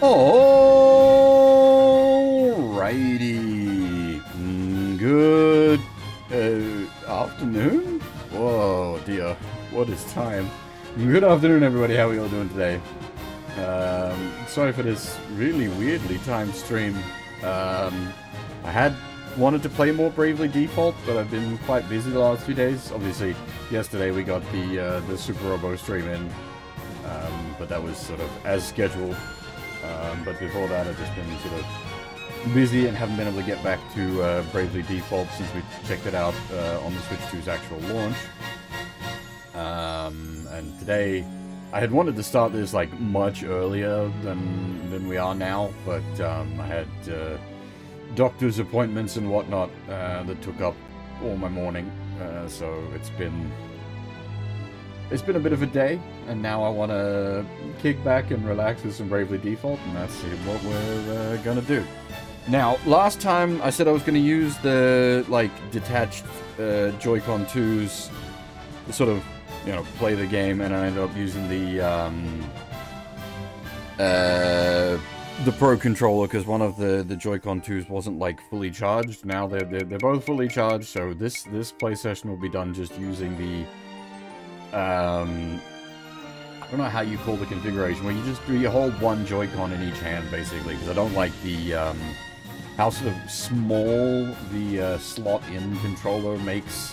Alrighty. Good afternoon? Whoa, dear. What is time? Good afternoon, everybody. How are we all doing today? Sorry for this really weirdly timed stream. I had wanted to play more Bravely Default, but I've been quite busy the last few days. Obviously, yesterday we got the Super Robo stream in, but that was sort of as scheduled. But before that, I've just been sort of busy and haven't been able to get back to Bravely Default since we checked it out on the Switch 2's actual launch. And today, I had wanted to start this like much earlier than we are now, but I had doctor's appointments and whatnot that took up all my morning, so it's been a bit of a day, and now I want to kick back and relax with some Bravely Default, and that's what we're gonna do. Now, last time I said I was gonna use the like detached Joy-Con 2s to sort of, you know, play the game, and I ended up using the Pro controller because one of the Joy-Con 2s wasn't like fully charged. Now they're both fully charged, so this play session will be done just using the I don't know how you call the configuration, where you hold one Joy-Con in each hand, basically, because I don't like the how sort of small the slot-in controller makes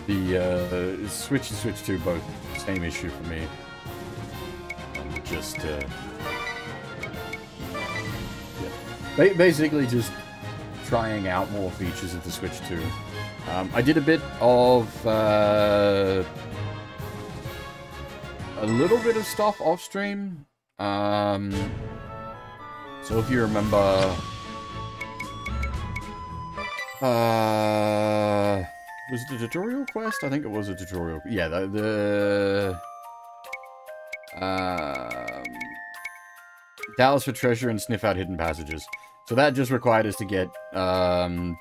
the Switch and Switch 2 both same issue for me. Just yeah, basically just trying out more features of the Switch 2. I did a bit of a little bit of stuff off stream. So if you remember, was it a tutorial quest? I think it was a tutorial. Yeah, the Dallas for treasure and sniff out hidden passages. So that just required us to get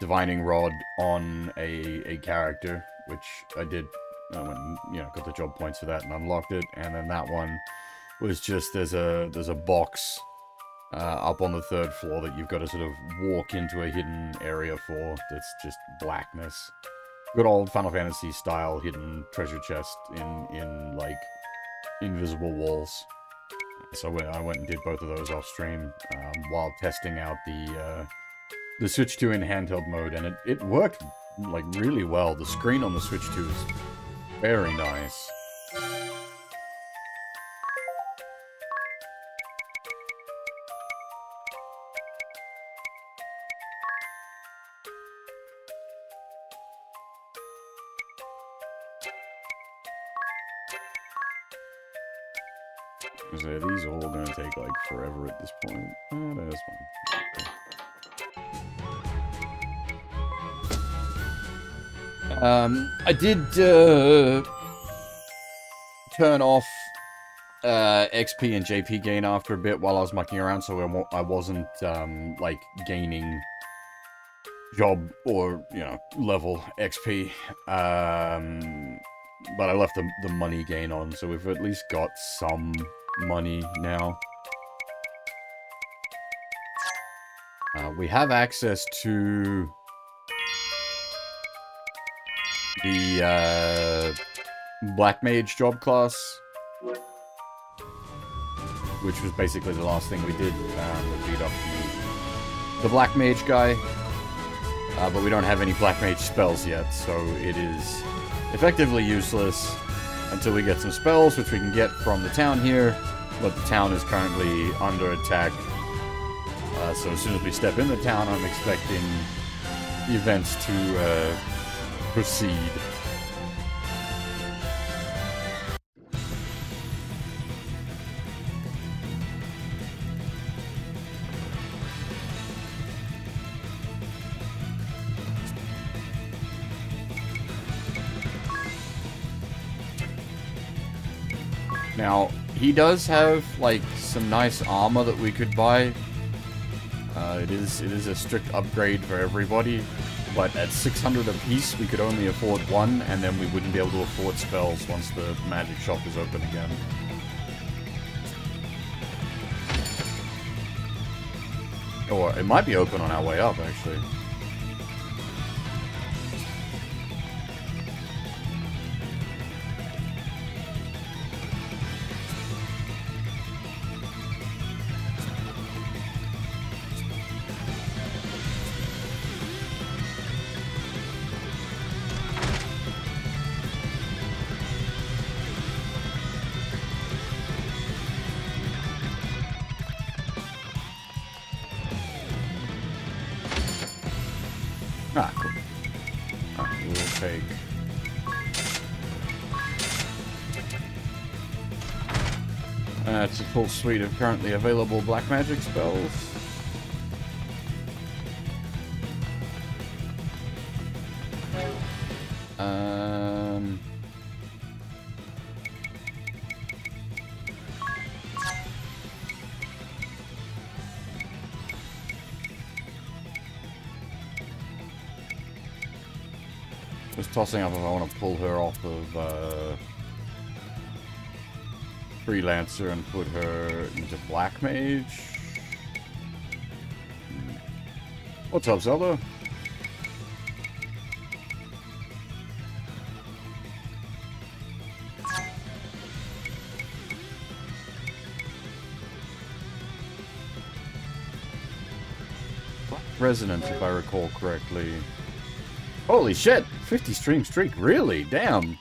Divining Rod on a character, which I did. I went and, you know, got the job points for that and unlocked it. And then that one was just there's a box up on the 3rd floor that you've got to sort of walk into a hidden area for. That's just blackness. Good old Final Fantasy style hidden treasure chest in like invisible walls. So I went and did both of those off stream while testing out the Switch 2 in handheld mode, and it worked like really well. The screen on the Switch 2 is very nice. So these are all going to take like forever at this point. Oh, there's one. I did turn off XP and JP gain after a bit while I was mucking around, so I wasn't like gaining job or, you know, level XP. But I left the money gain on, so we've at least got some money now. We have access to the Black Mage job class, which was basically the last thing we did. We beat up the Black Mage guy, but we don't have any Black Mage spells yet, so it is effectively useless until we get some spells, which we can get from the town here, but the town is currently under attack. So as soon as we step in the town, I'm expecting events to proceed. Now, he does have, like, some nice armor that we could buy. It is a strict upgrade for everybody, but at 600 apiece, we could only afford one, and then we wouldn't be able to afford spells once the magic shop is open again. Or it might be open on our way up, actually. Ah, cool. Alright, we'll take... it's a full suite of currently available black magic spells. Just tossing up if I want to pull her off of Freelancer and put her into Black Mage. What's up, Zelda? Resonance, if I recall correctly. Holy shit! 50 stream streak, really? Damn!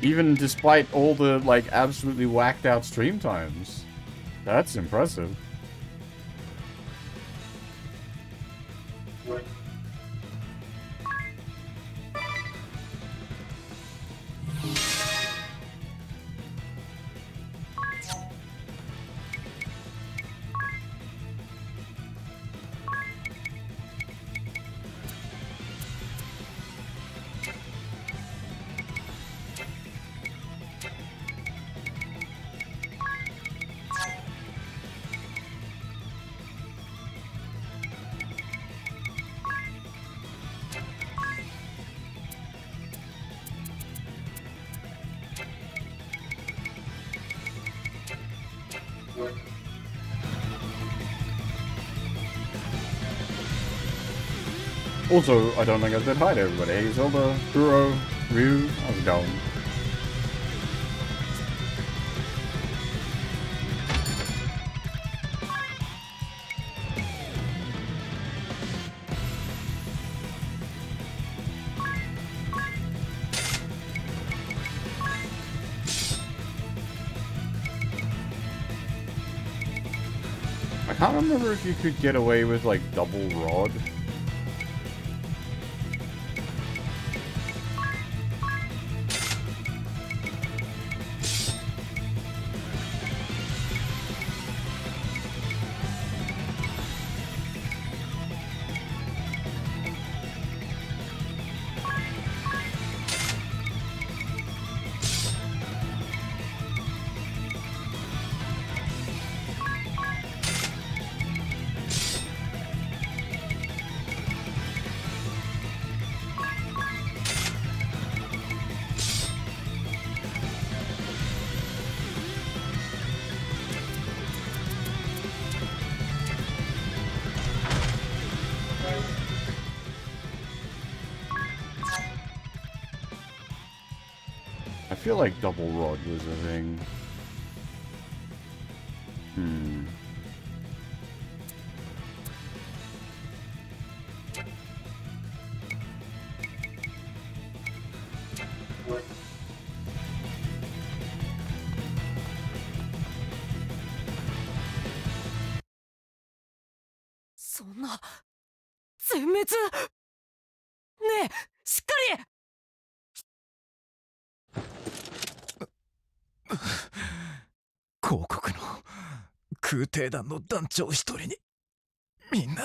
Even despite all the, like, absolutely whacked out stream times. That's impressive. Also, I don't think I said hi to everybody. Hey, Zelda, Kuro, Ryu, how's it going? I can't remember if you could get away with, like, double rod. I feel like double rod was a thing. Soんな全滅。ねえ、しっかり。広告の空挺団の団長一人にみんな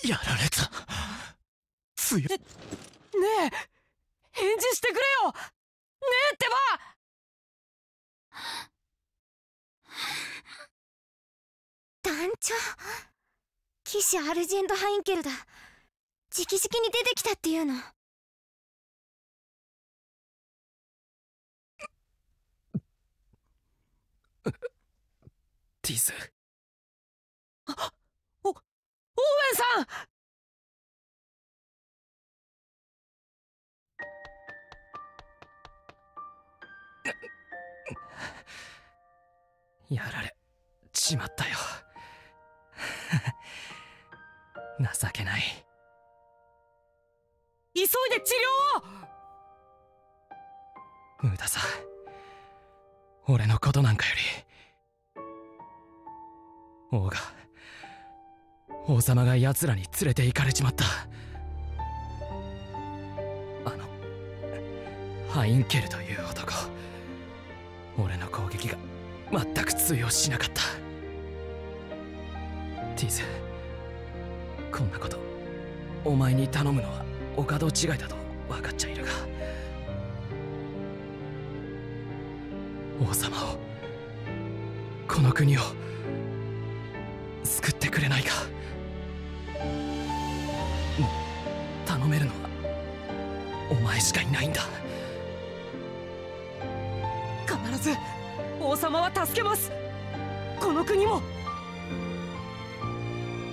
やられた。強い。ねえ、返事してくれよ。ねえってば。団長、騎士アルジェント・ハインケルだ。直々に出てきたっていうの。ティス、オーウェンさん。やられちまったよ。情けない。急いで治療を。無駄さ。俺のことなんかより王様が奴らに連れて行かれちまった。ハインケルという男、俺の攻撃が全く通用しなかった。ティズ、こんなことお前に頼むのはお門違いだと分かっちゃいるが、王様を、この国を救ってくれないか。もう頼めるのはお前しかいないんだ。必ず王様は助けます。この国も。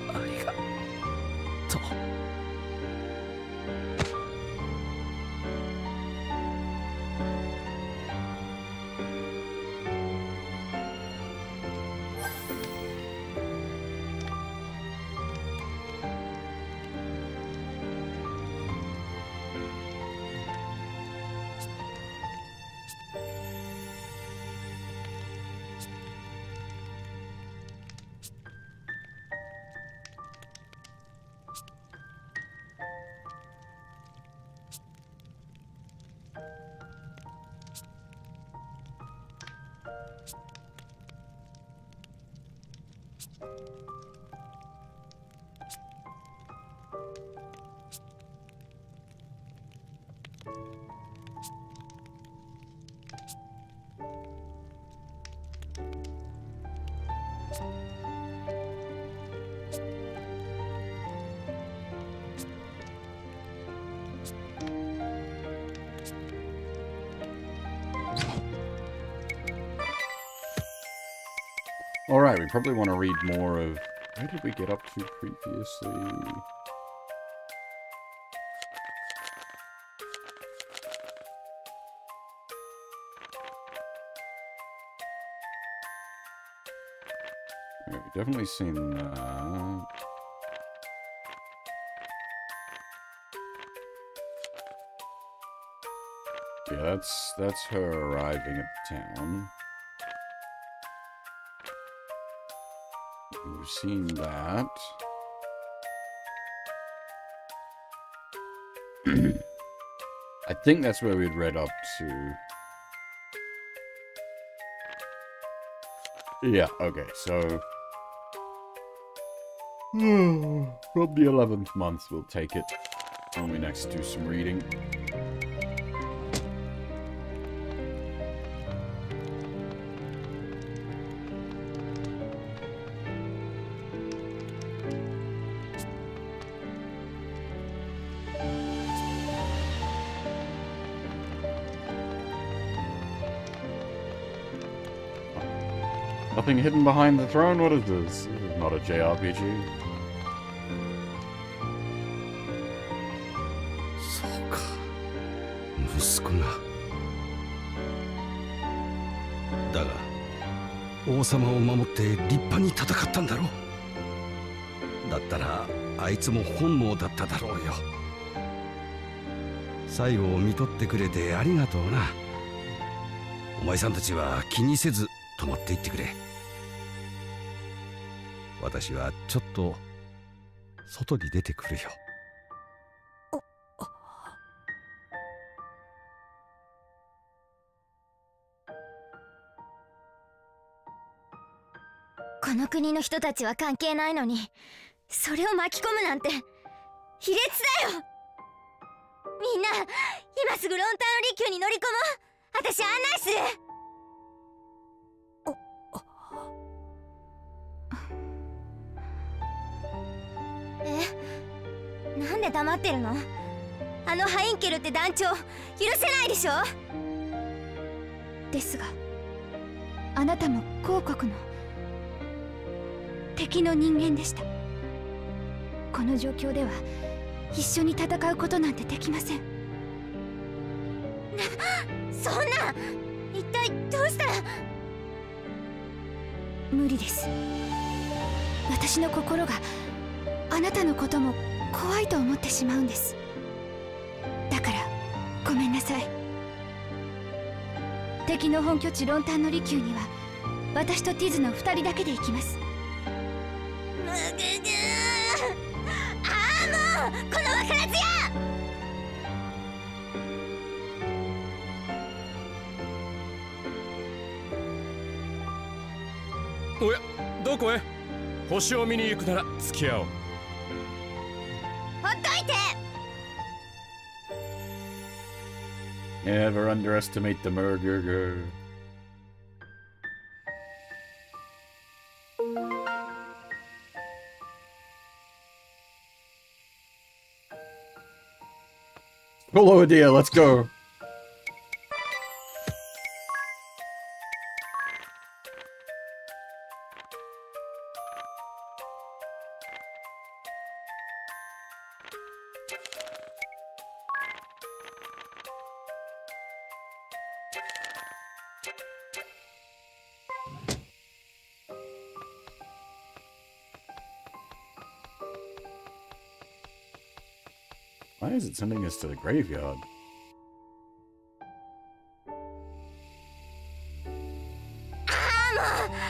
ありがとう。Alright, we probably want to read more of... Where did we get up to previously? Yeah, we've definitely seen that. Yeah, that's her arriving at town. We've seen that. I think that's where we'd read up to. Yeah, okay, so... from the 11th month, we'll take it when we next do some reading. Nothing hidden behind the throne? What is this? This is not a JRPG. そうか、息子が。だが、王様を守って立派に戦ったんだろう。だったら、あいつも本望だっただろうよ。最後を見とってくれてありがとうな。お前さんたちは気にせず泊まっていってくれ。私はちょっと外に出てくるよ。この国の人たちは関係ないのに、それを巻き込むなんて卑劣だよ。みんな今すぐロンターの利休に乗り込もう。私案内する。なんで黙ってるの？あのハインケルって団長許せないでしょ。ですがあなたも公国の敵の人間でした。この状況では一緒に戦うことなんてできません。そんな、一体どうしたら。無理です。私の心があなたのことも怖いと思ってしまうんです。だからごめんなさい。敵の本拠地ロンタンの利休には私とティズの2人だけで行きます。むぐぐああ、もうこの分からずや。おや、どこへ？星を見に行くなら付き合おう。ほっといて。Never underestimate the murderer. Hello, dear. Let's go. Why is it sending us to the graveyard?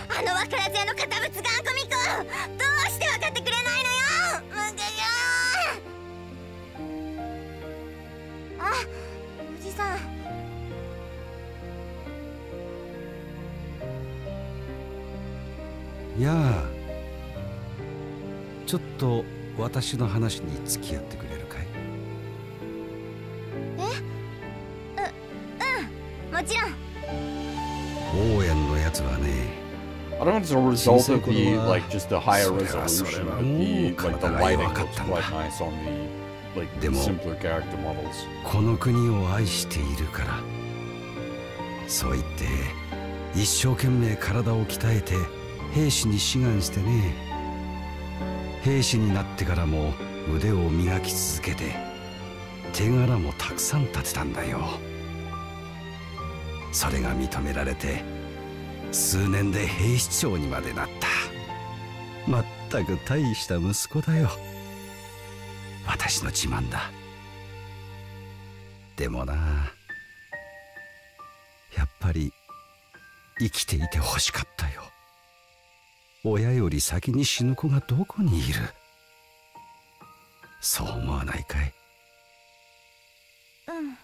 あのわからず屋の堅物がんこみこ、どうして分かってくれないのよ。あ、おじさん。やあ、ちょっと私の話に付き合ってくれるかい？もちろん。王園のやつはね、I don't know if it's a result of the, like, just the higher resolution of the, like, the lighting looks quite nice on the, like, the simpler character models. この国を愛しているから、そう言って一生懸命体を鍛えて兵士に志願してね。兵士になってからも腕を磨き続けて手柄もたくさん立てたんだよ。それが認められて数年で兵士長にまでなった。まったく大した息子だよ。私の自慢だ。でもな、やっぱり生きていてほしかったよ。親より先に死ぬ子がどこにいる？そう思わないかい？うん。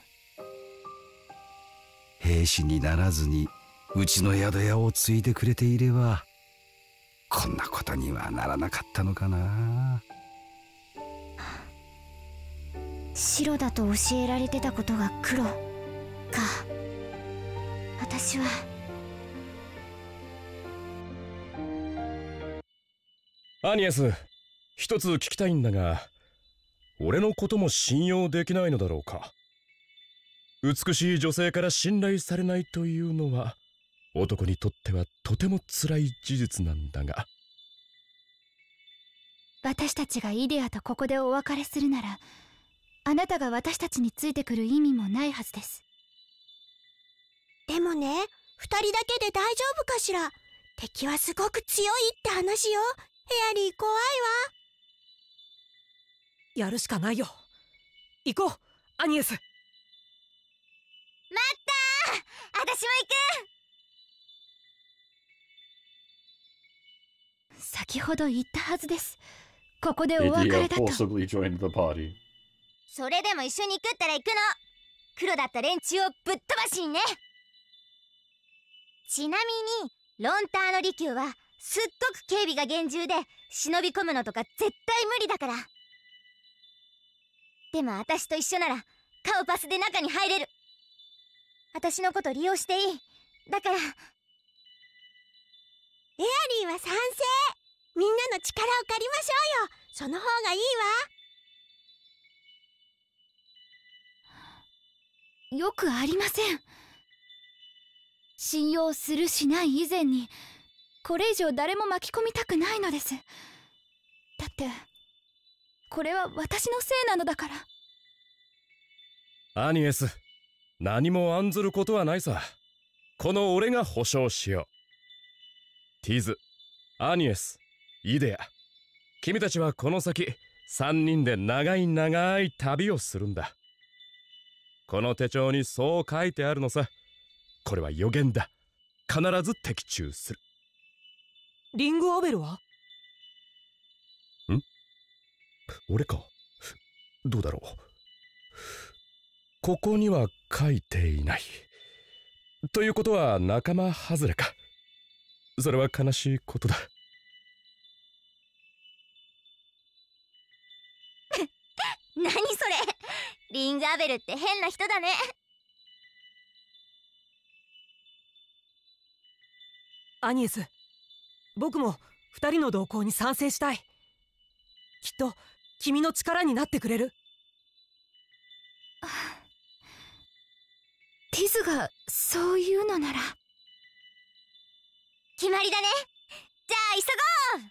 兵士にならずにうちの宿屋を継いでくれていればこんなことにはならなかったのかな。白だと教えられてたことが黒か。私はアニエス、一つ聞きたいんだが、俺のことも信用できないのだろうか。美しい女性から信頼されないというのは男にとってはとても辛い事実なんだが。私たちがイデアとここでお別れするなら、あなたが私たちについてくる意味もないはずです。でもね、二人だけで大丈夫かしら。敵はすごく強いって話よ。ヘアリー怖いわ。やるしかないよ。行こう、アニエス。待ったー、私も行く。先ほど言ったはずです。ここでお別れだと。それでも一緒に行くったら行くの。黒だった連中をぶっ飛ばしにね。ちなみにロンターの利休はすっごく警備が厳重で忍び込むのとか絶対無理だから。でも私と一緒ならカウパスで中に入れる。私のこと利用していい。だからエアリーは賛成。みんなの力を借りましょうよ。その方がいいわ。よくありません。信用するしない以前にこれ以上誰も巻き込みたくないのです。だってこれは私のせいなのだから。アニエス、何も案ずることはないさ。この俺が保証しよう。ティズ、アニエス、イデア、君たちはこの先3人で長い長い旅をするんだ。この手帳にそう書いてあるのさ。これは予言だ。必ず的中する。リングアベルは？俺か？どうだろう。ここには書いていない。ということは仲間外れか。それは悲しいことだ。何それ、リングアベルって変な人だね。アニエス、僕も2人の同行に賛成したい。きっと君の力になってくれる。ティズがそう言うのなら。決まりだね。じゃあ急ごう。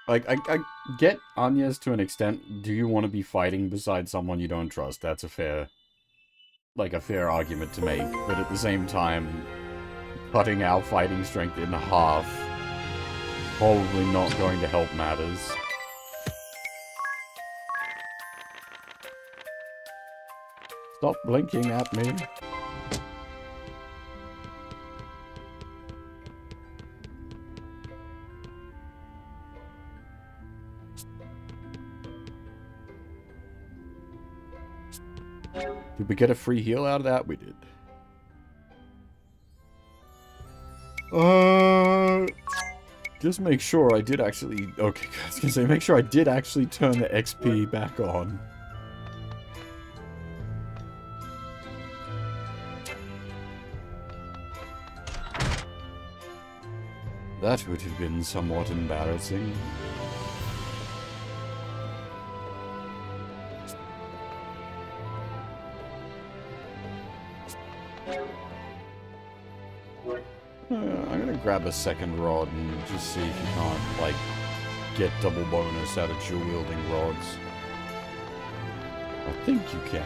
Like, I get Anya's to an extent. Do you want to be fighting beside someone you don't trust? That's a fair argument to make. But at the same time, cutting our fighting strength in half, probably not going to help matters. Stop blinking at me. Did we get a free heal out of that? We did. Just make sure I did actually... Okay, I was gonna say, make sure I did actually turn the XP back on. That would have been somewhat embarrassing. I'm gonna grab a second rod and just see if you can't, like, get double bonus out of dual-wielding rods. I think you can.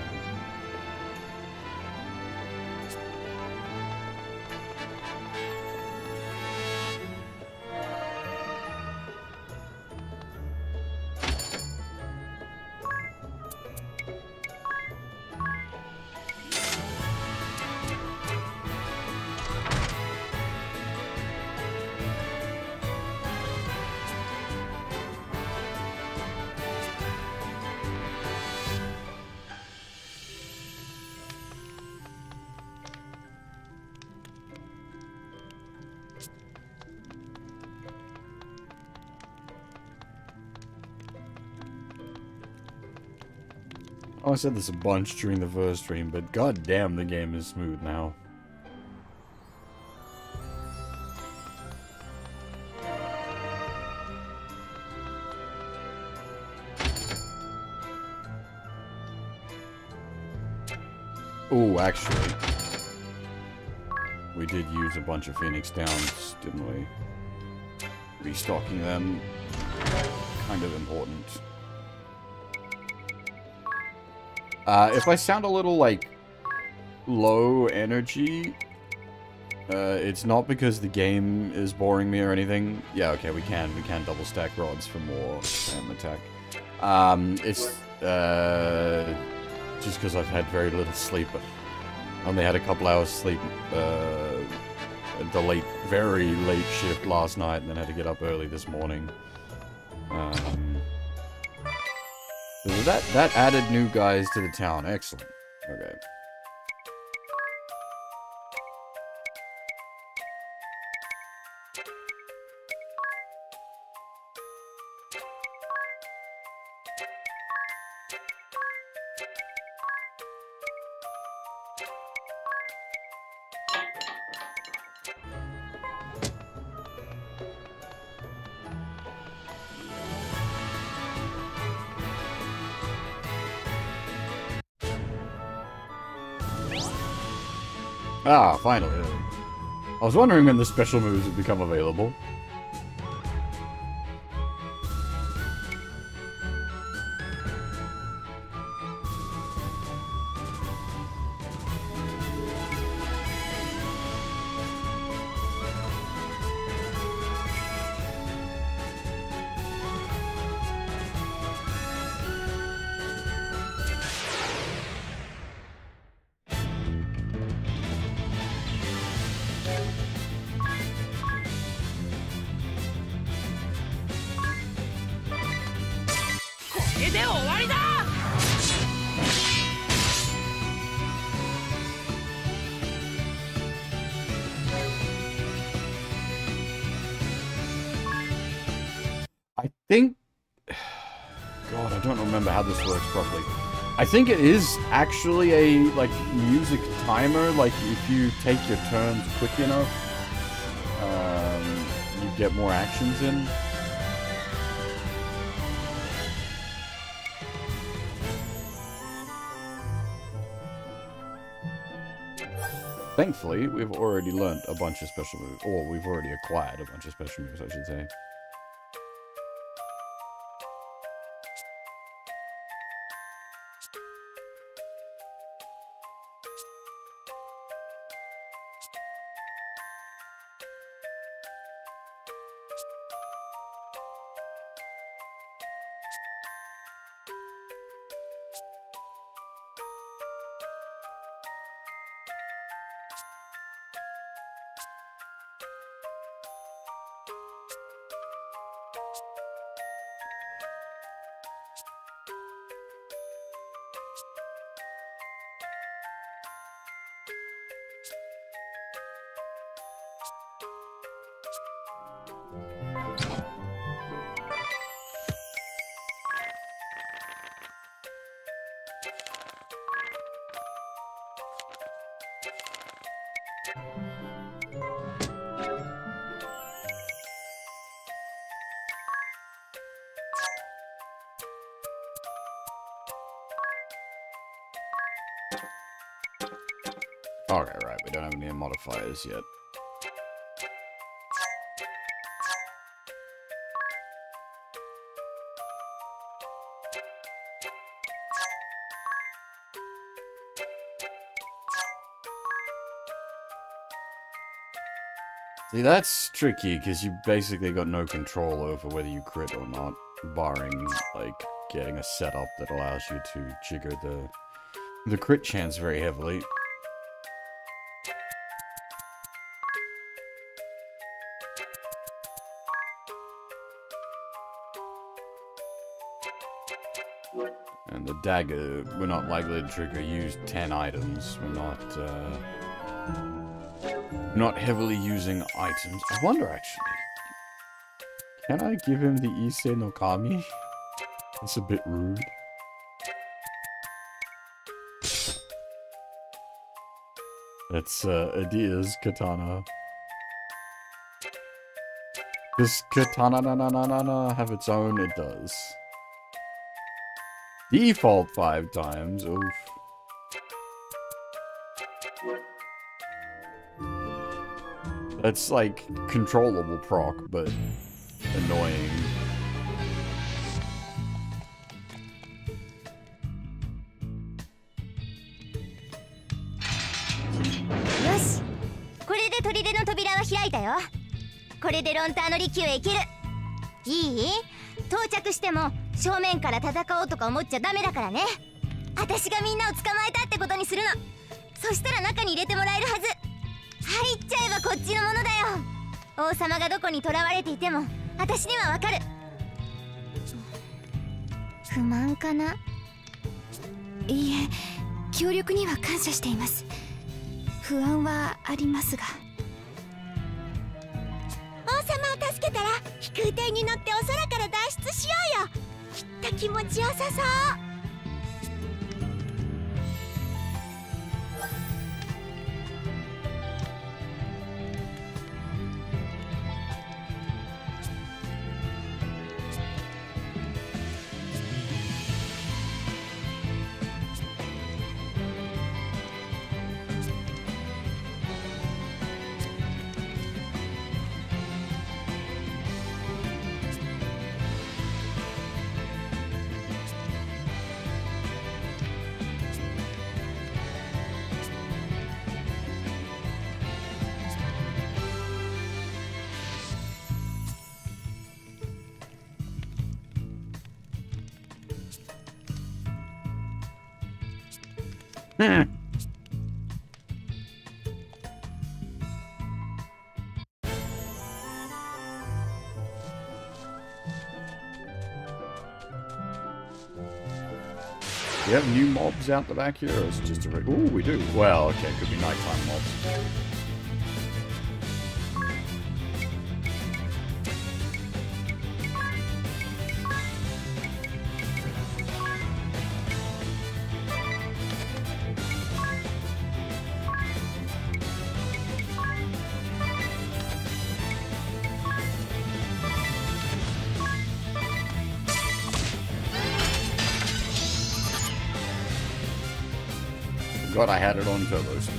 Oh, I said this a bunch during the first stream, but goddamn, the game is smooth now. Oh, actually, we did use a bunch of Phoenix Downs, didn't we? Restocking them, kind of important. If I sound a little, like, low energy, it's not because the game is boring me or anything. Yeah, okay, we can double stack rods for more attack. It's, just because I've had very little sleep. I only had a couple hours sleep, the very late shift last night, and then had to get up early this morning. So that added new guys to the town. Excellent. Okay. Ah, finally. I was wondering when the special moves would become available. I think... God, I don't remember how this works properly. I think it is actually a, like, music timer. Like, if you take your turns quick enough, you get more actions in. Thankfully, we've already learned a bunch of special moves. Or we've already acquired a bunch of special moves, I should say. Okay, right, we don't have any modifiers yet. See, that's tricky, because you basically got no control over whether you crit or not, barring, like, getting a setup that allows you to trigger the crit chance very heavily. And the dagger, we're not likely to trigger use 10 items. We're not heavily using items. I wonder, actually. Can I give him the Issei no Kami? That's a bit rude. It's, Adia's katana. Does katana have its own? It does. Default 5 times, oof. That's like controllable proc, but annoying. Yoshi, これで砦の扉は開いたよ。これでロンターの利休へ行ける。いい？到着しても正面から戦おうとか思っちゃダメだからね。私がみんなを捕まえたってことにするの。そしたら中に入れてもらえるはず。入っちゃえばこっちのものだよ。王様がどこに囚われていても私にはわかる。不満かな？いいえ、協力には感謝しています。不安はありますが。王様を助けたら飛空艇に乗ってお空から脱出しようよ。きっと気持ちよさそう。Do you have new mobs out the back here, or is it just a... Ooh, we do. Well, okay, could be nighttime mobs. God, I had it on turbo speed.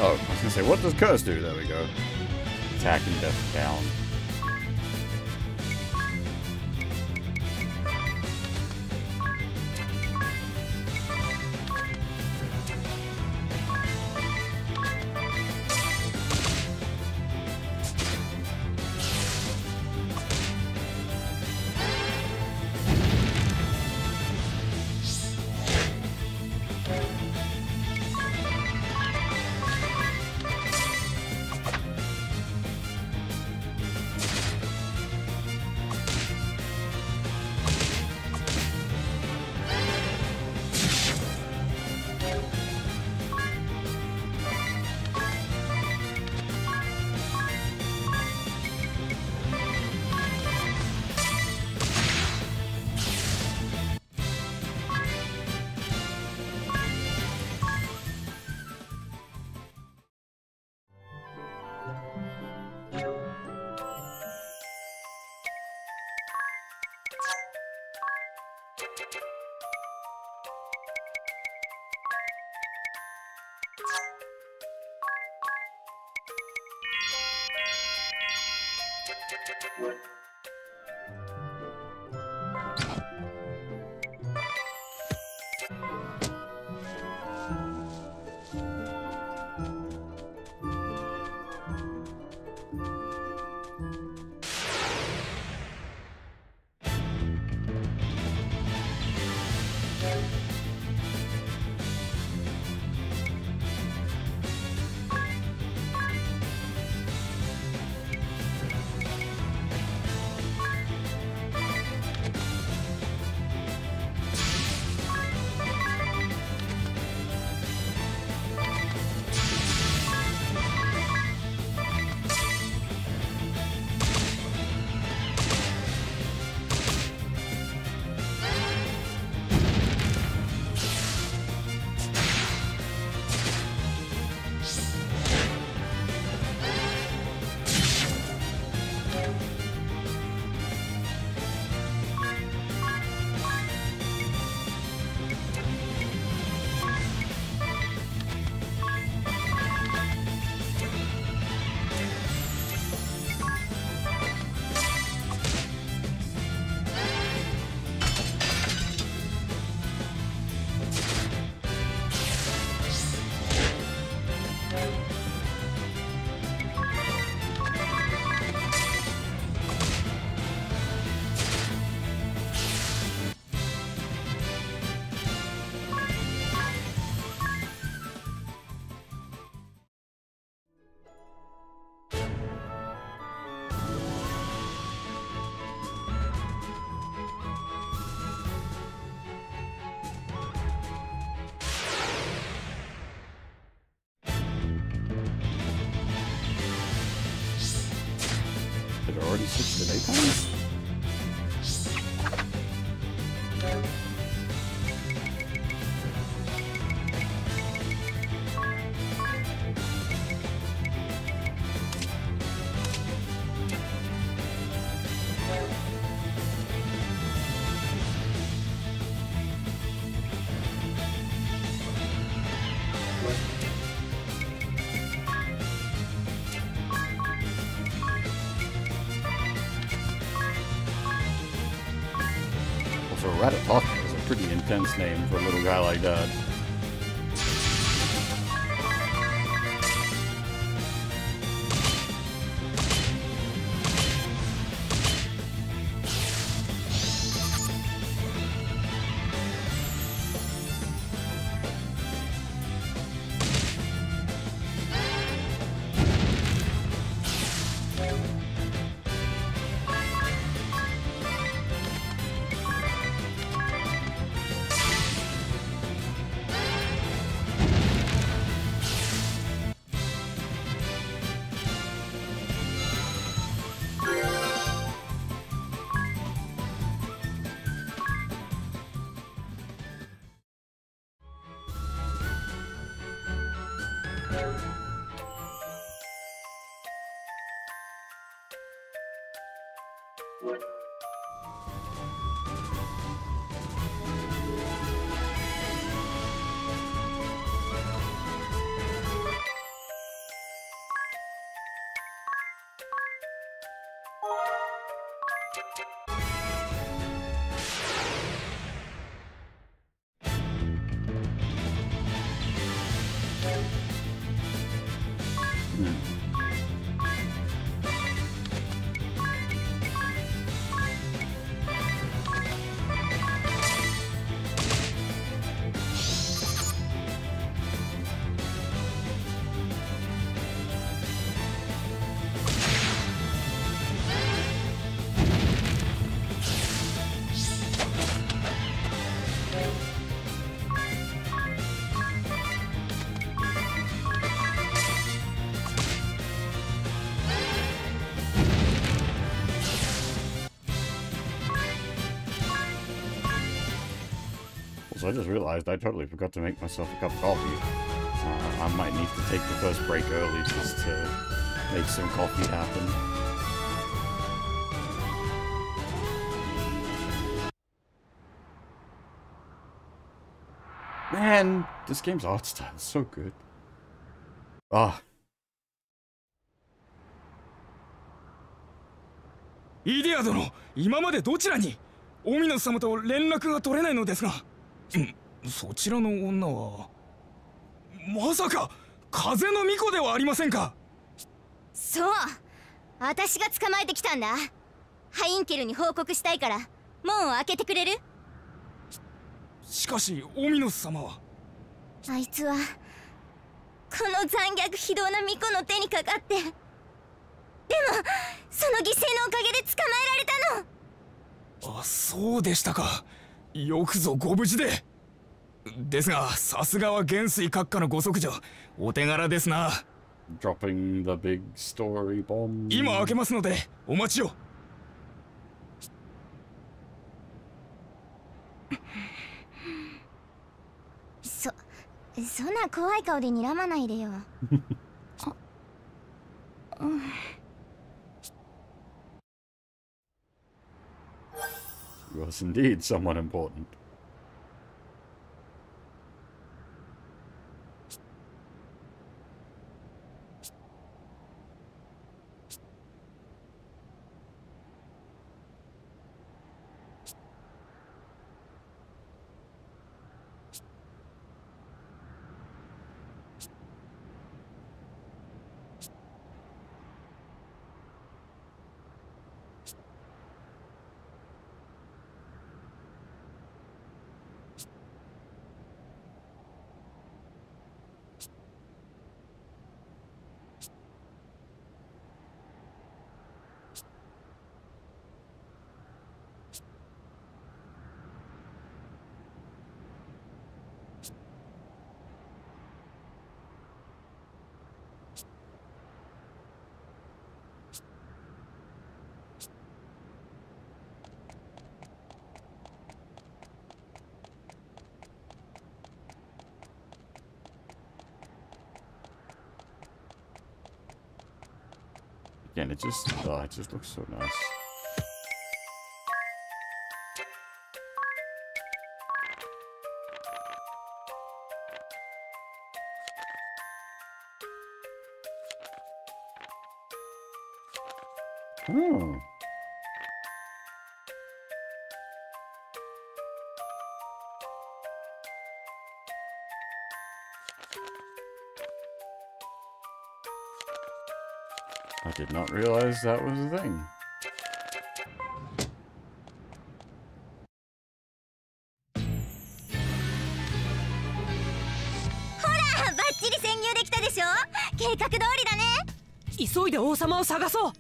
Oh, I was gonna say, what does curse do? There we go. Attack and death down. Already 6 to 8 times? Ratatata is a pretty intense name for a little guy like that. So I just realized I totally forgot to make myself a cup of coffee. I might need to take the first break early just to make some coffee happen. Man, this game's art style is so good. Ah. イデア殿、今までどちらに？オミノス様と連絡が取れないのですが。そちらの女はまさか風の巫女ではありませんか。そう、私が捕まえてきたんだ。ハインケルに報告したいから門を開けてくれる？しかしオミノス様は。あいつはこの残虐非道な巫女の手にかかって、でもその犠牲のおかげで捕まえられたの。あ、そうでしたか。よくぞご無事で。ですが、さすがは元帥閣下のご息女、お手柄ですな。Dropping the big story bomb. 今開けますのでお待ちを。そんな怖い顔で睨まないでよ。He was indeed someone important. Again, it just looks so nice. I did not realize that was a thing. Hora! バッチリ潜入できたでしょ？計画通りだね。急いで王様を探そう。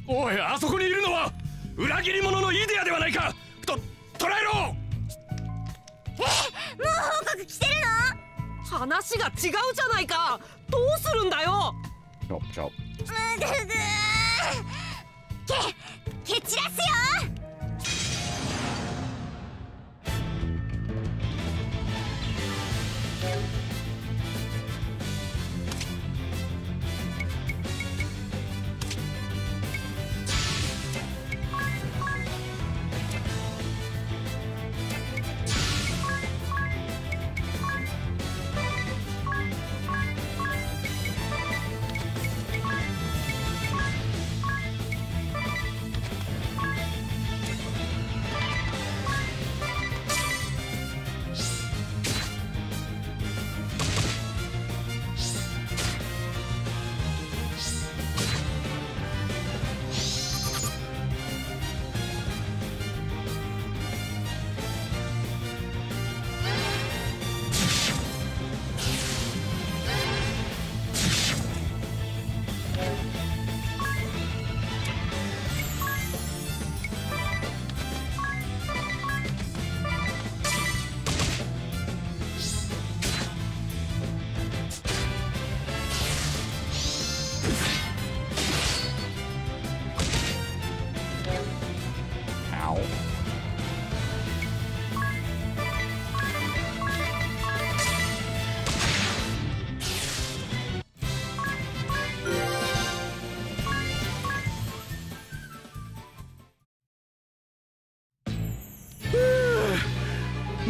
おい、あそこにいるのは裏切り者のイデアではないか。捕らえろ。もう報告来てるの？話が違うじゃないか。どうするんだよ。チョップチョップ。蹴散らすよ。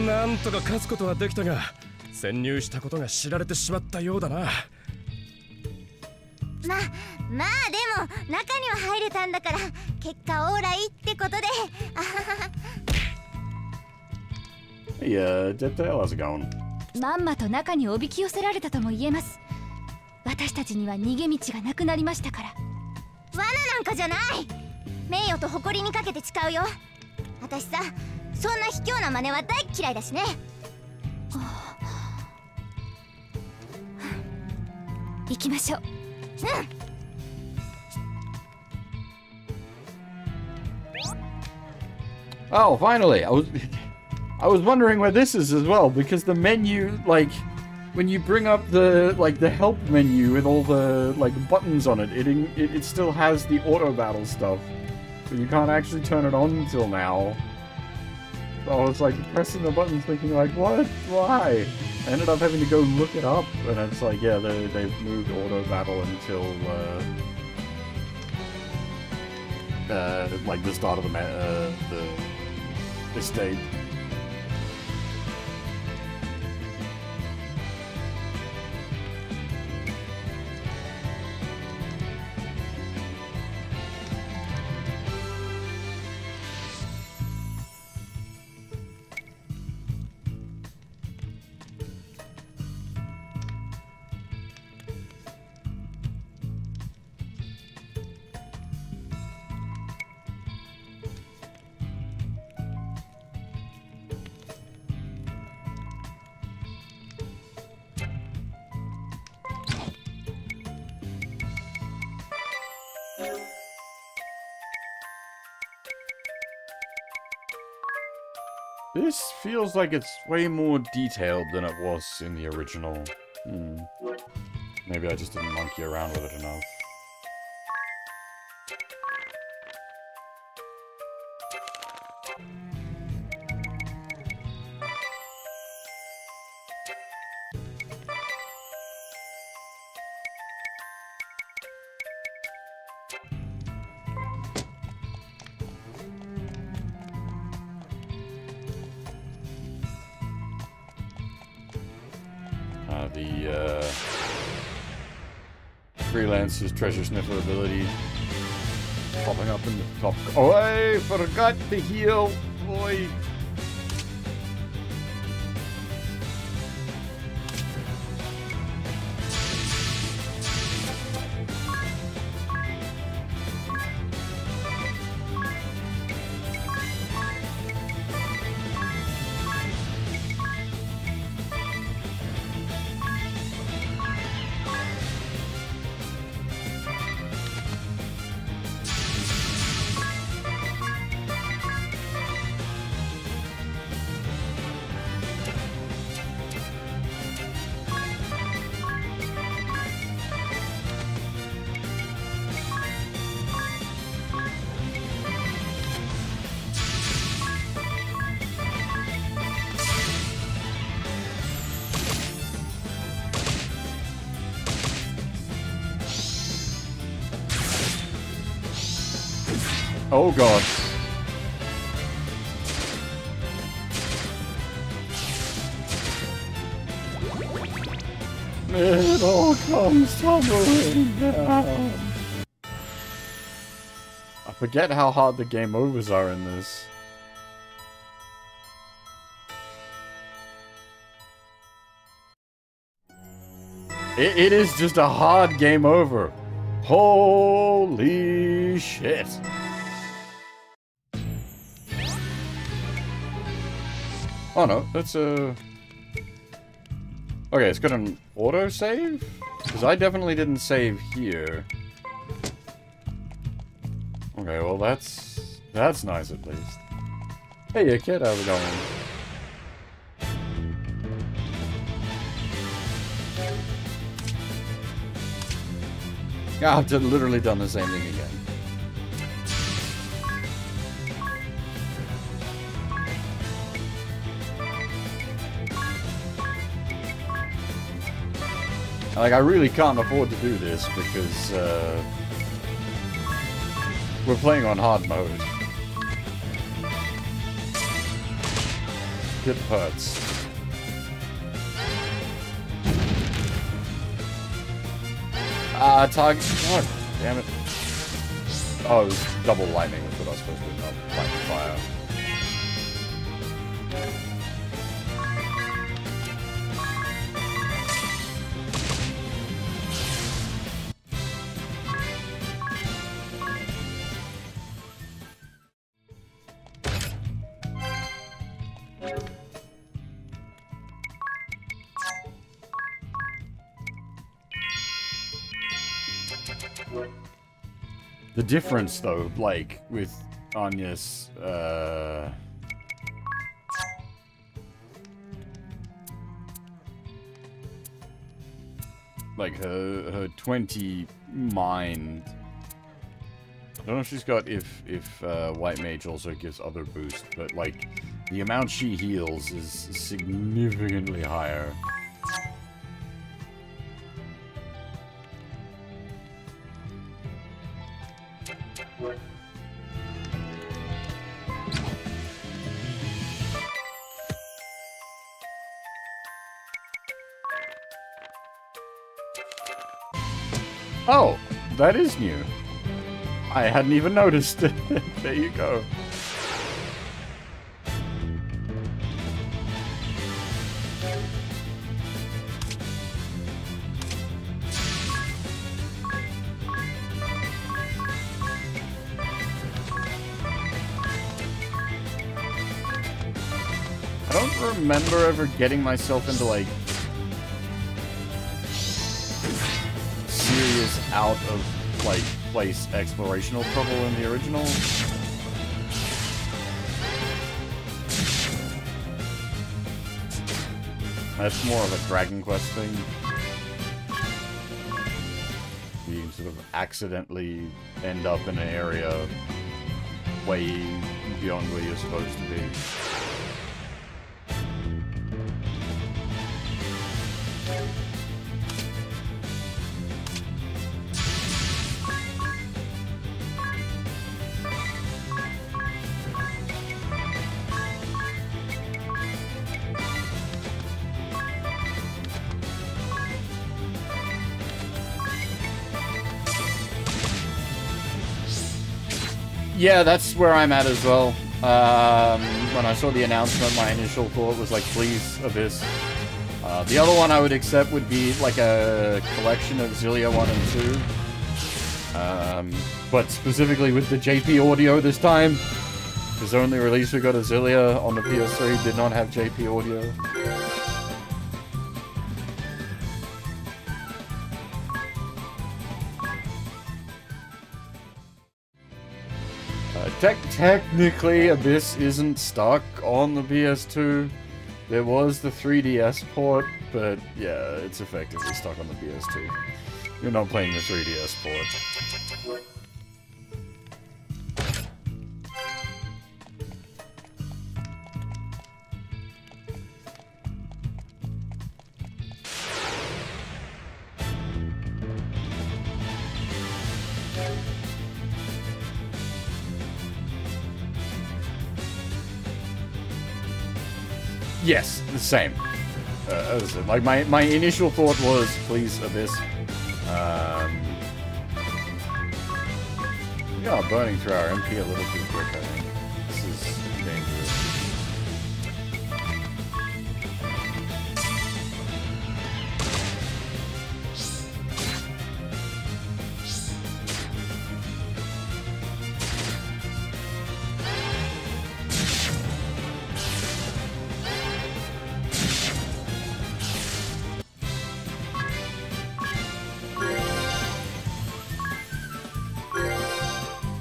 なんとか勝つことはできたが、潜入したことが知られてしまったようだな。まあでも中には入れたんだから結果オーライってことで。あはは。Hey, Detail, how's it going? まんまと中におびき寄せられたとも言えます。私たちには逃げ道がなくなりましたから。罠なんかじゃない。名誉と誇りにかけて誓うよ。私さ、そんな卑怯な真似は大嫌いだしね。行きましょう。Oh, finally! I was wondering where this is as well, because the menu, like, when you bring up the help menu with all the buttons on it, it still has the auto battle stuff, but you can't actually turn it on until now. So I was pressing the buttons, thinking what? Why? I ended up having to go look it up, and it's yeah, they've moved auto battle until the start of the stage. This feels like it's way more detailed than it was in the original. Maybe I just didn't monkey around with it enough. The Freelancer's treasure sniffer ability popping up in the top. Oh, I forgot to heal, boy. Oh god. It all comes tumbling down. I forget how hard the game overs are in this. It is just a hard game over. Holy shit. Oh no, that's a... Okay, it's got an auto-save? Because I definitely didn't save here. Okay, well that's nice at least. Hey, kid, how's it going? Yeah, I've literally done the same thing again. Like, I really can't afford to do this because, we're playing on hard mode. It hurts. Target. God damn it. Oh, it was double lightning, that's what I was supposed to do, not lightning fire. The difference, though, like, with Anya's, like, her 20 mind. I don't know if she's got if White Mage also gives other boost, but, like, the amount she heals is significantly higher. Oh, that is new. I hadn't even noticed it. There you go. I don't remember ever getting myself into, like, serious out of, like, place explorational trouble in the original. That's more of a Dragon Quest thing. You sort of accidentally end up in an area way beyond where you're supposed to be. Yeah, that's where I'm at as well. When I saw the announcement, my initial thought was like, please, Abyss. The other one I would accept would be like a collection of Xillia 1 and 2. But specifically with the JP audio this time. Because the only release we got of Xillia on the PS3 did not have JP audio. Technically, Abyss isn't stuck on the PS2. There was the 3DS port, but yeah, it's effectively stuck on the PS2. You're not playing the 3DS port. Yes, the same. As I said, like my initial thought was, please Abyss. We are burning through our MP a little too quick, I think. This is dangerous.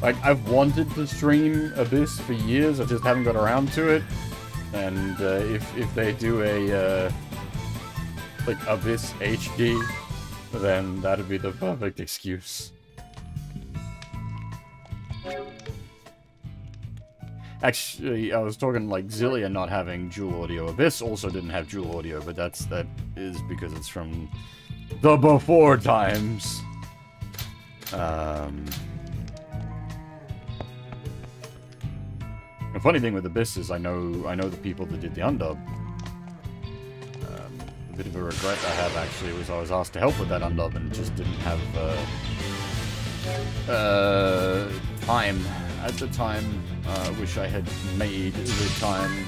Like, I've wanted to stream Abyss for years, I just haven't got around to it. And if they do a, like, Abyss HD, then that'd be the perfect excuse. Actually, I was talking, like, Zillia not having dual audio. Abyss also didn't have dual audio, but that is because it's from the before times. The funny thing with Abyss is I know the people that did the undub. A bit of a regret I have actually was I was asked to help with that undub and just didn't have time at the time. Wish I had made the time.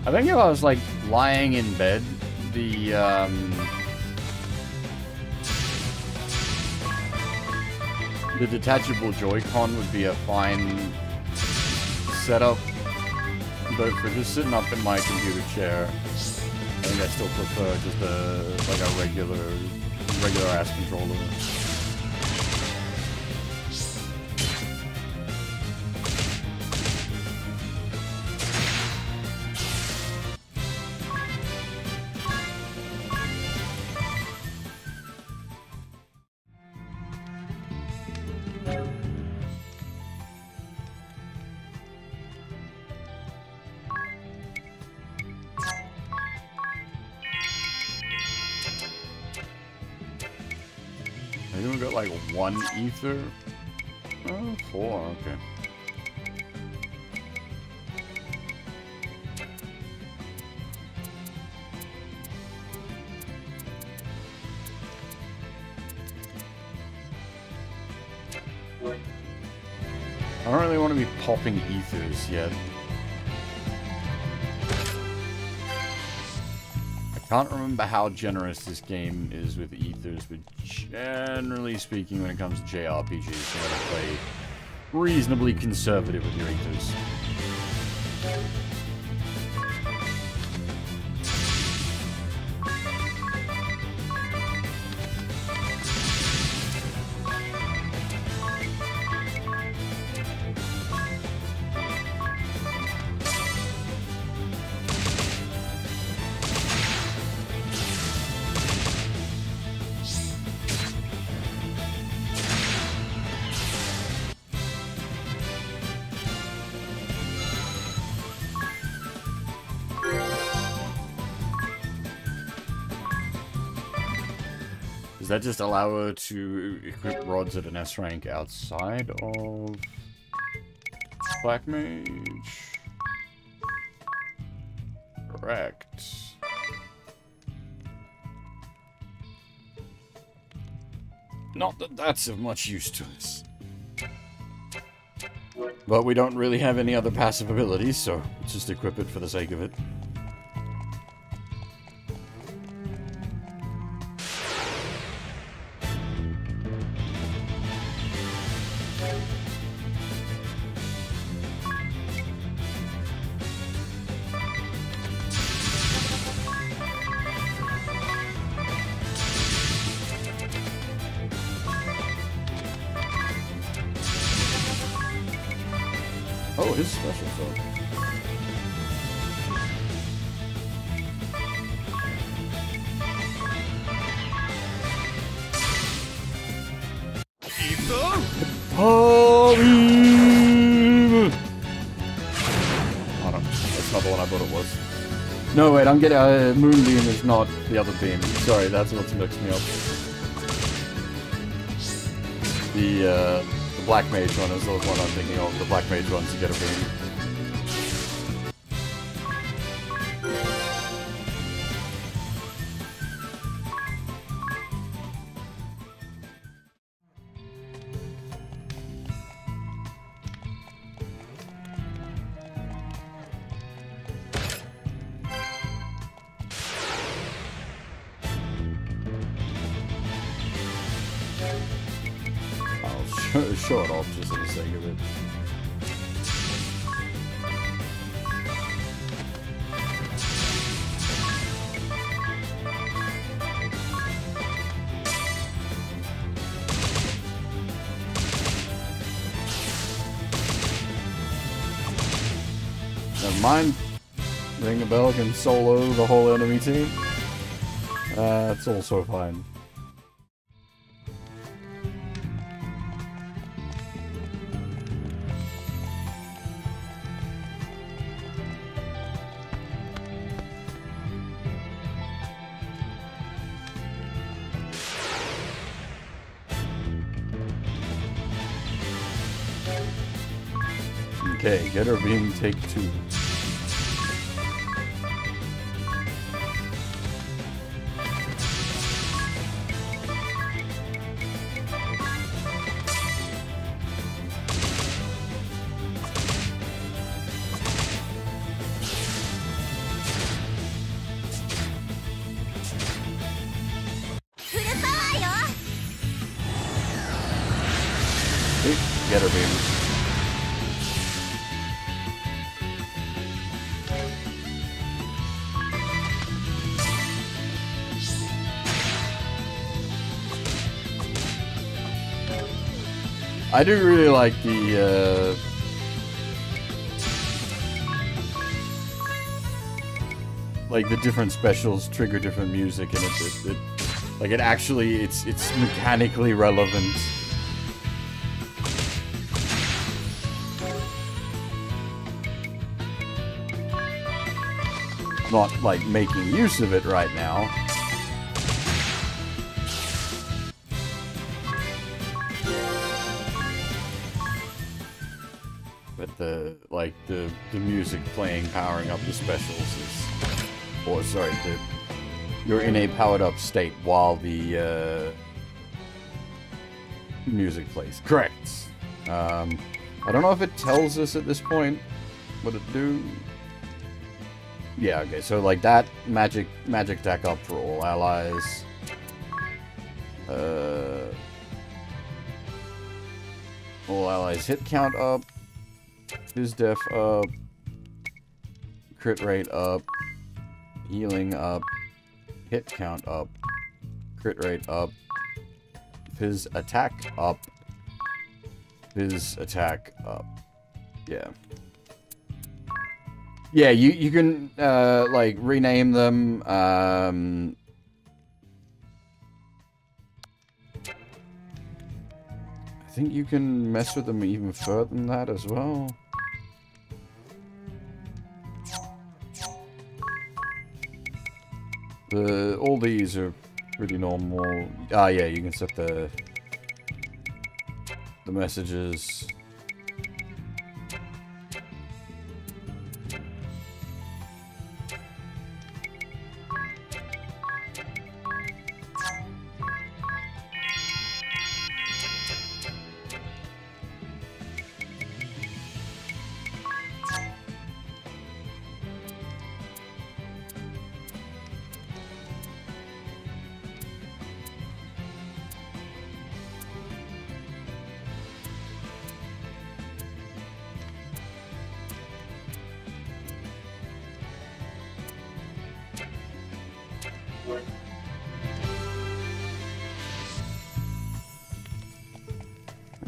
I think if I was, like, lying in bed, the detachable Joy-Con would be a fine setup, but for just sitting up in my computer chair, I think I still prefer just a regular ass controller. I think we got like 1 ether. Oh, 4, okay. I don't really want to be popping ethers yet. I can't remember how generous this game is with ethers, but generally speaking, when it comes to JRPGs, you want to play reasonably conservative with your ethers. Does that just allow her to equip rods at an S rank outside of Black Mage? Correct. Not that that's of much use to us. But we don't really have any other passive abilities, so let's just equip it for the sake of it. Oh, his special throw. Oh, no, that's not the one I thought it was. No, wait, I'm getting Moonbeam is not the other beam. Sorry, that's what's mixed me up. The Black Mage one is the one I'm thinking of. The Black Mage one's to get a beam. Show it off just for the sake of it. Never mind. Ring a bell can solo the whole enemy team. It's also fine. Okay, get her beam, take 2. Get her beam. I do really like the, like the different specials trigger different music, and it actually, it's mechanically relevant. Not like making use of it right now. But the music playing, powering up the specials is, or sorry, you're in a powered up state while the music plays. Correct. I don't know if it tells us at this point what it do. Yeah, okay, so like that magic attack up for all allies. All allies hit count up. His def up, crit rate up, healing up, hit count up, crit rate up, his attack up, his attack up. Yeah. Yeah, you can like rename them. I think you can mess with them even further than that as well. All these are pretty normal. Ah, yeah, you can set the messages.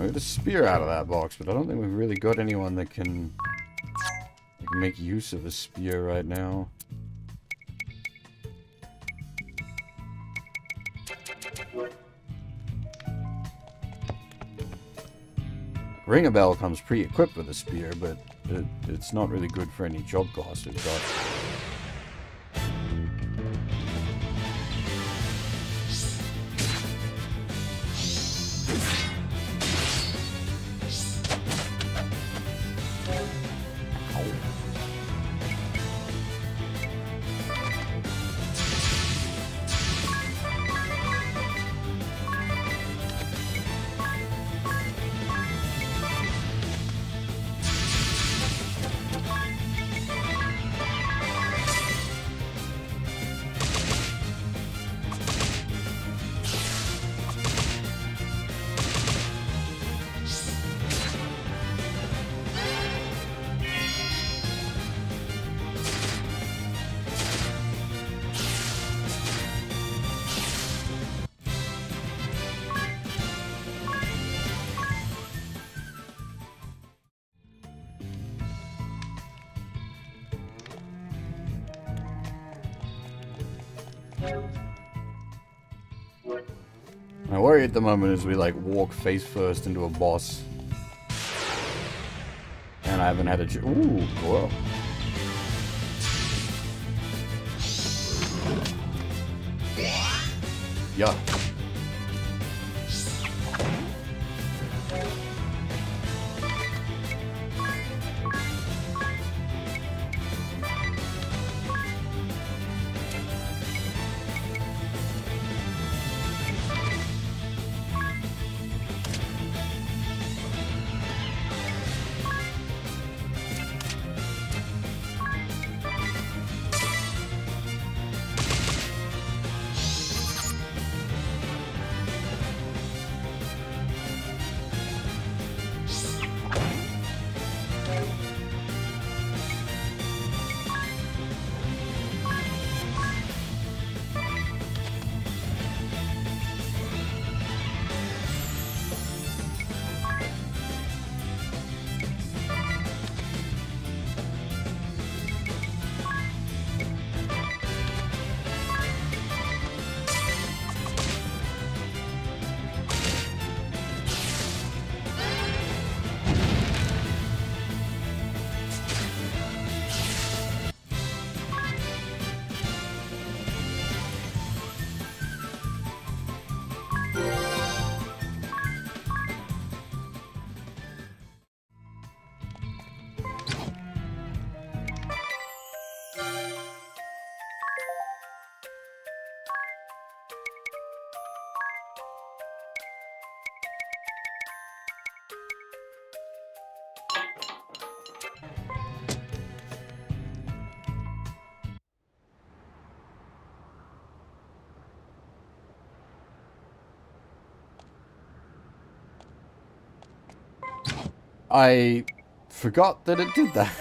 I got a spear out of that box, but I don't think we've really got anyone that can make use of a spear right now. Ring a Bell comes pre-equipped with a spear, but it's not really good for any job class we've got. My worry at the moment is we like walk face first into a boss, and I haven't had a ooh, cool. Yeah. I forgot that it did that.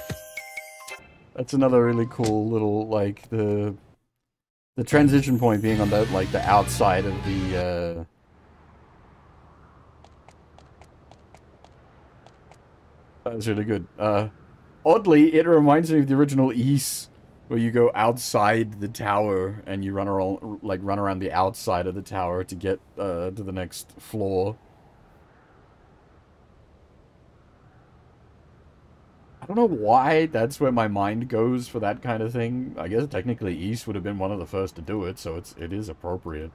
That's another really cool little, like, the transition point being on the, like, the outside of the, that was really good. Oddly, it reminds me of the original Ys, where you go outside the tower and you run around the outside of the tower to get, to the next floor. I don't know why that's where my mind goes for that kind of thing. I guess technically Ys would have been one of the first to do it, so it is appropriate.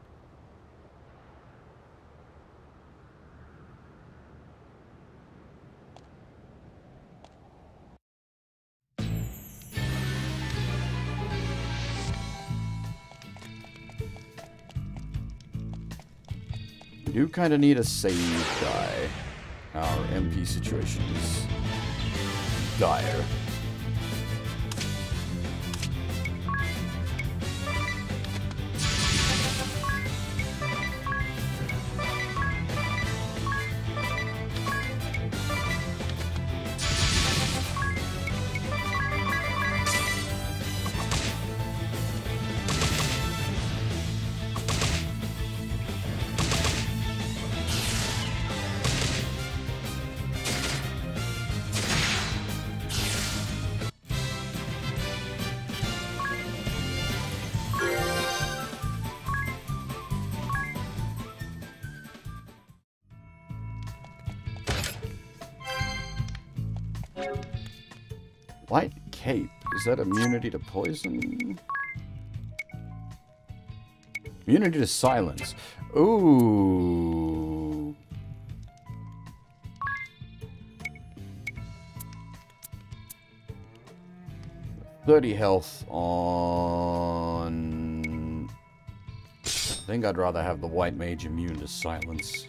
We do kind of need a save guy. Our MP situation is dire. White cape. Is that immunity to poison? Immunity to silence. Ooh. $30 health on... I think I'd rather have the white mage immune to silence.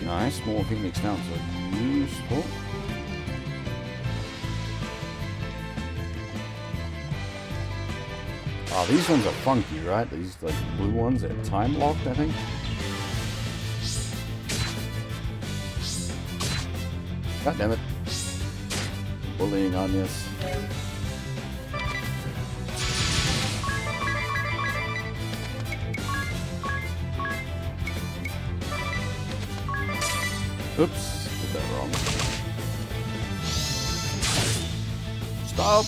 Nice, more Phoenix now, so useful. Oh, these ones are funky, right? These like blue ones, they're time locked, I think. God damn it. Bullying on this. Oops, did that wrong. Stop!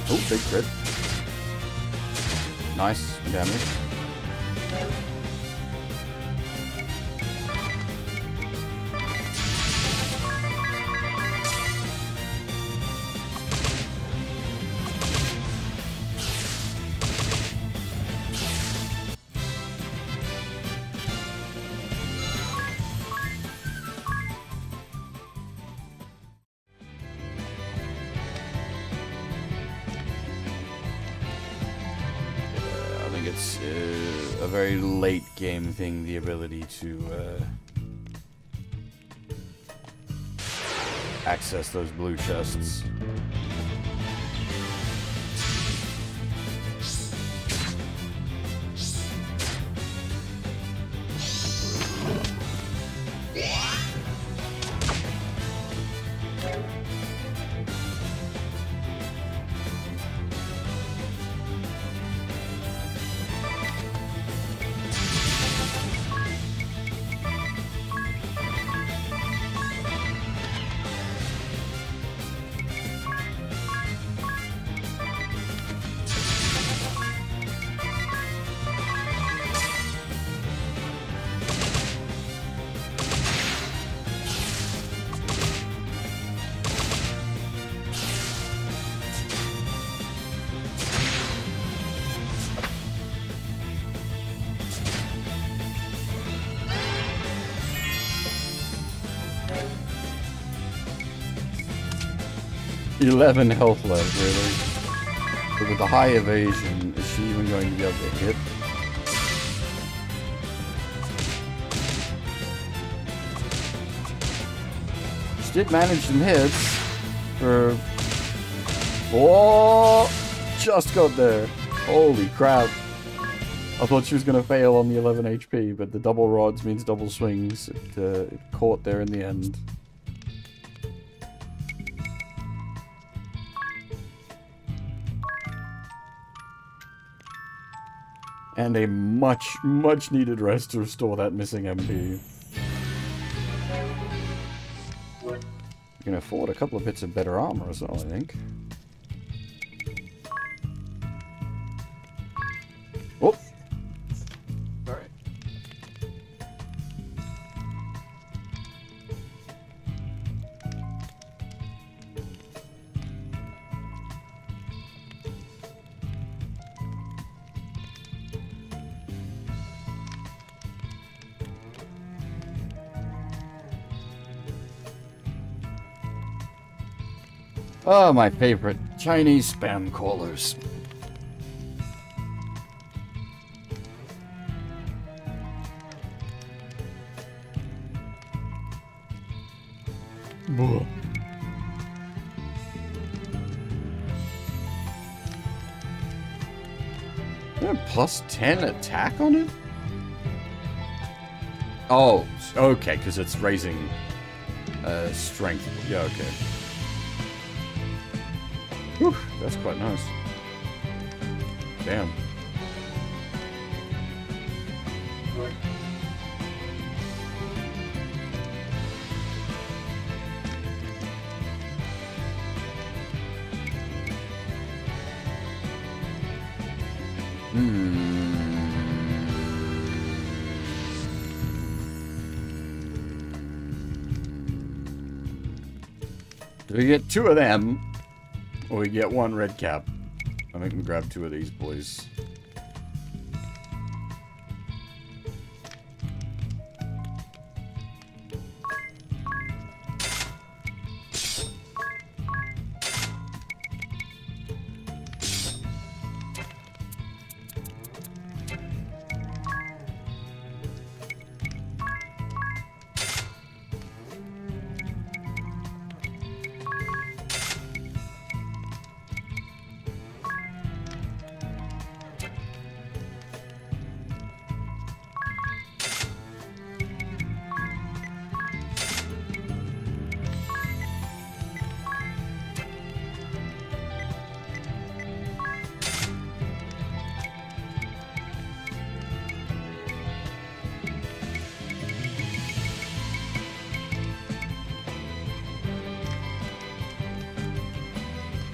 Oh, big crit. Nice damage. It's a very late game thing, the ability to access those blue chests. $11 health left, really. But with the high evasion, is she even going to be able to hit? She did manage some hits for... Oh! Just got there. Holy crap. I thought she was going to fail on the 11 HP, but the double rods means double swings. It caught there in the end. And a much needed rest to restore that missing MP. can afford a couple of bits of better armor as well, I think. Whoop! Sorry. Oh, my favorite Chinese spam callers. Plus 10 attack on it? Oh, okay, because it's raising strength. Yeah, okay. Whew, that's quite nice. Damn. Do we get 2 of them? Or we get 1 red cap? I think we grab 2 of these boys.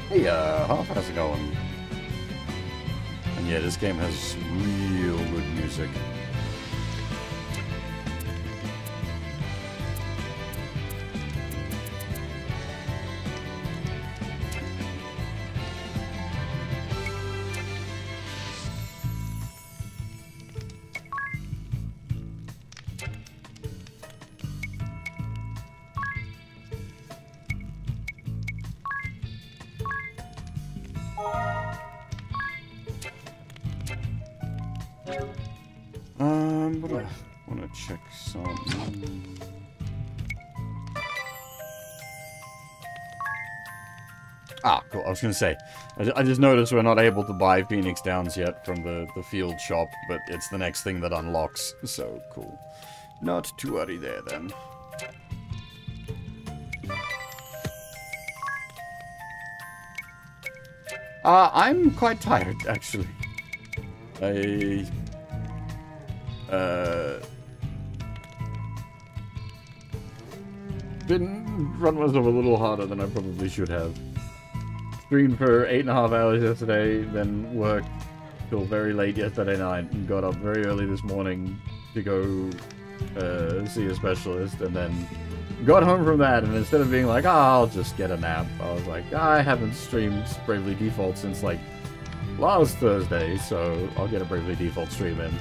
Hey, how's it going? And yeah, this game has real good music. What do I want to check some? Ah, cool. I was going to say, I just noticed we're not able to buy Phoenix Downs yet from the field shop, but it's the next thing that unlocks, so cool. Not too worry there, then. I'm quite tired, actually. Run myself a little harder than I probably should have. Streamed for 8.5 hours yesterday, then worked till very late yesterday night, and got up very early this morning to go see a specialist, and then got home from that, and instead of being like, I'll just get a nap, I was like, I haven't streamed Bravely Default since, like, last Thursday, so I'll get a Bravely Default stream in.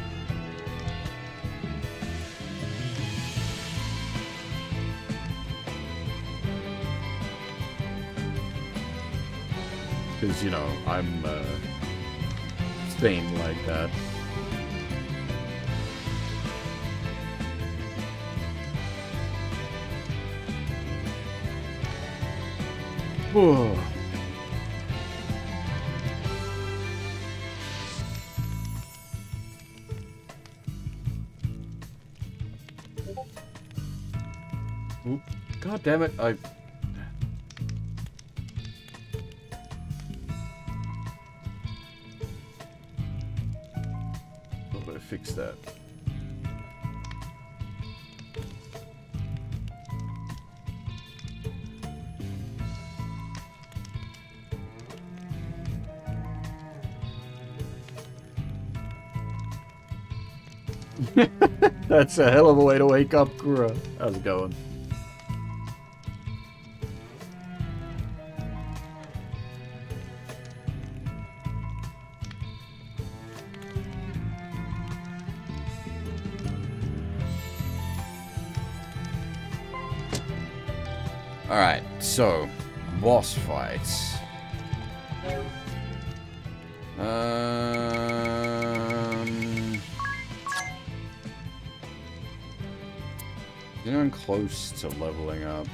Because, you know, I'm sane like that. Whoa. Oop. God damn it, I... Thought I fixed that. That's a hell of a way to wake up, Kura. How's it going? Alright, so, boss fights. Anyone close to leveling up?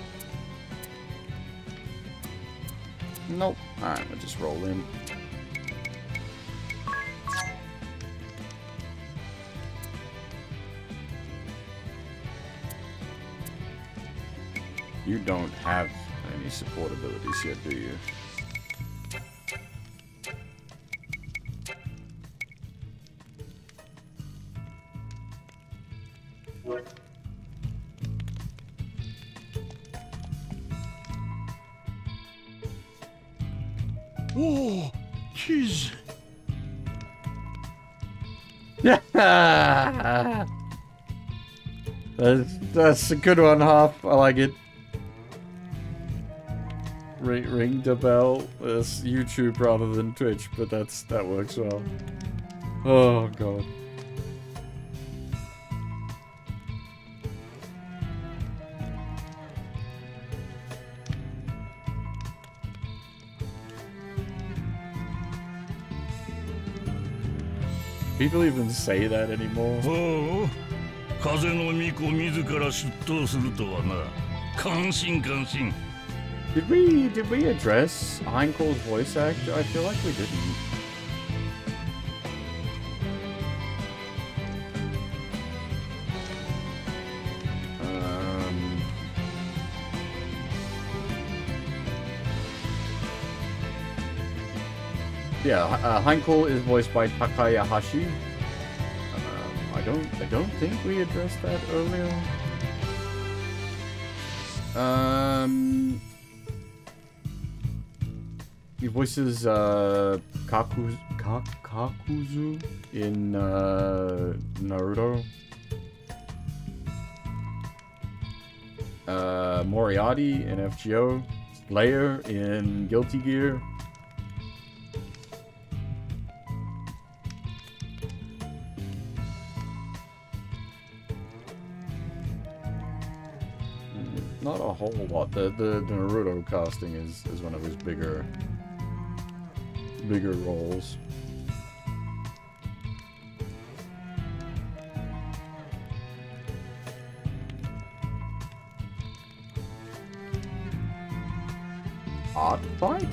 Nope. Alright, we'll just roll in. You don't have any support abilities yet, do you? Oh, kids. That's a good one, Hop. I like it. Ring the bell. It's YouTube rather than Twitch, but that works well. Oh god. People even say that anymore? おう、風の巫女自ら出頭するとはな。感心感心。Did we address Heinkel's voice actor? I feel like we didn't. Yeah, Heinkel is voiced by Takayahashi. I don't think we addressed that earlier. He voices Kakuzu in Naruto. Moriarty in FGO. Slayer in Guilty Gear. Not a whole lot. The Naruto casting is one of his bigger roles. Art fight?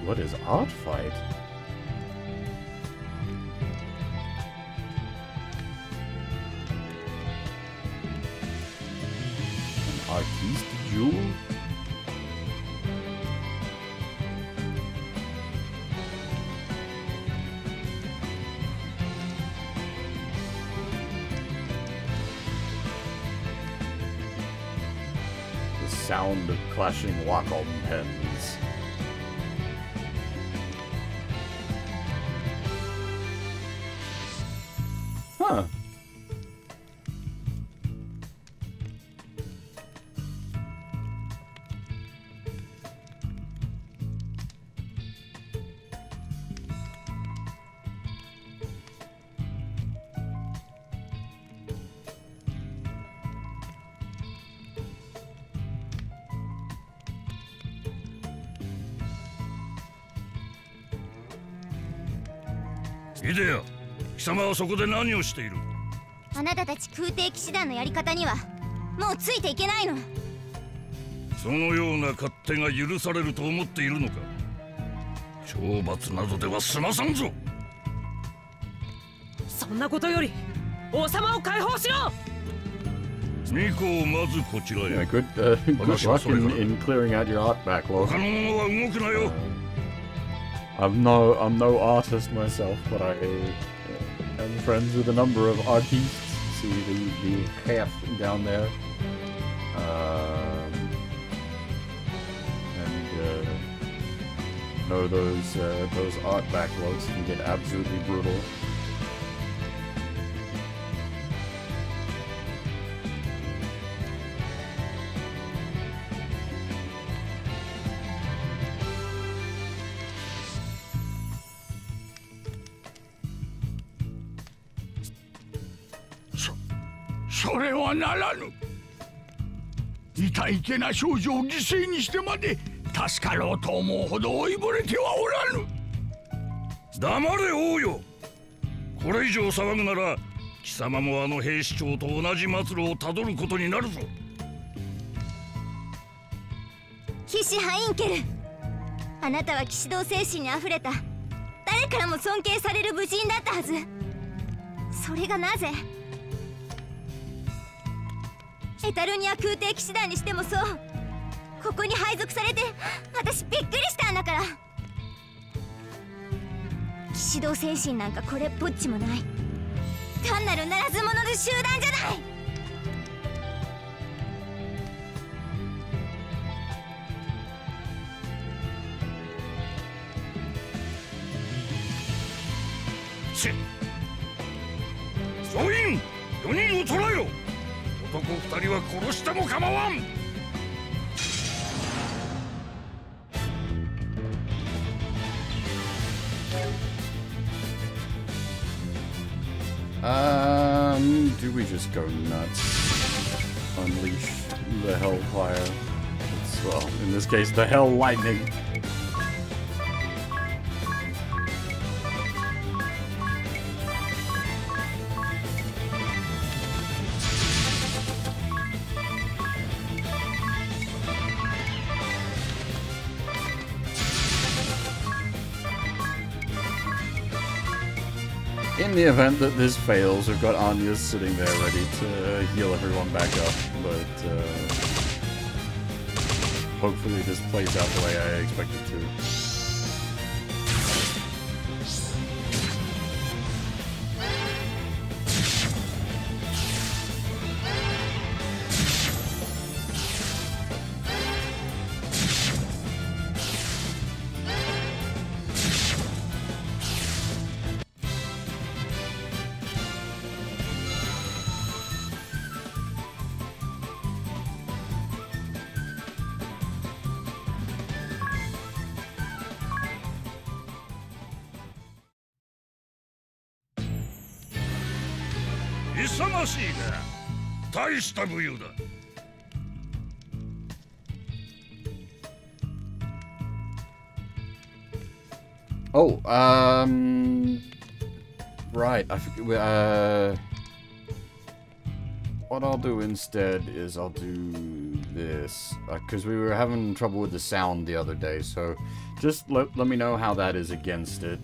What is art fight? Artiste Jewel? The sound of clashing Wacom pens. Huh.イデア、貴様はそこで何をしている？あなたたち空挺騎士団のやり方にはもうついていけないの。そのような勝手が許されると思っているのか？懲罰などでは済まさんぞ。そんなことより王様を解放しろ。ミコをまずこちらへ。Yeah, good luck in clearing out your art backlog. 他の者は動くなよ。I'm no artist myself, but I am friends with a number of artistes. See the half down there, and know those art backlogs can get absolutely brutal. それはならぬ。いたいけな少女を犠牲にしてまで助かろうと思うほど追いぼれてはおらぬ。黙れ王よ。これ以上騒ぐなら貴様もあの兵士長と同じ末路をたどることになるぞ。騎士ハインケル、あなたは騎士道精神にあふれた誰からも尊敬される武人だったはず。それがなぜエタルニア空挺騎士団にしてもそう。ここに配属されて私びっくりしたんだから。騎士道精神なんかこれっぽっちもない。単なるならず者の集団じゃない。総員4人を捕らえろ。男2人は殺しても構わん。Do we just go nuts? Unleash the hellfire. It's, well, in this case, the hell lightning. In the event that this fails, we've got Anya's sitting there ready to heal everyone back up, but hopefully this plays out the way I expect it to.勇しいな。大した武勇だ。Oh, right, I forget, what I'll do instead is I'll do this, because we were having trouble with the sound the other day, so just let me know how that is against it.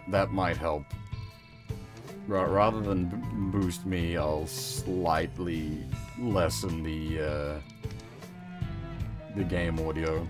That might help. Rather than boost me, I'll slightly lessen the game audio.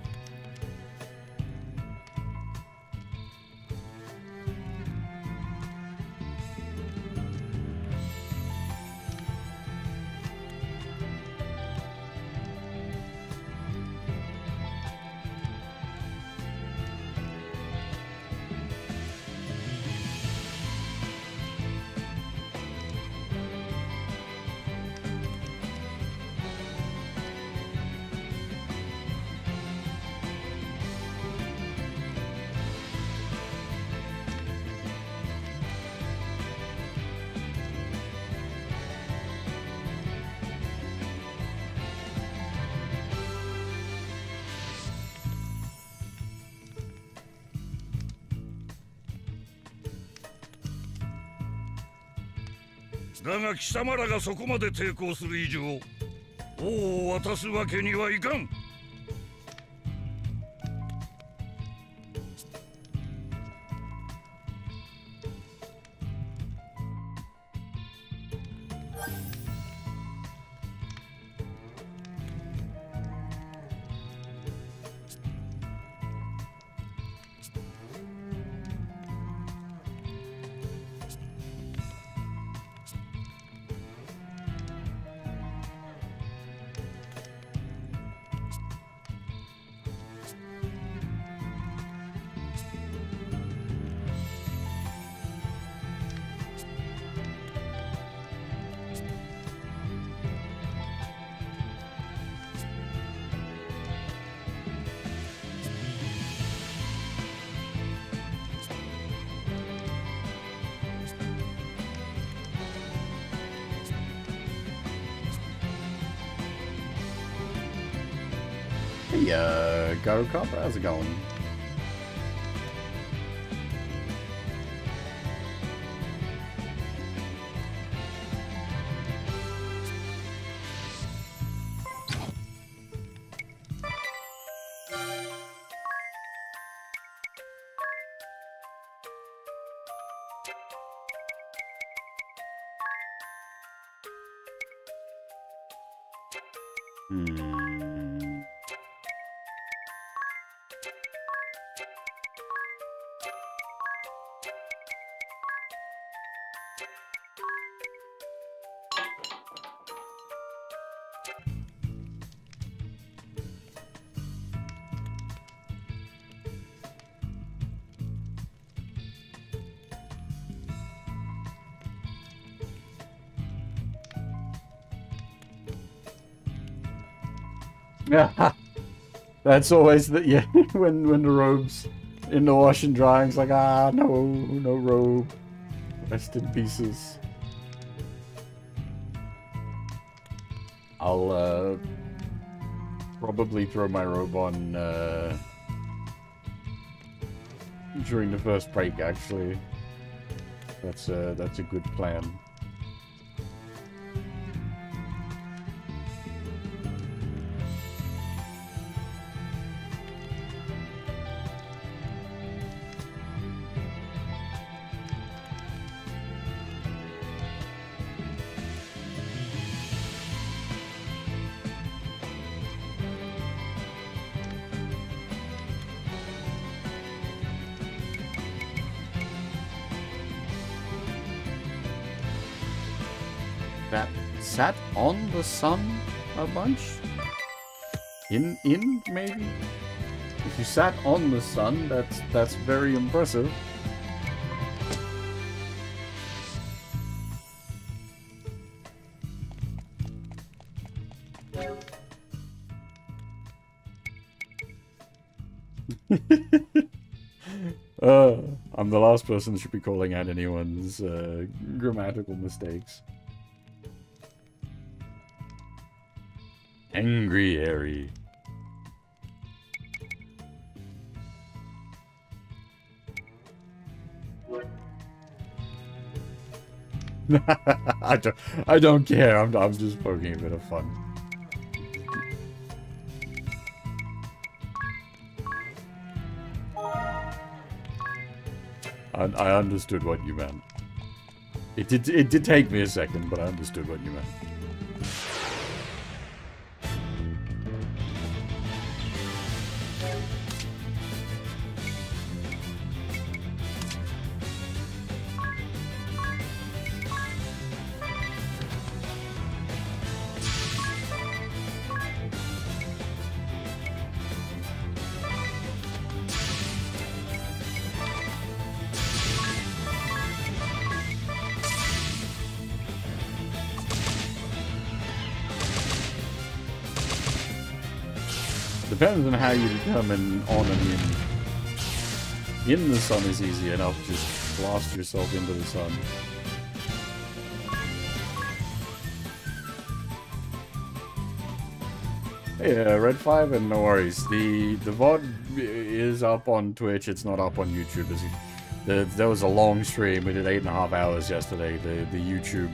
だが貴様らがそこまで抵抗する以上、王を渡すわけにはいかん。Hey, Garo Cop, how's it going? Yeah, that's always the when the robe's in the wash and drying, it's like no robe, rest in pieces. I'll probably throw my robe on during the first break. Actually, that's a good plan. That sat on the sun a bunch? In maybe? If you sat on the sun, that's very impressive. I'm the last person that should be calling out anyone's grammatical mistakes. Angry Airy. I don't care. I'm just poking a bit of fun. I understood what you meant. It did take me a second, but I understood what you meant. Depends on how you determine on and in. In the sun is easy enough, just blast yourself into the sun. Hey, Red 5, and no worries. The VOD is up on Twitch, it's not up on YouTube. There was a long stream, we did 8.5 hours yesterday. The YouTube...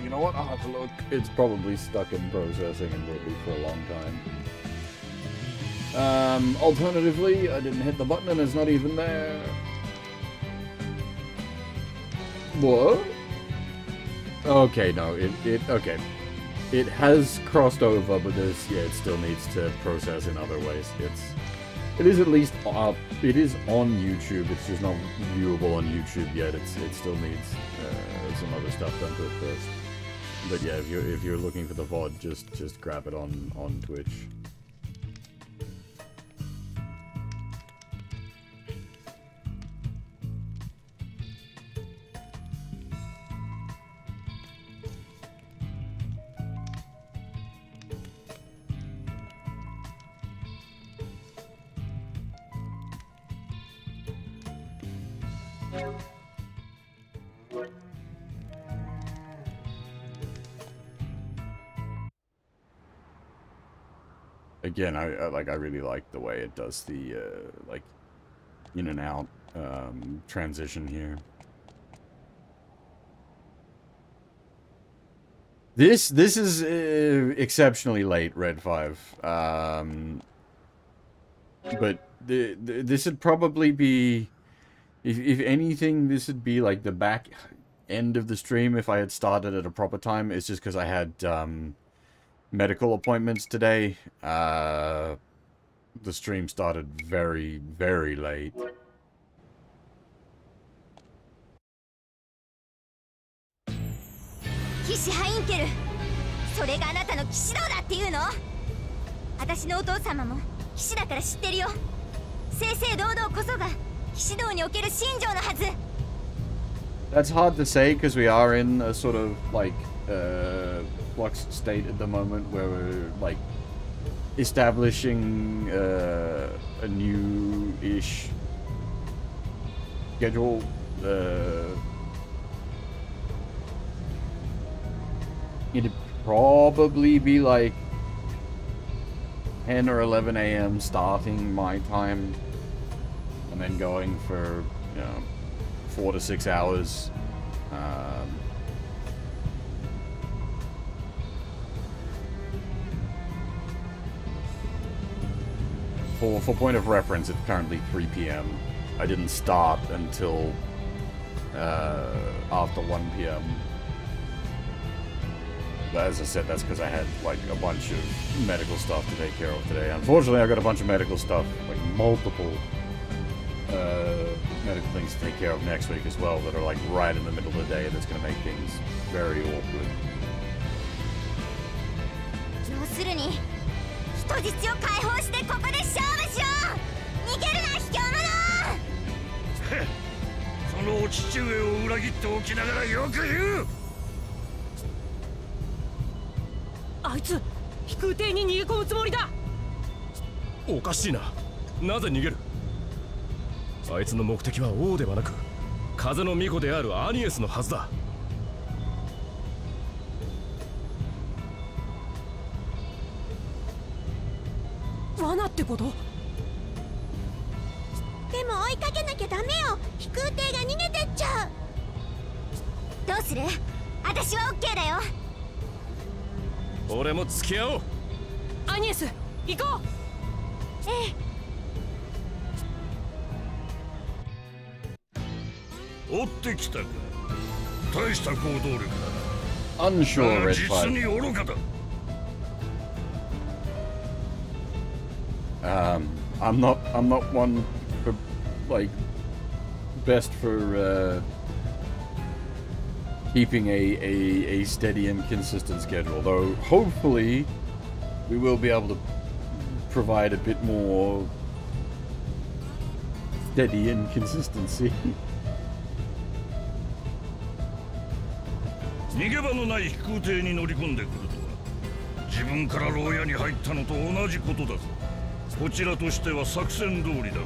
You know what, I'll have to look. It's probably stuck in processing and will be for a long time. Alternatively, I didn't hit the button and it's not even there. What? Okay, no, okay. It has crossed over, but it still needs to process in other ways. It is at least up. It is on YouTube. It's just not viewable on YouTube yet. It still needs some other stuff done to it first. But yeah, if you're looking for the VOD, just grab it on Twitch. again, I really like the way it does the like in and out transition here. This is exceptionally late, Red 5. But this would probably be, if anything, this would be like the back end of the stream if I had started at a proper time. It's just because I had medical appointments today. The stream started very, very late. 騎士ハインケル、それがあなたの騎士道だっていうの？私のお父様も騎士だから知ってるよ。正々堂々こそが騎士道における信条のはず。That's hard to say because we are in a sort of like flux state at the moment where we're like establishing a new-ish schedule. It'd probably be like 10 or 11 a.m. starting my time, and then going for, you know, 4 to 6 hours. For point of reference, it's currently 3 p.m. I didn't start until after 1 p.m. But as I said, that's because I had like a bunch of medical stuff to take care of today. Unfortunately, I got a bunch of medical stuff, like multiple medical things to take care of next week as well that are like right in the middle of the day. That's going to make things very awkward. 要するに人質を解放してここで勝負しよう。逃げるな卑怯者。そのお父上を裏切っておきながらよく言う。あいつ飛空艇に逃げ込むつもりだ。おかしいな。なぜ逃げる？あいつの目的は王ではなく風の巫女であるアニエスのはずだ。罠ってこと？でも追いかけなきゃダメよ。飛空艇が逃げてっちゃう。どうする？私はオッケーだよ。俺も付き合おう。アニエス、行こう。ええ。追ってきたか。大した行動力だ。Unsure, Red 実に愚かだ。I'm not one for like best for keeping a steady and consistent schedule, though hopefully we will be able to provide a bit more steady and consistency. 逃げ場のない飛空艇に乗り込んでくるとは自分から牢屋に入ったのと同じことだぞ。こちらとしては作戦通りだがな。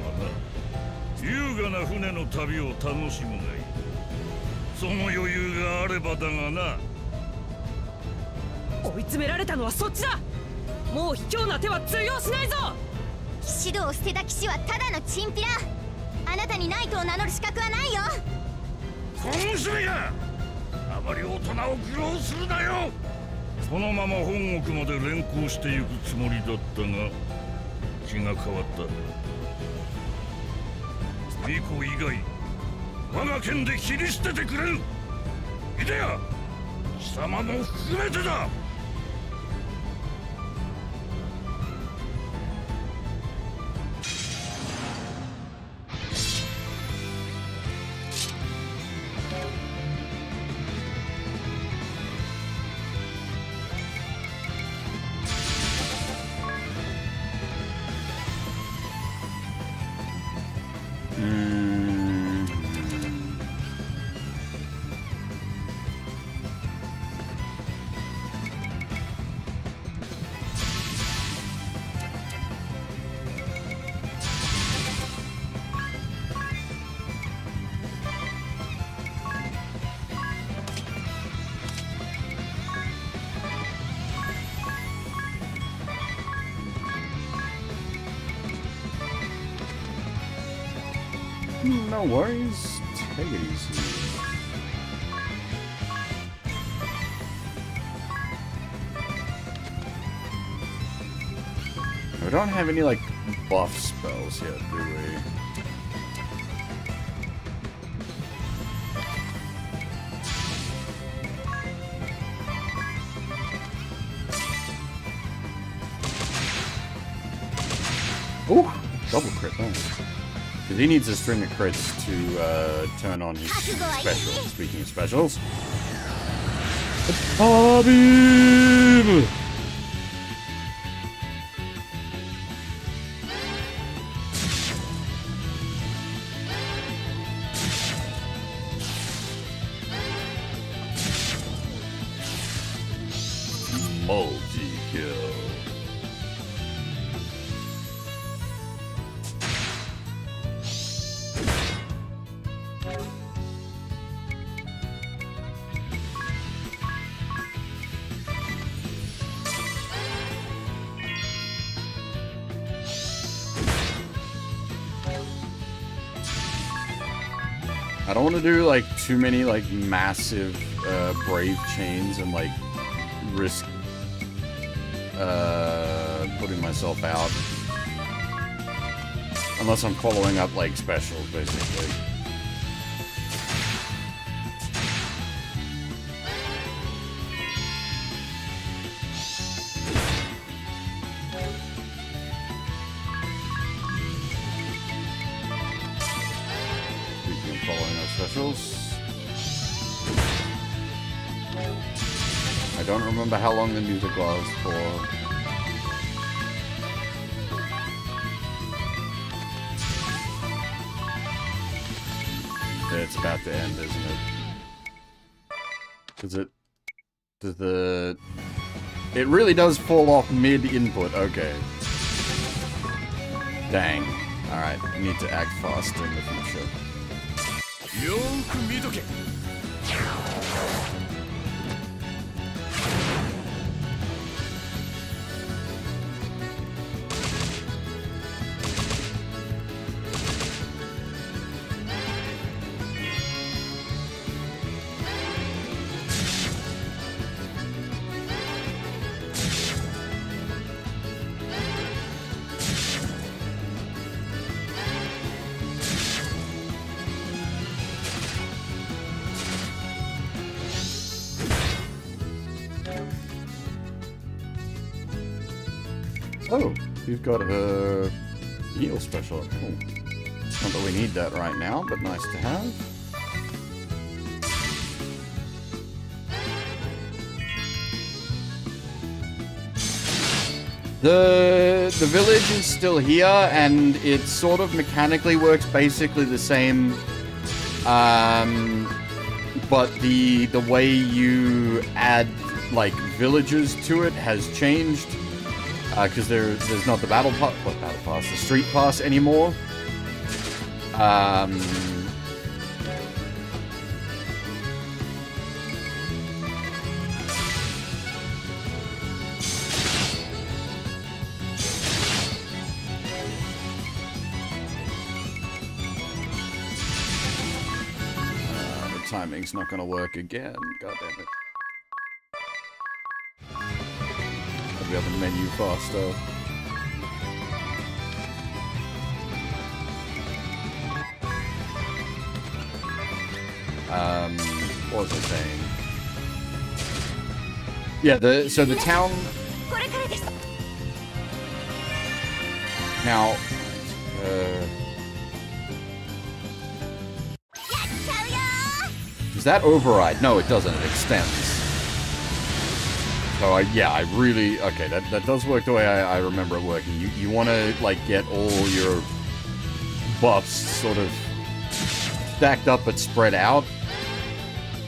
優雅な船の旅を楽しむがいい。その余裕があればだがな。追い詰められたのはそっちだ。もう卑怯な手は通用しないぞ。騎士道を捨てた騎士はただのチンピラ。あなたにナイトを名乗る資格はないよ。小娘があまり大人を愚弄するなよ。このまま本国まで連行していくつもりだったが気が変わった。巫女以外我が剣で切り捨ててくれる。いでや貴様も含めてだ。No worries. Take it easy. We don't have any, like, buff spells yet, do we? Ooh! Double crit, nice. Because he needs a string of crits to turn on his special. Speaking of specials. Habib! Multi-kill. I don't want to do like too many like massive brave chains and like risk putting myself out unless I'm following up like specials basically. Following up specials. I don't remember how long the music was for. It's about to end, isn't it? Does the... It really does fall off mid-input, okay. Dang. Alright, I need to act fast in the future. Oh, you've got a heal special. Cool. Not that we need that right now, but nice to have. The village is still here, and it sort of mechanically works basically the same. But the way you add like villagers to it has changed. Because there's not the battle pass, the street pass anymore. The timing's not gonna work again. God damn it. We have a menu faster. What was I saying? Yeah, so the town now does that override? No, it doesn't. It extends. So yeah, I really... Okay, that does work the way I remember it working. You want to, like, get all your buffs sort of stacked up but spread out.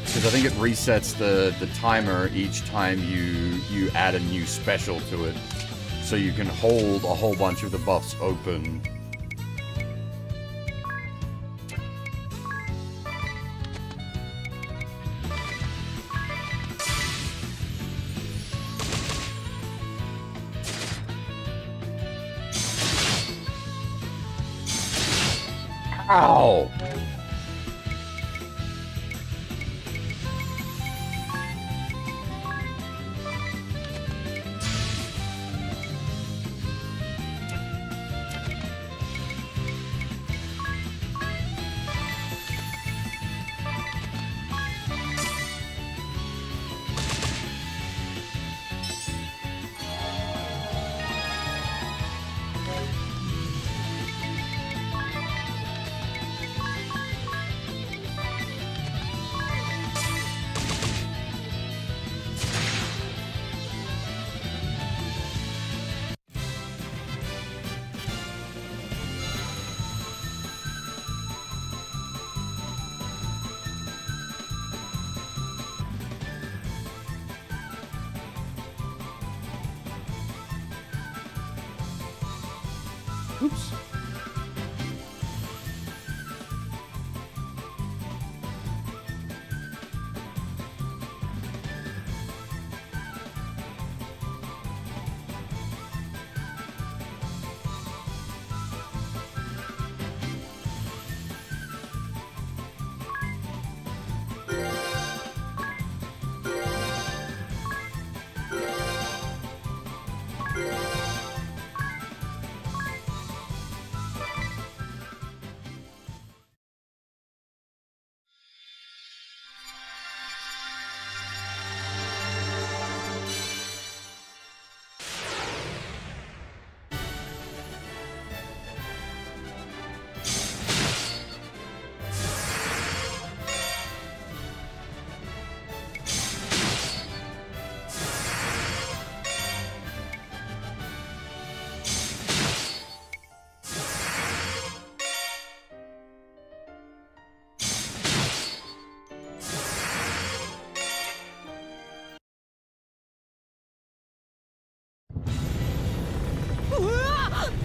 Because I think it resets the timer each time you add a new special to it. So you can hold a whole bunch of the buffs open. Ow! Oops.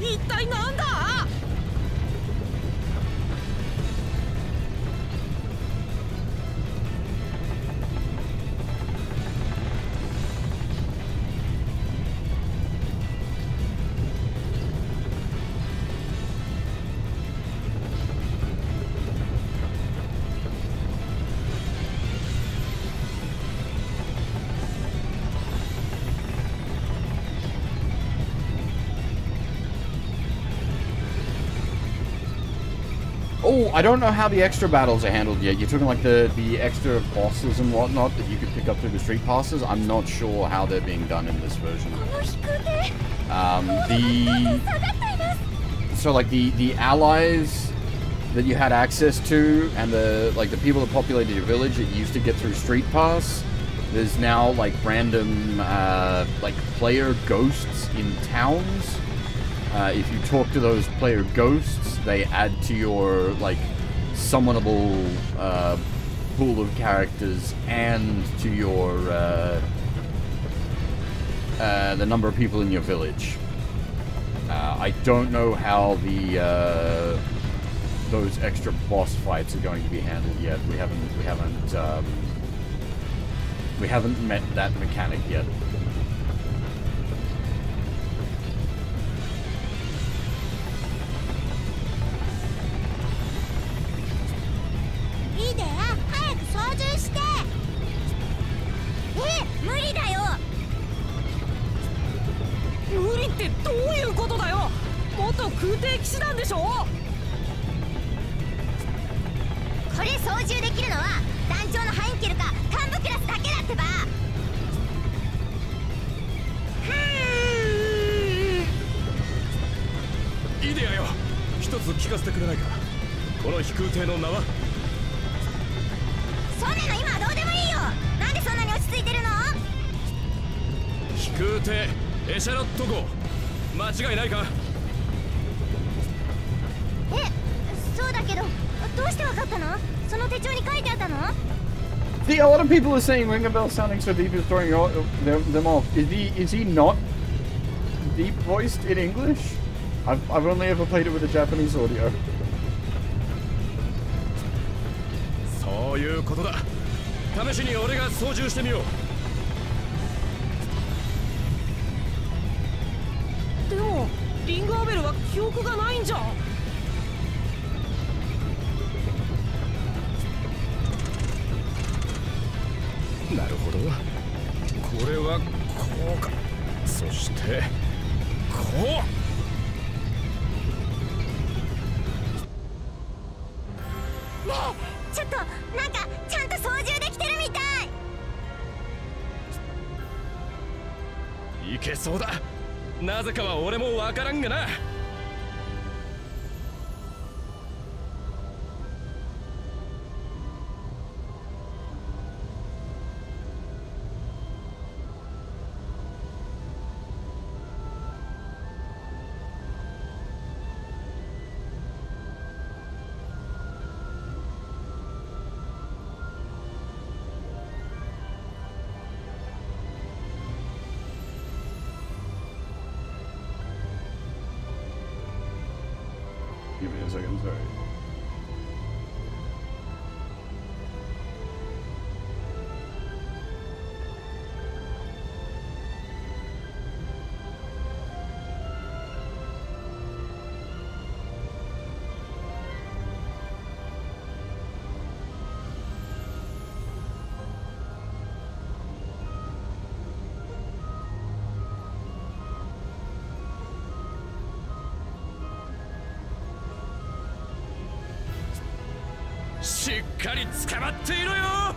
一体なんだ。Oh, I don't know how the extra battles are handled yet. You're talking like the extra bosses and whatnot that you could pick up through the street passes? I'm not sure how they're being done in this version. So like the allies that you had access to and the people that populated your village that you used to get through street pass, there's now like random like player ghosts in towns. If you talk to those player ghosts, they add to your, like, summonable pool of characters and to your, the number of people in your village. I don't know how those extra boss fights are going to be handled yet. We haven't met that mechanic yet. See, a lot of people are saying Ring a Bell sounding so deep is throwing them off. Is he not deep voiced in English? I've only ever played it with a Japanese audio. してこねえ、ちょっとなんかちゃんと操縦できてるみたい。いけそうだ。なぜかは俺もわからんがな。Give me a second, sorry.しっかり捕まっていろよ。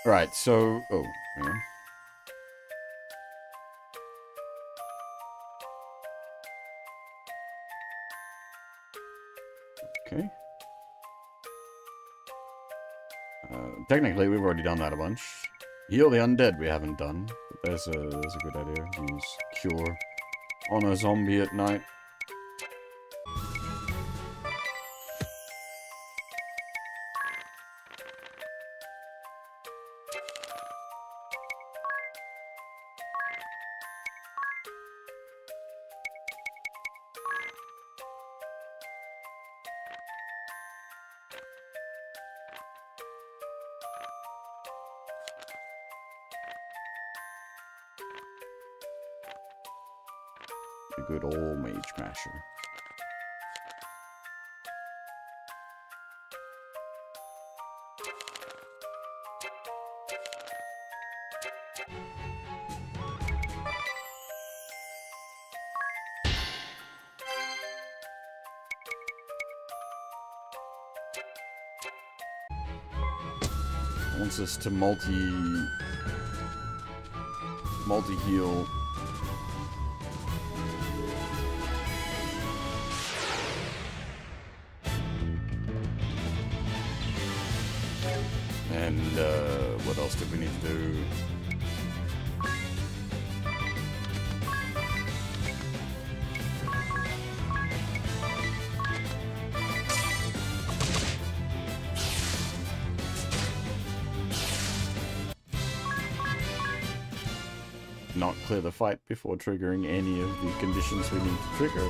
Right, so... Oh, hang on. Okay. Technically, we've already done that a bunch. Heal the undead we haven't done. But there's a good idea. Use cure on a zombie at night. A good old mage masher. Wants us to multi-heal. And what else did we need to do? Not clear the fight before triggering any of the conditions we need to trigger.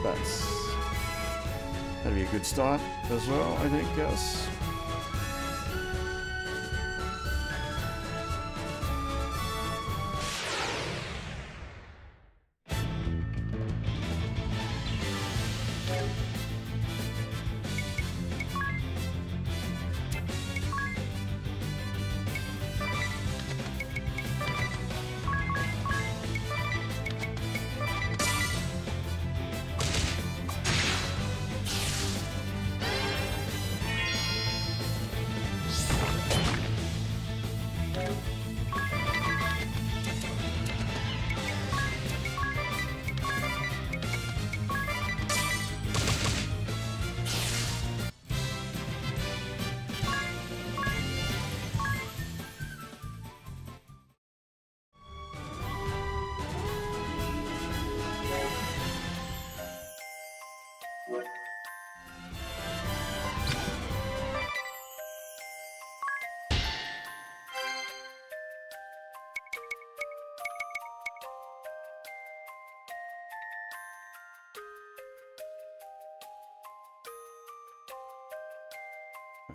That'd be a good start as well, I think, yes.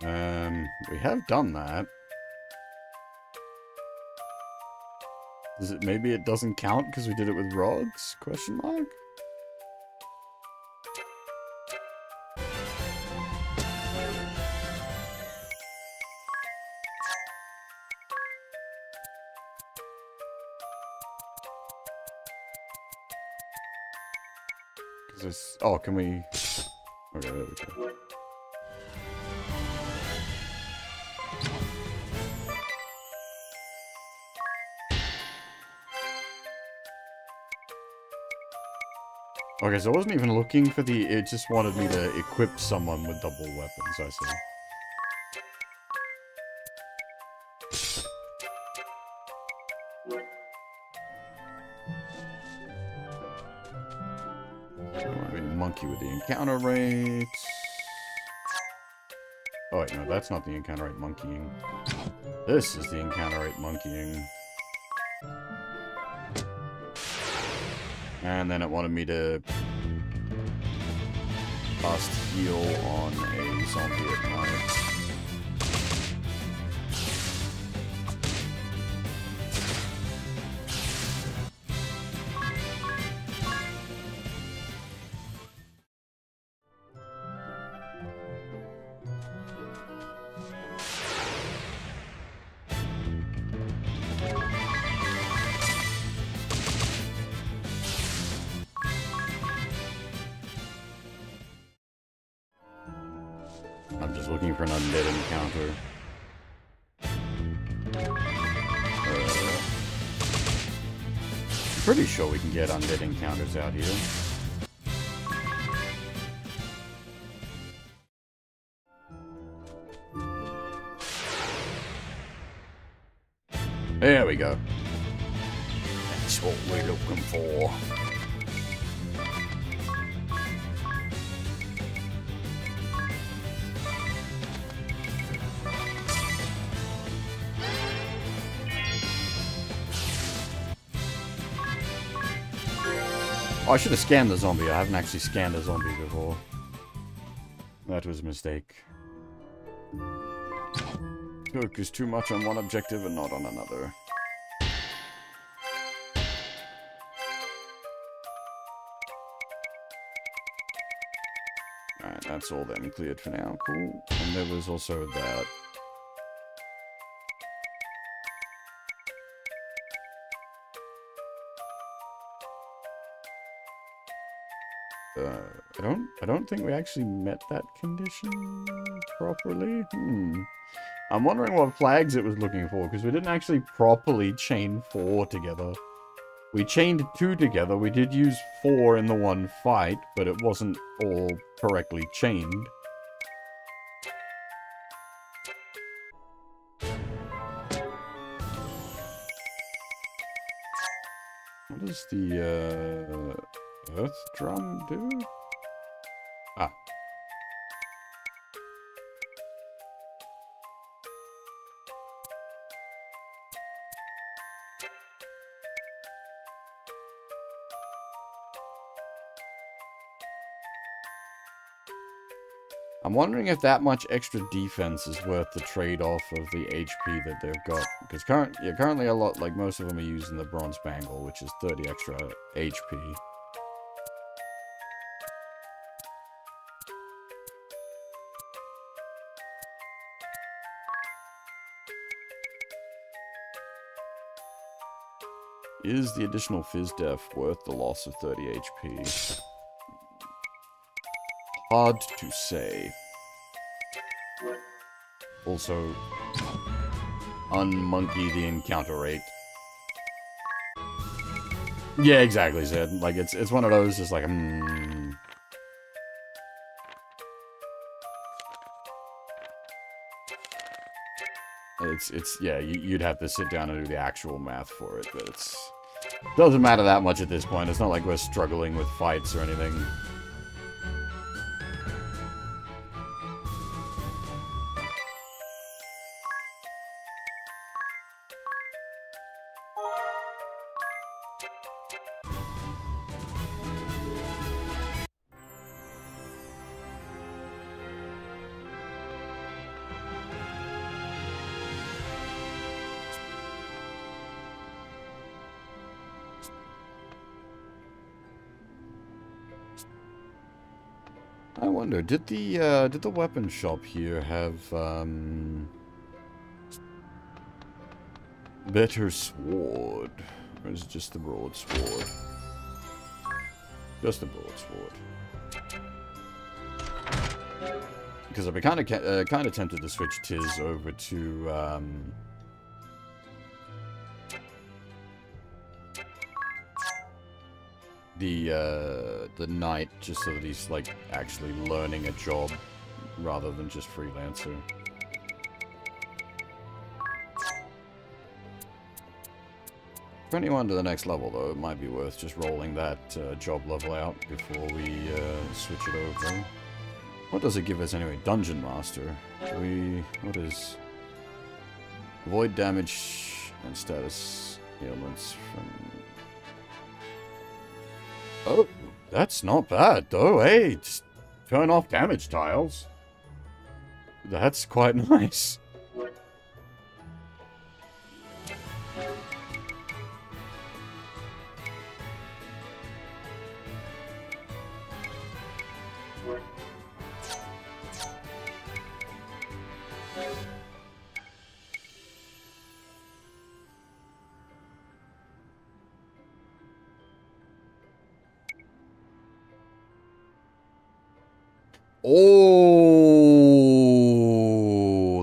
We have done that. Is it maybe it doesn't count because we did it with rods? Question mark? Oh, can we... Okay, there we go. Okay, so I wasn't even looking for the... It just wanted me to equip someone with double weapons, I see. Monkey with the encounter rate. Oh wait, no, that's not the encounter rate monkeying. This is the encounter rate monkeying. And then it wanted me to cast heal on a zombie at night. I'm just looking for an undead encounter. I'm pretty sure we can get undead encounters out here. There we go. That's what we're looking for. Oh, I should have scanned the zombie. I haven't actually scanned a zombie before. That was a mistake. Focus too much on one objective and not on another. Alright, that's all them cleared for now. Cool. And there was also that. I don't think we actually met that condition properly. I'm wondering what flags it was looking for, because we didn't actually properly chain 4 together. We chained 2 together. We did use 4 in the one fight, but it wasn't all correctly chained. What does the, Earth Drum do? Ah. I'm wondering if that much extra defense is worth the trade-off of the HP that they've got. Because currently a lot, like most of them are using the Bronze Bangle, which is 30 extra HP. Is the additional Fizz Def worth the loss of 30 HP? Hard to say. Also, unmonkey the encounter rate. Yeah, exactly, Zed. Like, it's one of those, just like, yeah, you'd have to sit down and do the actual math for it, but doesn't matter that much at this point. It's not like we're struggling with fights or anything. I wonder, did the weapon shop here have better sword, or is it just the broadsword? Just the broadsword. Because I'd be kind of tempted to switch Tiz over to the knight, just so that he's like actually learning a job rather than just freelancer. For anyone to the next level, though, it might be worth just rolling that job level out before we switch it over. What does it give us anyway? Dungeon Master. What is... Avoid damage and status ailments from... Oh, that's not bad, though. Hey, just turn off damage tiles. That's quite nice. Oh,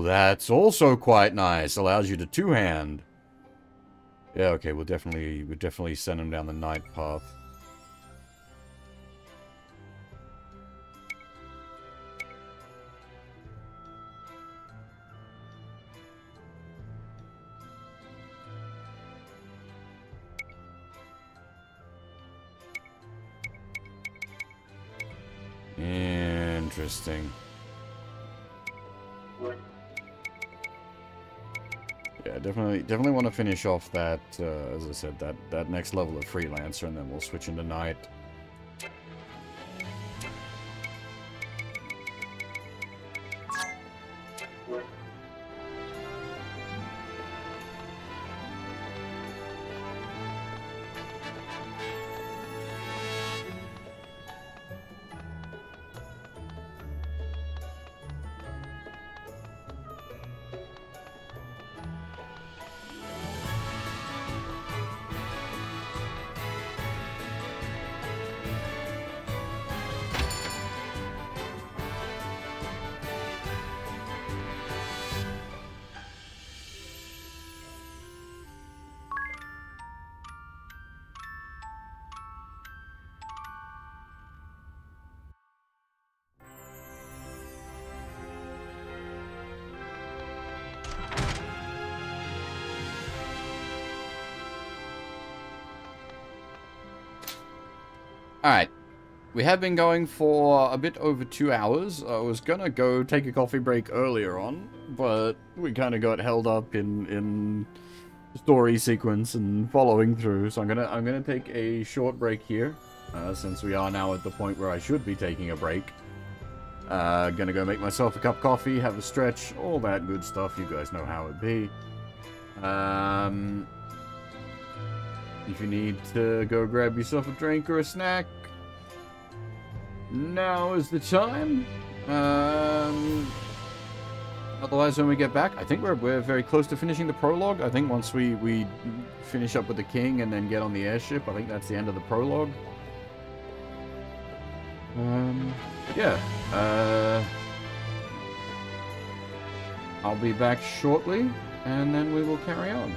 that's also quite nice. Allows you to two-hand. Yeah, okay, we'll definitely send him down the knight path. Interesting. Yeah, definitely want to finish off that, as I said, that next level of freelancer, and then we'll switch into knight. Alright, we have been going for a bit over 2 hours. I was gonna go take a coffee break earlier on, but we kind of got held up in story sequence and following through, so I'm gonna take a short break here, since we are now at the point where I should be taking a break. Gonna go make myself a cup of coffee, have a stretch, all that good stuff. You guys know how it be. If you need to go grab yourself a drink or a snack, now is the time. Otherwise, when we get back, I think we're very close to finishing the prologue. I think once we finish up with the king and then get on the airship, I think that's the end of the prologue. Yeah. I'll be back shortly, and then we will carry on.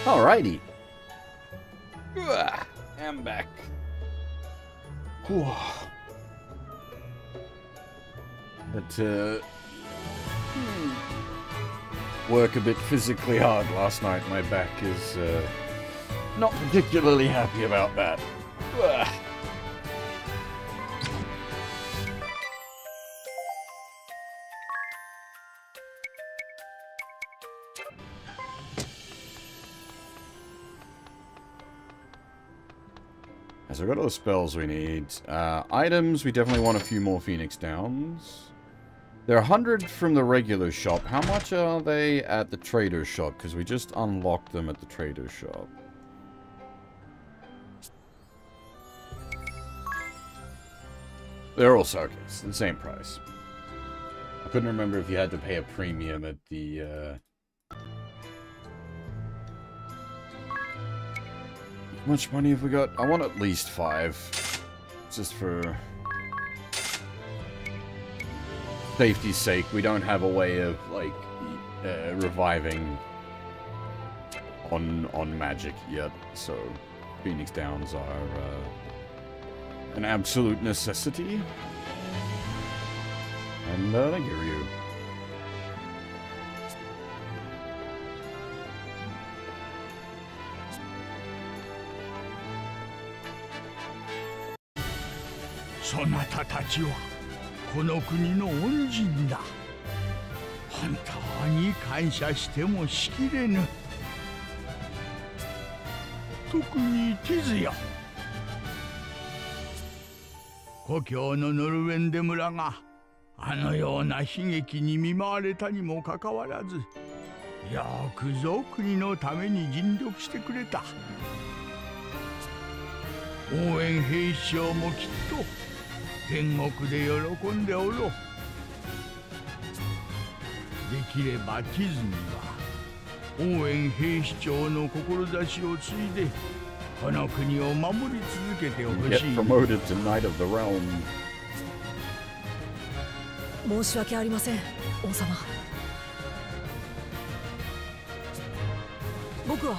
Alrighty. I'm back. But, work a bit physically hard last night. My back is, not particularly happy about that. So we've got all the spells we need. Items, we definitely want a few more Phoenix Downs. They're 100 from the regular shop. How much are they at the trader shop? Because we just unlocked them at the trader shop. They're also okay. It's the same price. I couldn't remember if you had to pay a premium at the... How much money have we got? I want at least 5. Just for safety's sake. We don't have a way of, like, reviving on magic yet. So, Phoenix Downs are an absolute necessity. And, thank you, Ryu.そなたたちはこの国の恩人だ。本当に感謝してもしきれぬ。特にティズよ。故郷のノルウェンデ村があのような悲劇に見舞われたにもかかわらず、よくぞ国のために尽力してくれた。応援兵士長もきっと天国で喜んでおろう。できればティズには応援兵士長の志を継いでこの国を守り続けてほしい。Get promoted to Knight of the Realm. 申し訳ありません、王様。僕は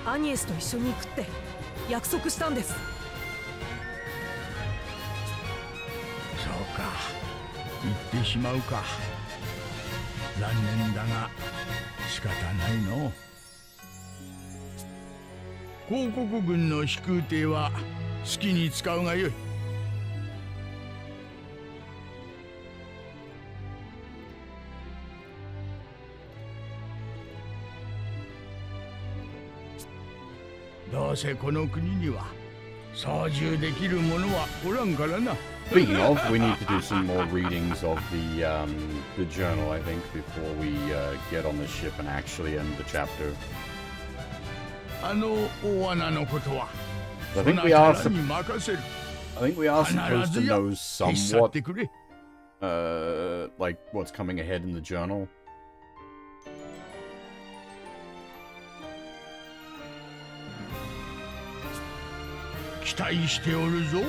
アニエスと一緒に行くって約束したんです。そうか、言ってしまうか。残念だが仕方ないの。広告軍の飛空艇は好きに使うがよい。どうせこの国には操縦できる者はおらんからな。Speaking of, we need to do some more readings of the journal, I think, before we get on the ship and actually end the chapter. あの大穴のことは I think we are に任せる。 I think we are supposed to know 手伝っ somewhat, てくれ。 like, what's coming ahead in the journal. 期待しておるぞ。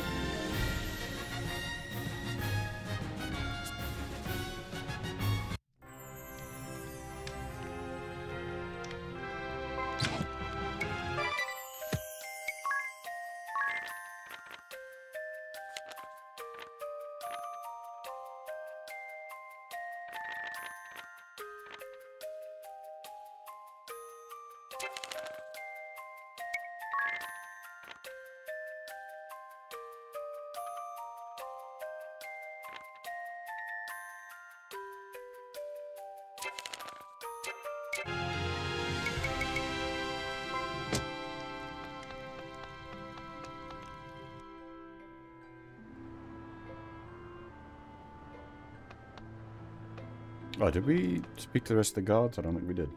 Oh, did we speak to the rest of the guards? I don't think we did.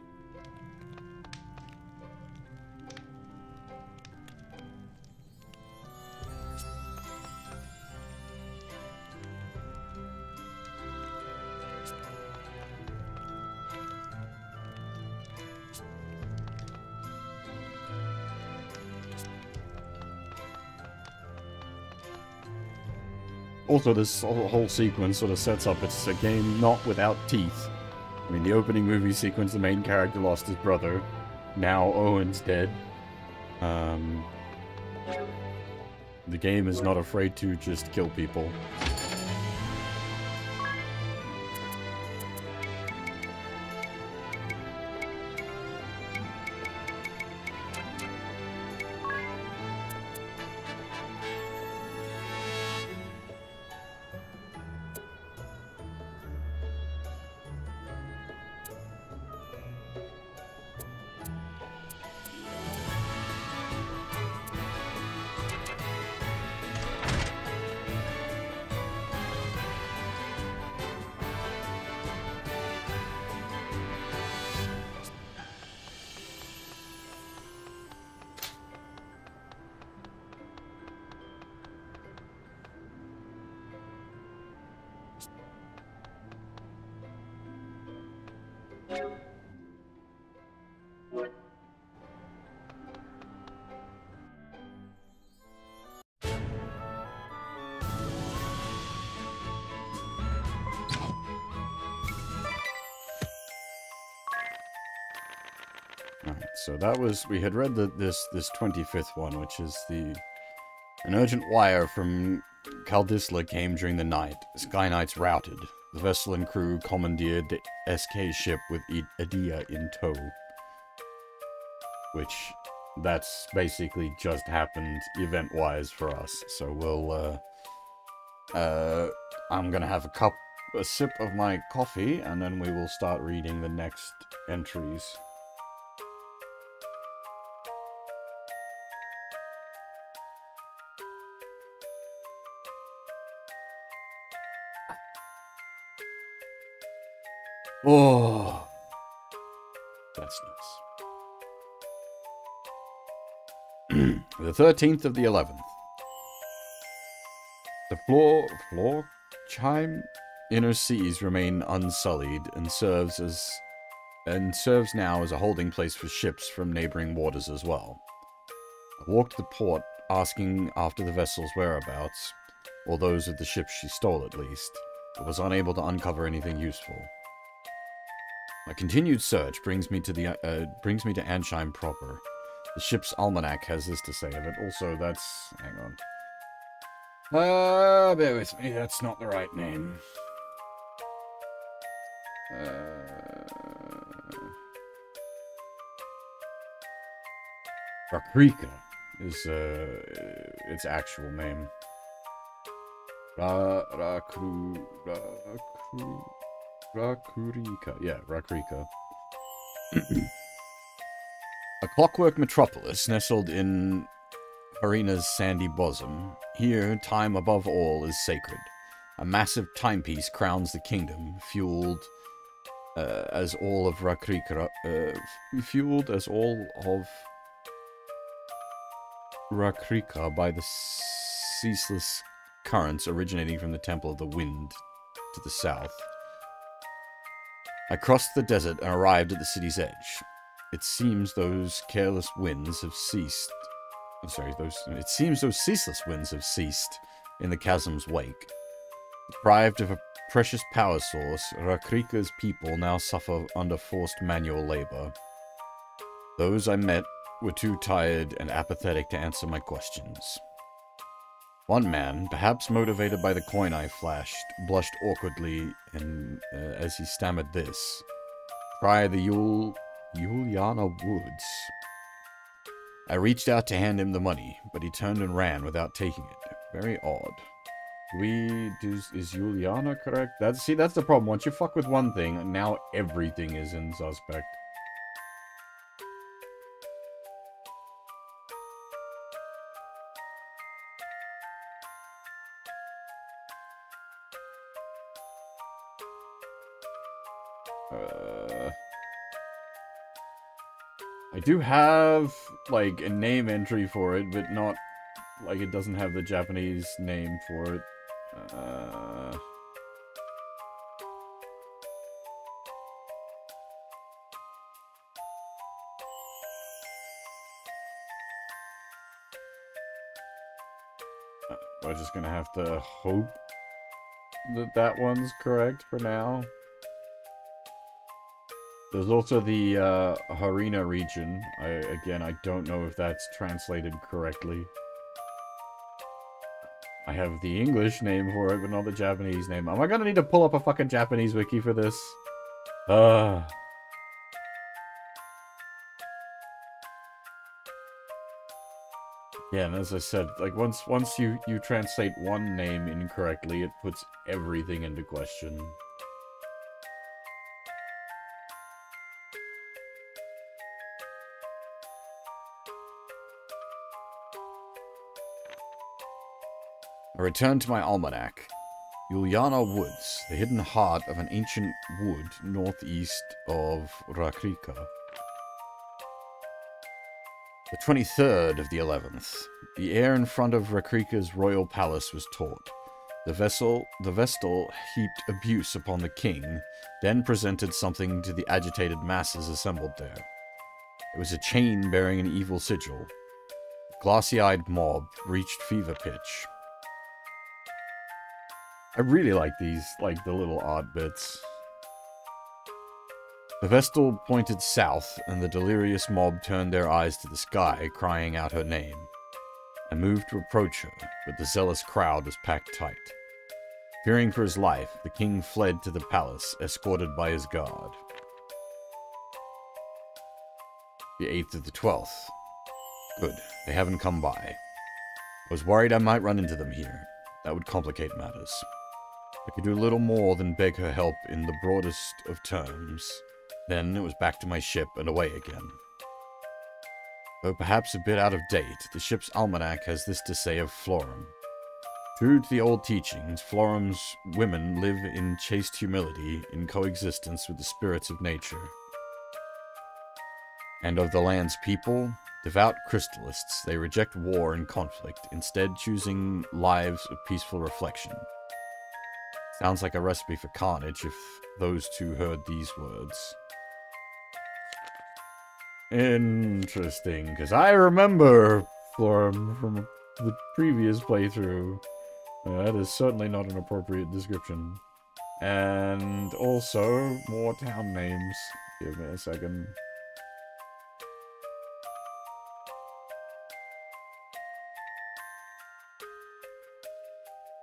Also, this whole sequence sort of sets up it's a game not without teeth. I mean, the opening movie sequence, the main character lost his brother. now Owen's dead. The game is not afraid to just kill people. So that was, we had read this 25th one, which is an urgent wire from Kaldisla came during the night. Sky Knights routed. The vessel and crew commandeered the SK ship with Adia in tow. Which, that's basically just happened event-wise for us. So we'll, I'm gonna have a sip of my coffee, and then we will start reading the next entries. Oh, that's nice. The 13th of the 11th. The floor chime inner seas remain unsullied and serves now as a holding place for ships from neighboring waters as well. I walked the port asking after the vessel's whereabouts, or those of the ships she stole at least, but was unable to uncover anything useful. My continued search brings me to Ansheim proper. The ship's almanac has this to say of it. Also, that's... hang on. Bear with me, that's not the right name. Rakrika is its actual name. Rakrika. Yeah, Rakrika. A clockwork metropolis nestled in Harina's sandy bosom. Here, time above all is sacred. A massive timepiece crowns the kingdom, fueled as all of Rakrika by the ceaseless currents originating from the Temple of the Wind to the south. I crossed the desert and arrived at the city's edge. It seems those careless winds have ceased. It seems those ceaseless winds have ceased in the chasm's wake. Deprived of a precious power source, Rakrika's people now suffer under forced manual labor. Those I met were too tired and apathetic to answer my questions. One man, perhaps motivated by the coin I flashed, blushed awkwardly as he stammered this. Try the Juliana Woods. I reached out to hand him the money, but he turned and ran without taking it. Very odd. Is Juliana correct? That's the problem. Once you fuck with one thing, now everything is in suspect. I do have, like, a name entry for it, but not, like, it doesn't have the Japanese name for it. We're just gonna have to hope that that one's correct for now. There's also the Harina region. Again, I don't know if that's translated correctly. I have the English name for it, but not the Japanese name. Am I gonna need to pull up a fucking Japanese wiki for this? Yeah, and as I said, like once you translate one name incorrectly, it puts everything into question. I returned to my almanac. Juliana Woods, the hidden heart of an ancient wood northeast of Rakrika. The 23rd of the 11th. The air in front of Rakrika's royal palace was taut. The Vestal heaped abuse upon the king, then presented something to the agitated masses assembled there. It was a chain bearing an evil sigil. The glassy-eyed mob reached fever pitch. I really like these, like, the little odd bits. The Vestal pointed south, and the delirious mob turned their eyes to the sky, crying out her name. I moved to approach her, but the zealous crowd was packed tight. Fearing for his life, the king fled to the palace, escorted by his guard. The 8th of the 12th. Good, they haven't come by. I was worried I might run into them here. That would complicate matters. I could do little more than beg her help in the broadest of terms. Then it was back to my ship and away again. Though perhaps a bit out of date, the ship's almanac has this to say of Florum. True to the old teachings, Florum's women live in chaste humility in coexistence with the spirits of nature. And of the land's people, devout crystallists, they reject war and conflict, instead choosing lives of peaceful reflection. Sounds like a recipe for carnage if those two heard these words. Interesting, because I remember Florum from the previous playthrough. That is certainly not an appropriate description. And also, more town names. Give me a second.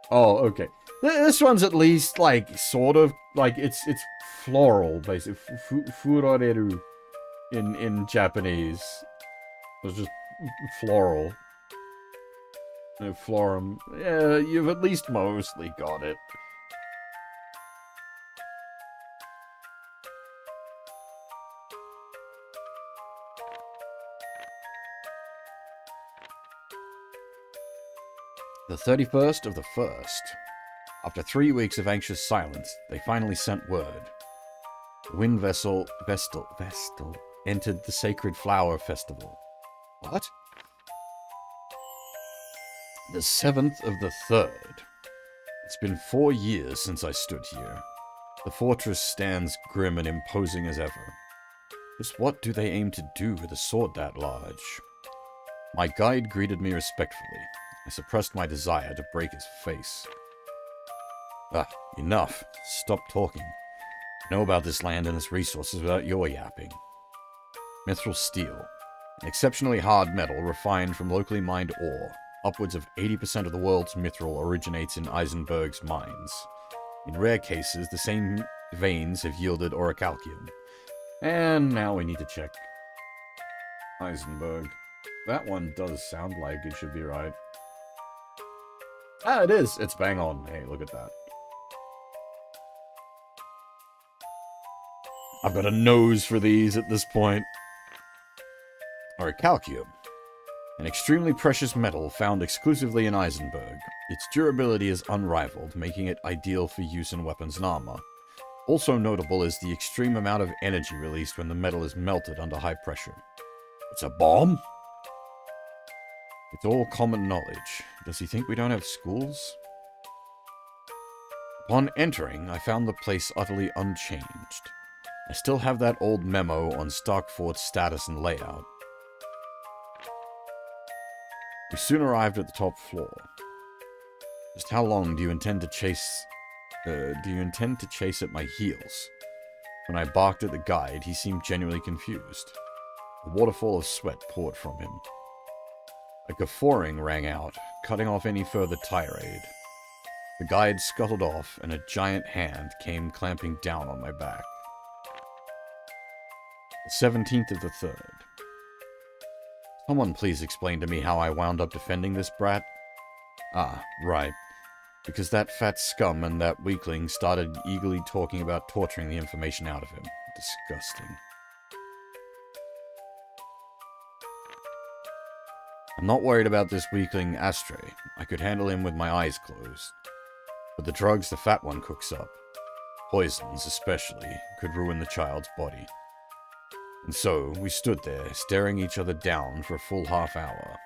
Oh, okay. This one's at least, like, sort of, like, it's floral, basically. Furoreru in Japanese. It's just floral. Florum. Yeah, you've at least mostly got it. The 31st of the 1st. After 3 weeks of anxious silence, they finally sent word. The wind vessel, Vestal, entered the Sacred Flower Festival. What? The 7th of the 3rd. It's been 4 years since I stood here. The fortress stands grim and imposing as ever. Just what do they aim to do with a sword that large? My guide greeted me respectfully. I suppressed my desire to break his face. Enough. Stop talking. I know about this land and its resources without your yapping. Mithril steel. An exceptionally hard metal refined from locally mined ore. Upwards of 80% of the world's mithril originates in Eisenberg's mines. In rare cases, the same veins have yielded orichalcum. And now we need to check Eisenberg. That one does sound like it should be right. Ah, it is! It's bang on. Hey, look at that. I've got a nose for these at this point. Orichalcum. An extremely precious metal found exclusively in Eisenberg. Its durability is unrivaled, making it ideal for use in weapons and armor. Also notable is the extreme amount of energy released when the metal is melted under high pressure. It's a bomb? It's all common knowledge. Does he think we don't have schools? Upon entering, I found the place utterly unchanged. I still have that old memo on Starkfort's status and layout. We soon arrived at the top floor. Just how long do you intend to chase at my heels? When I barked at the guide, he seemed genuinely confused. A waterfall of sweat poured from him. A guffawing rang out, cutting off any further tirade. The guide scuttled off, and a giant hand came clamping down on my back. The 17th of the 3rd. Someone please explain to me how I wound up defending this brat? Ah, right. Because that fat scum and that weakling started eagerly talking about torturing the information out of him. Disgusting. I'm not worried about this weakling Astray. I could handle him with my eyes closed. But the drugs the fat one cooks up, poisons especially, could ruin the child's body. And so, we stood there, staring each other down for a full half hour.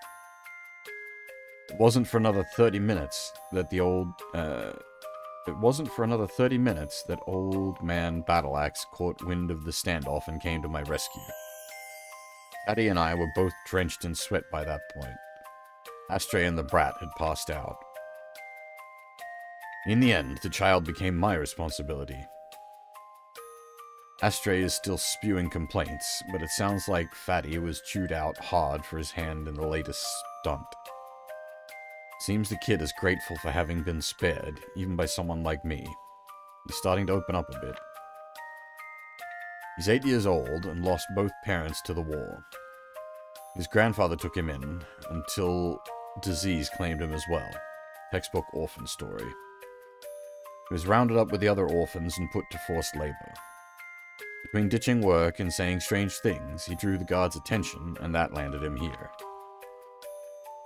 It wasn't for another 30 minutes that old man Battleaxe caught wind of the standoff and came to my rescue. Patty and I were both drenched in sweat by that point. Astray and the brat had passed out. In the end, the child became my responsibility. Astray is still spewing complaints, but it sounds like Fatty was chewed out hard for his hand in the latest stunt. Seems the kid is grateful for having been spared, even by someone like me. He's starting to open up a bit. He's 8 years old and lost both parents to the war. His grandfather took him in, until disease claimed him as well. Textbook orphan story. He was rounded up with the other orphans and put to forced labor. Between ditching work and saying strange things, he drew the guards' attention, and that landed him here.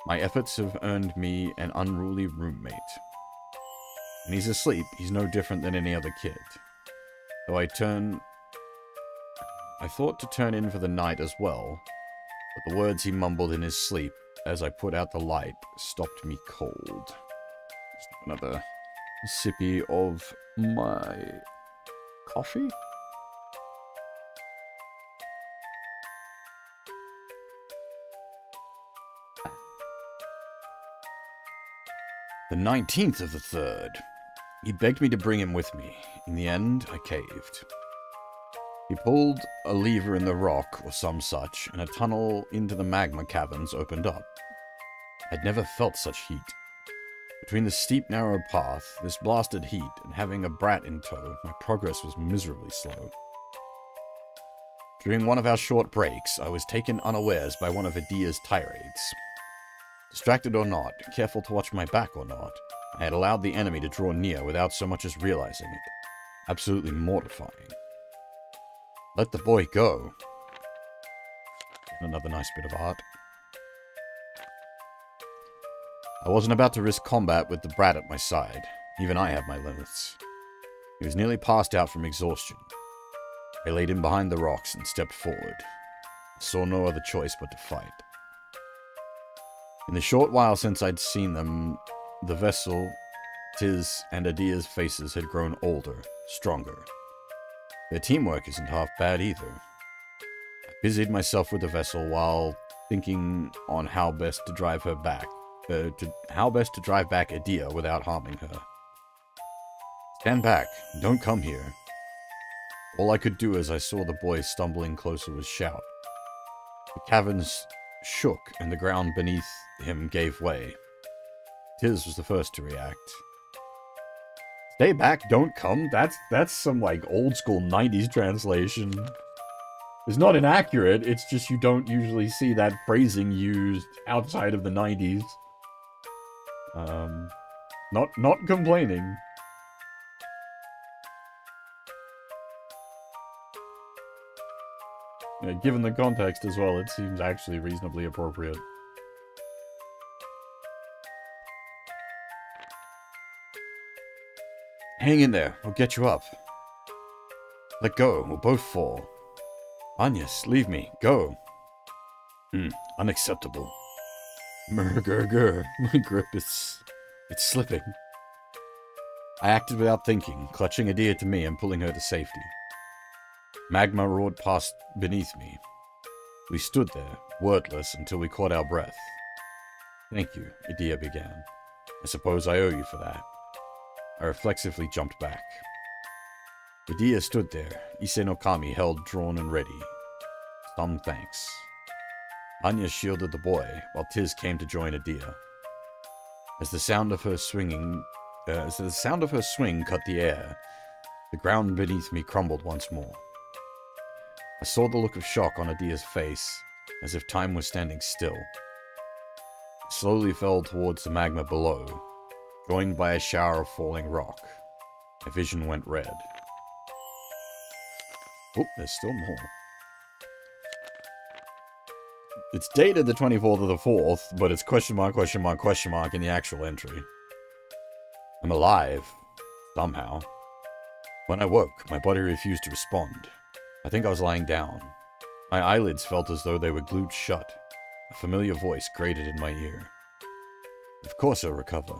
My efforts have earned me an unruly roommate. When he's asleep, he's no different than any other kid. Though I thought to turn in for the night as well, but the words he mumbled in his sleep as I put out the light stopped me cold. Just another sippy of my coffee? The 19th of the 3rd. He begged me to bring him with me. In the end, I caved. He pulled a lever in the rock, or some such, and a tunnel into the magma caverns opened up. I'd never felt such heat. Between the steep, narrow path, this blasted heat, and having a brat in tow, my progress was miserably slow. During one of our short breaks, I was taken unawares by one of Adia's tirades. Distracted or not, careful to watch my back or not, I had allowed the enemy to draw near without so much as realizing it. Absolutely mortifying. Let the boy go. Another nice bit of art. I wasn't about to risk combat with the brat at my side. Even I have my limits. He was nearly passed out from exhaustion. I laid him behind the rocks and stepped forward. I saw no other choice but to fight. In the short while since I'd seen them, the vessel, Tiz, and Adia's faces had grown older, stronger. Their teamwork isn't half bad either. I busied myself with the vessel while thinking on how best to drive her back, how best to drive back Adia without harming her. Stand back, don't come here. All I could do as I saw the boy stumbling closer was shout. The caverns shook and the ground beneath him gave way. Tiz was the first to react. Stay back, don't come? That's some, like, old-school 90s translation. It's not inaccurate, it's just you don't usually see that phrasing used outside of the 90s. Not complaining. Yeah, given the context as well, it seems actually reasonably appropriate. Hang in there, I'll get you up. Let go, we'll both fall. Agnes, leave me, go. Unacceptable. Murgur, my grip it's slipping. I acted without thinking, clutching Adia to me and pulling her to safety. Magma roared past beneath me. We stood there, wordless, until we caught our breath. Thank you, Adia began. I suppose I owe you for that. I reflexively jumped back. The deer stood there, Ise no Kami held drawn and ready. Some thanks. Anya shielded the boy, while Tiz came to join Adia. As the sound of her swing cut the air, the ground beneath me crumbled once more. I saw the look of shock on Adia's face, as if time was standing still. It slowly fell towards the magma below, joined by a shower of falling rock. My vision went red. Oh, there's still more. It's dated the 24th of the 4th, but it's question mark in the actual entry. I'm alive. Somehow. When I woke, my body refused to respond. I think I was lying down. My eyelids felt as though they were glued shut. A familiar voice grated in my ear. Of course I'll recover.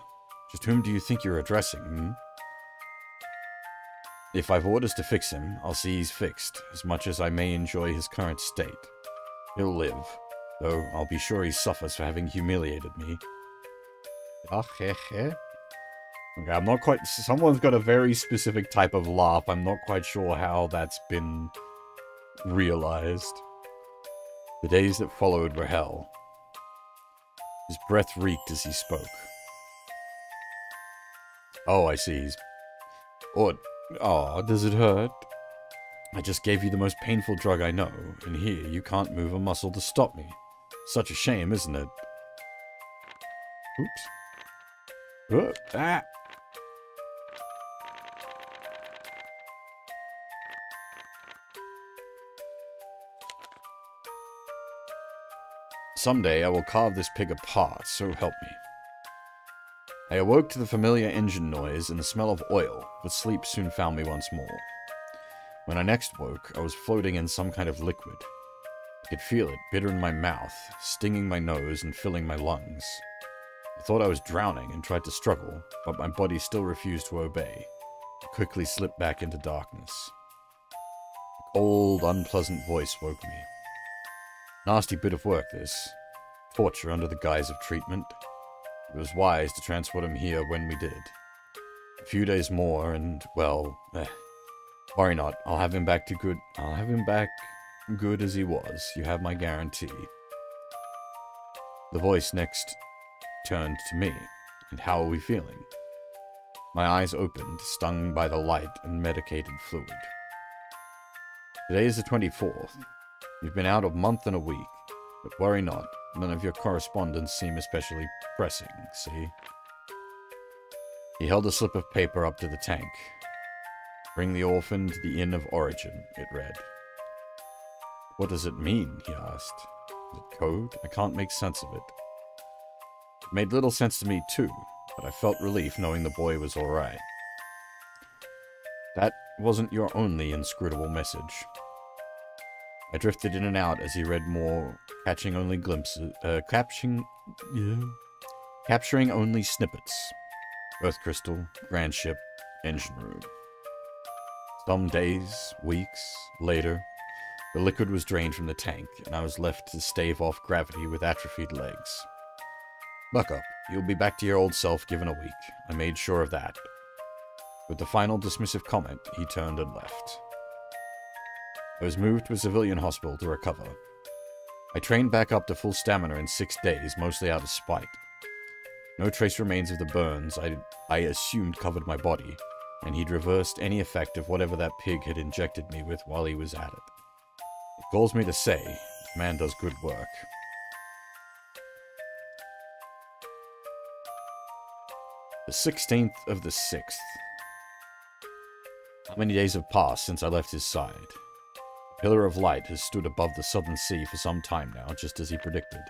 Just whom do you think you're addressing, hmm? If I've orders to fix him, I'll see he's fixed, as much as I may enjoy his current state. He'll live, though I'll be sure he suffers for having humiliated me. Okay, I'm not quite... Someone's got a very specific type of laugh. I'm not quite sure how that's been realized. The days that followed were hell. His breath reeked as he spoke. Oh, I see. Oh, does it hurt? I just gave you the most painful drug I know, and here you can't move a muscle to stop me. Such a shame, isn't it? Oops. Ah! Someday I will carve this pig apart, so help me. I awoke to the familiar engine noise and the smell of oil, but sleep soon found me once more. When I next woke, I was floating in some kind of liquid. I could feel it, bitter in my mouth, stinging my nose and filling my lungs. I thought I was drowning and tried to struggle, but my body still refused to obey. I quickly slipped back into darkness. A cold, unpleasant voice woke me. Nasty bit of work, this. Torture under the guise of treatment. It was wise to transport him here when we did. A few days more, and, well, worry not. I'll have him back good as he was. You have my guarantee. The voice next turned to me. And how are we feeling? My eyes opened, stung by the light and medicated fluid. Today is the 24th. You've been out a month and a week. But worry not. None of your correspondence seem especially pressing, see? He held a slip of paper up to the tank. Bring the orphan to the Inn of Origin, it read. What does it mean, he asked. Is it code? I can't make sense of it. It made little sense to me too, but I felt relief knowing the boy was alright. That wasn't your only inscrutable message. I drifted in and out as he read more, capturing only snippets. Earth crystal, grand ship, engine room. Some days, weeks, later, the liquid was drained from the tank, and I was left to stave off gravity with atrophied legs. Buck up, you'll be back to your old self given a week. I made sure of that. With the final dismissive comment, he turned and left. I was moved to a civilian hospital to recover. I trained back up to full stamina in 6 days, mostly out of spite. No trace remains of the burns I assumed covered my body, and he'd reversed any effect of whatever that pig had injected me with while he was at it. It galls me to say, this man does good work. The 16th of the 6th. How many days have passed since I left his side? A pillar of light has stood above the southern sea for some time now, just as he predicted.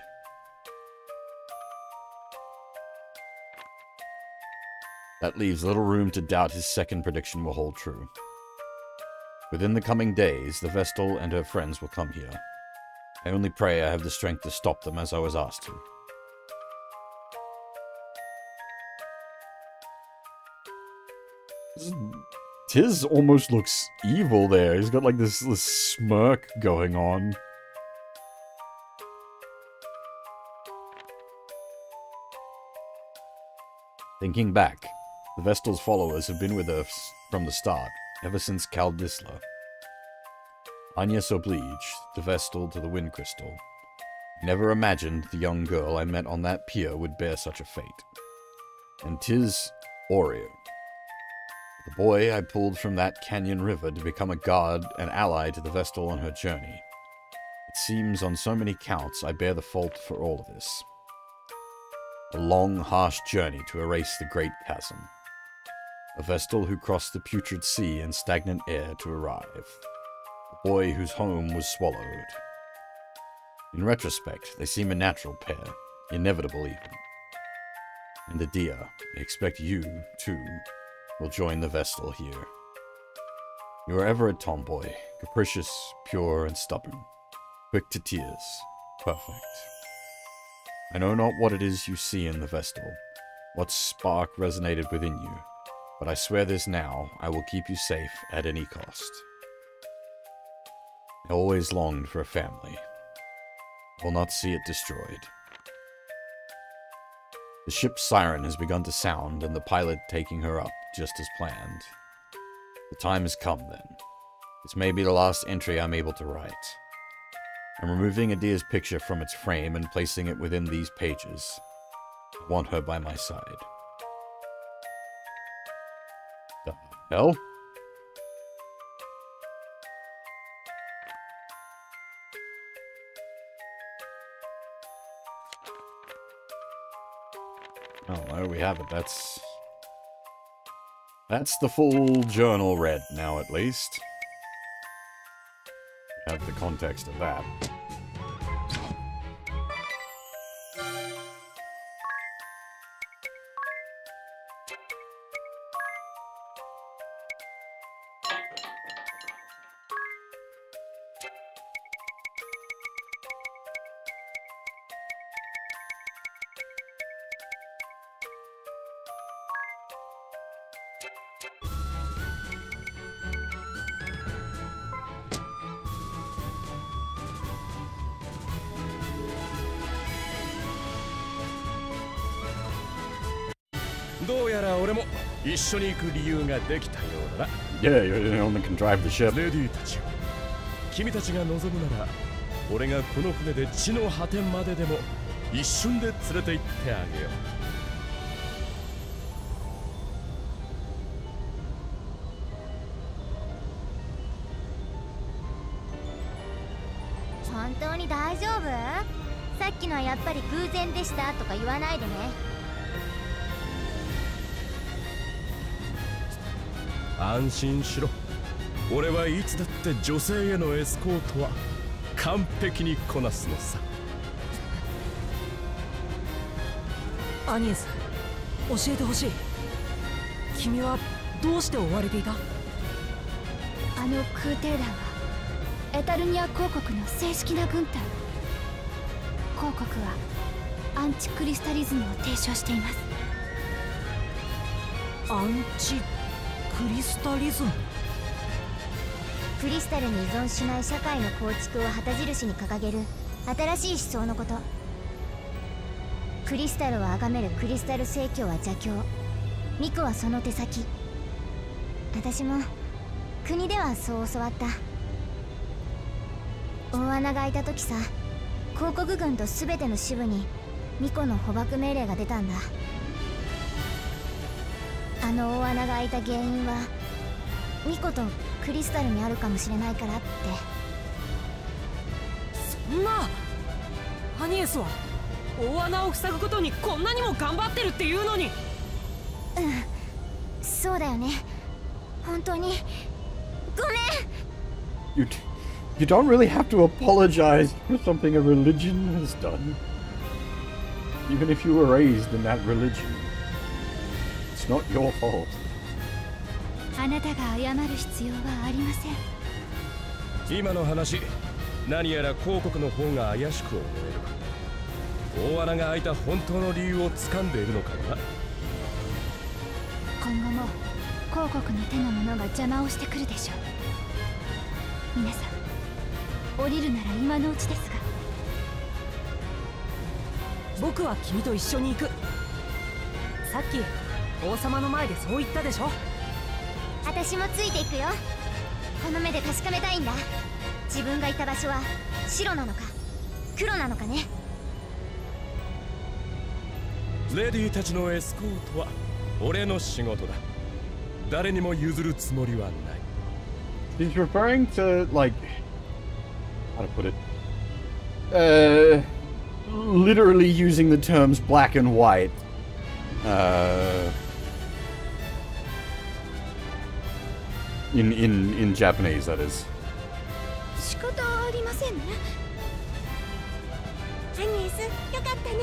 That leaves little room to doubt his second prediction will hold true. Within the coming days, the Vestal and her friends will come here. I only pray I have the strength to stop them as I was asked to. Tiz almost looks evil there. He's got like this smirk going on. Thinking back, the Vestal's followers have been with us from the start, ever since Kaldisla. Agnes obliged, the Vestal to the Wind Crystal. Never imagined the young girl I met on that pier would bear such a fate. And 'tis Oreo, the boy I pulled from that canyon river to become a guard and ally to the Vestal on her journey. It seems on so many counts I bear the fault for all of this. A long, harsh journey to erase the great chasm. A Vestal who crossed the putrid sea and stagnant air to arrive. A boy whose home was swallowed. In retrospect, they seem a natural pair, inevitable even. And Adia, I expect you, too, will join the Vestal here. You are ever a tomboy, capricious, pure, and stubborn. Quick to tears. Perfect. I know not what it is you see in the Vestal, what spark resonated within you, but I swear this now, I will keep you safe at any cost. I always longed for a family. I will not see it destroyed. The ship's siren has begun to sound, and the pilot taking her up, just as planned. The time has come, then. This may be the last entry I'm able to write. I'm removing Adia's picture from its frame and placing it within these pages. I want her by my side. The hell? Oh, there we have it. That's the full journal read now, at least. Have the context of that.どうやら俺も一緒に行く理由ができたようだな。Yeah, you're the one that can drive the ship. レディーたちよ、君たちが望むなら、俺がこの船で地の果てまででも一瞬で連れて行ってあげよう。本当に大丈夫？さっきのはやっぱり偶然でしたとか言わないでね。安心しろ。俺はいつだって女性へのエスコートは完璧にこなすのさ。アニエス、教えてほしい。君はどうして追われていた？あの空挺団はエタルニア公国の正式な軍隊。公国はアンチクリスタリズムを提唱しています。アンチクリスタリズム。クリスタルに依存しない社会の構築を旗印に掲げる新しい思想のこと。クリスタルを崇めるクリスタル正教は邪教、ミクはその手先。私も国ではそう教わった。大穴が開いた時さ、広告軍と全ての支部にミコの捕獲命令が出たんだ。あの大穴が開いた原因はミコとクリスタルにあるかもしれないからって。そんな、アニエスは大穴を塞ぐことにこんなにも頑張ってるっていうのに。そうだよね。本当にごめん。You don't really have to apologize for something a religion has done. Even if you were raised in that religion. It's not your fault. あなたが謝る必要はありません。今の話、何やら広告の方が怪しく思える。大穴が開いた本当の理由を掴んでいるのかな。今後も広告の手の者が邪魔をしてくるでしょう。皆さん、降りるなら今のうちですが。僕は君と一緒に行く。さっき王様の前でそう言ったでしょ。私もついていくよ。この目で確かめたいんだ。自分がいた場所は白なのか黒なのかね。レディーたちのエスコートは俺の仕事だ。誰にも譲るつもりはない。 He's referring to, like, how to put it, literally using the terms black and white, in Japanese, that is. 仕方ありませんね。アニエス、よかったね。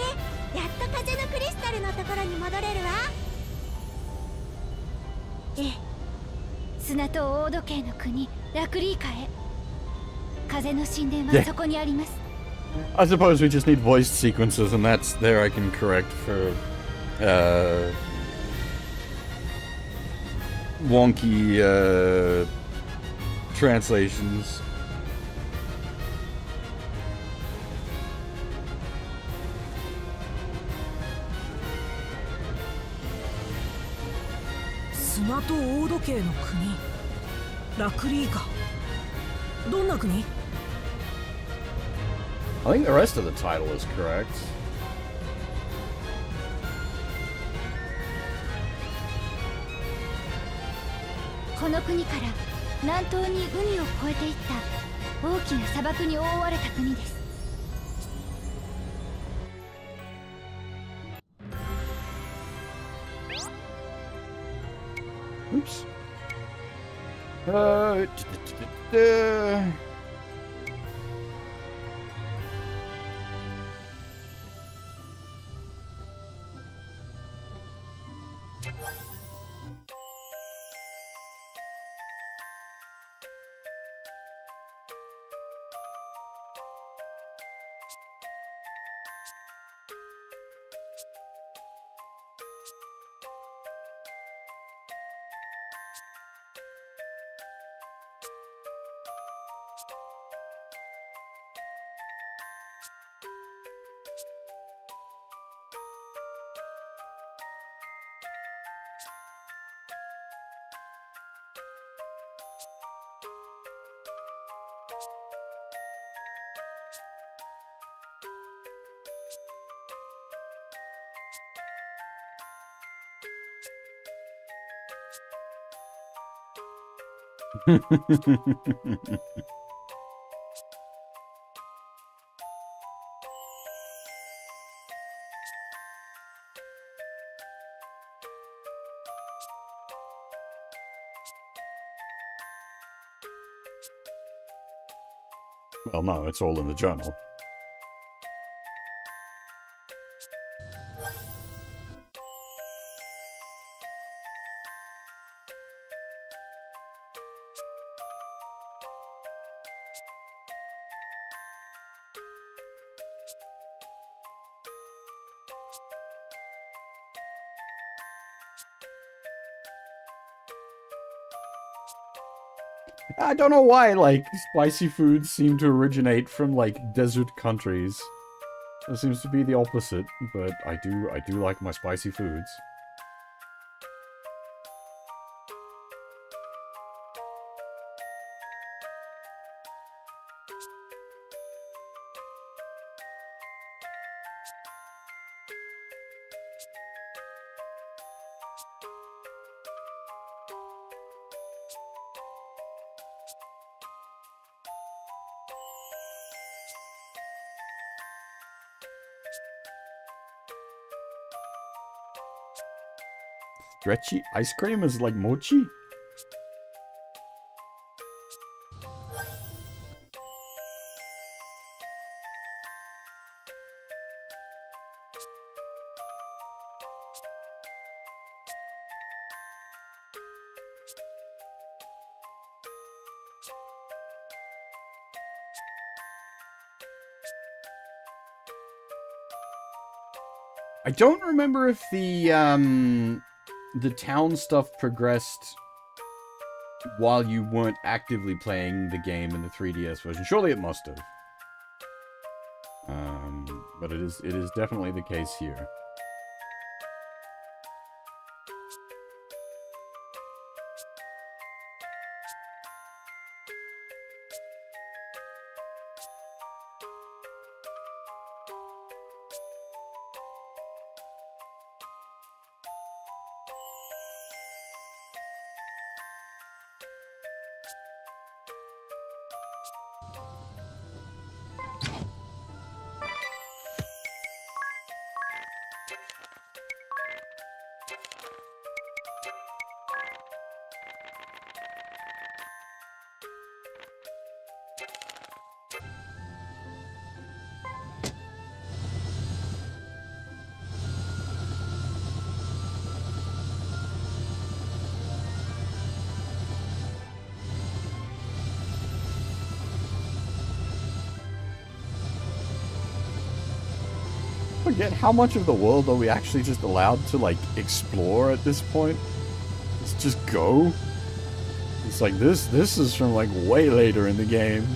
やっと風のクリスタルのところに戻れるわ。ええ、砂と大時計の国ラクリーカへ。風の神殿はそこにあります。I suppose we just need voiced sequences, and that's there I can correct for, wonky, translations. 砂と大時計の国ラクリーカ。どんな国？ I think the rest of the title is correct. この国から南東に海を越えていった大きな砂漠に覆われた国です。Oops. Well, no, it's all in the journal. I don't know why, like, spicy foods seem to originate from, like, desert countries. It seems to be the opposite, but I do like my spicy foods. Stretchy ice cream is like mochi? I don't remember if the town stuff progressed while you weren't actively playing the game in the 3DS version. Surely it must have. But it is definitely the case here. forget how much of the world are we actually just allowed to, like, explore at this point? Let's just go. It's like, this is from, like, way later in the game.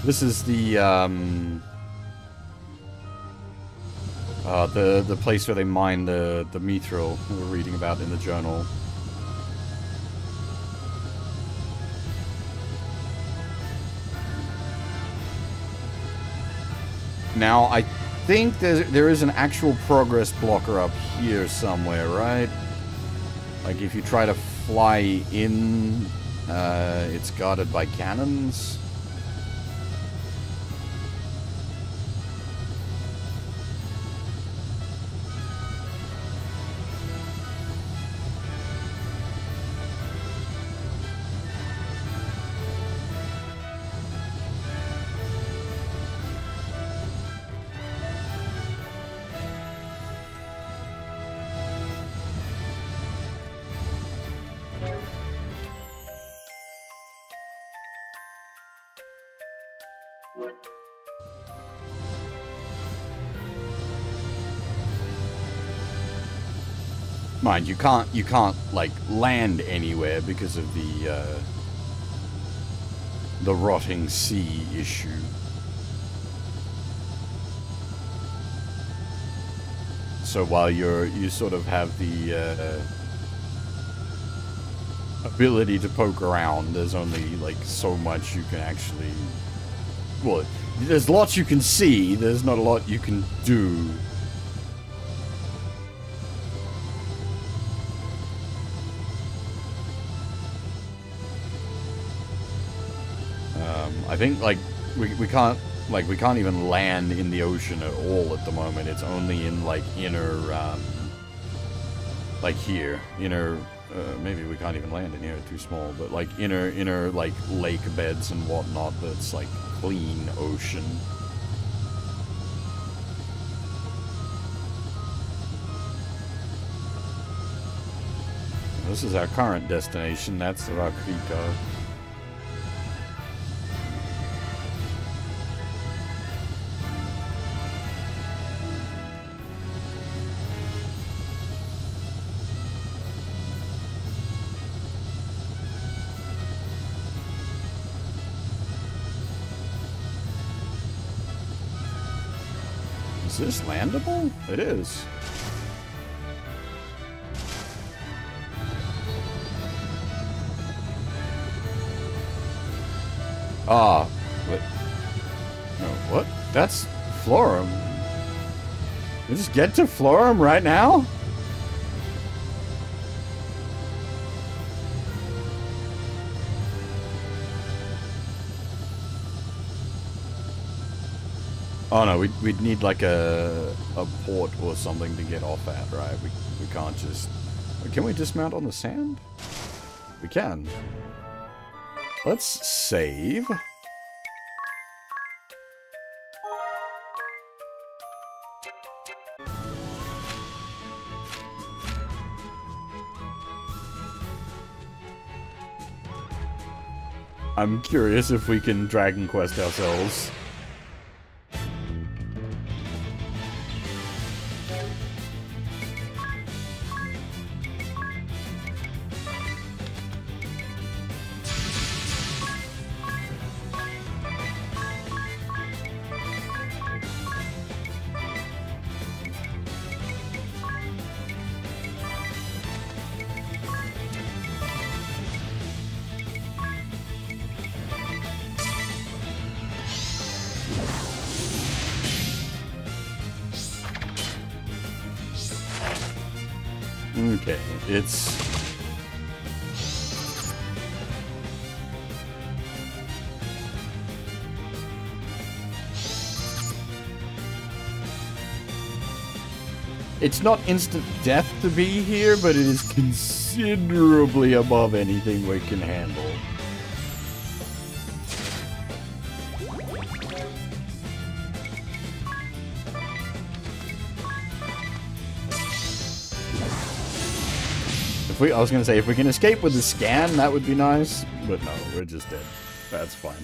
This is the place where they mine the mithril we were reading about in the journal. Now, I think there is an actual progress blocker up here somewhere, right? Like, if you try to fly in, it's guarded by cannons. Mind you can't like land anywhere because of the rotting sea issue. So while you sort of have the ability to poke around, there's only like so much you can actually. Well, there's lots you can see. There's not a lot you can do. I think like we can't even land in the ocean at all at the moment. It's only in like inner like here, inner maybe we can't even land in here, too small, but like inner like lake beds and whatnot that's like clean ocean. This is our current destination. That's the Rakrika. Is this landable? It is. Ah, what? No, what? That's Florum. We just get to Florum right now? Oh no, we'd need like a port or something to get off at, right? We can't just... Can we dismount on the sand? We can. Let's save. I'm curious if we can Dragon Quest ourselves. Okay, it's... It's not instant death to be here, but it is considerably above anything we can handle. I was gonna say, if we can escape with the scan, that would be nice. But no, we're just dead. That's fine.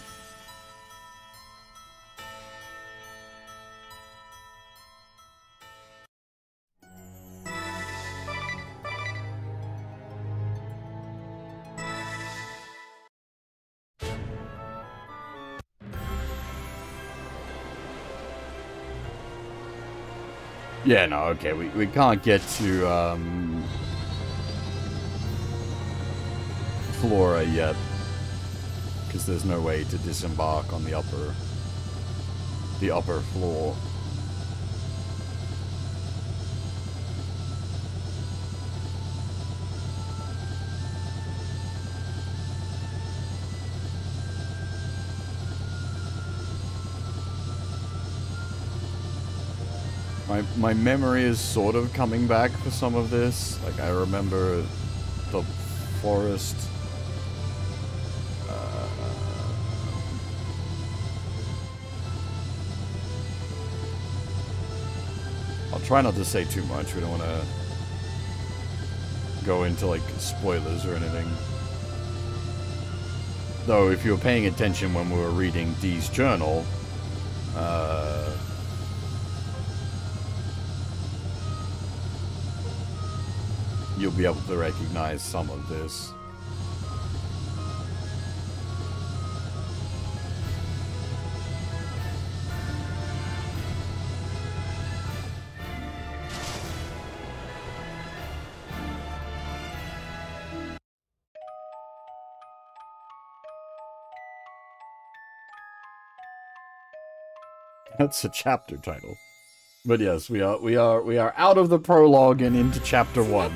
Yeah, no, okay, we can't get to, Flora yet, because there's no way to disembark on the upper floor. My memory is sort of coming back for some of this. Like, I remember the forest. I'll try not to say too much. We don't want to go into, like, spoilers or anything. Though, if you were paying attention when we were reading Dee's journal, you'll be able to recognize some of this. That's a chapter title. But yes, we are out of the prologue and into chapter 1.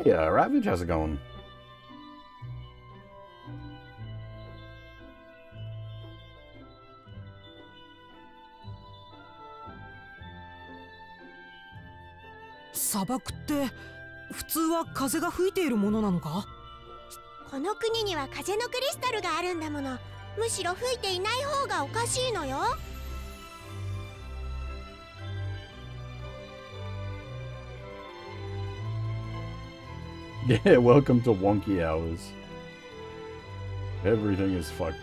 Yeah, Ravage, how's it going?砂漠って普通は風が吹いているものなのか？この国には風のクリスタルがあるんだもの。むしろ吹いていない方がおかしいのよ。Yeah, welcome to wonky hours. Everything is fucked.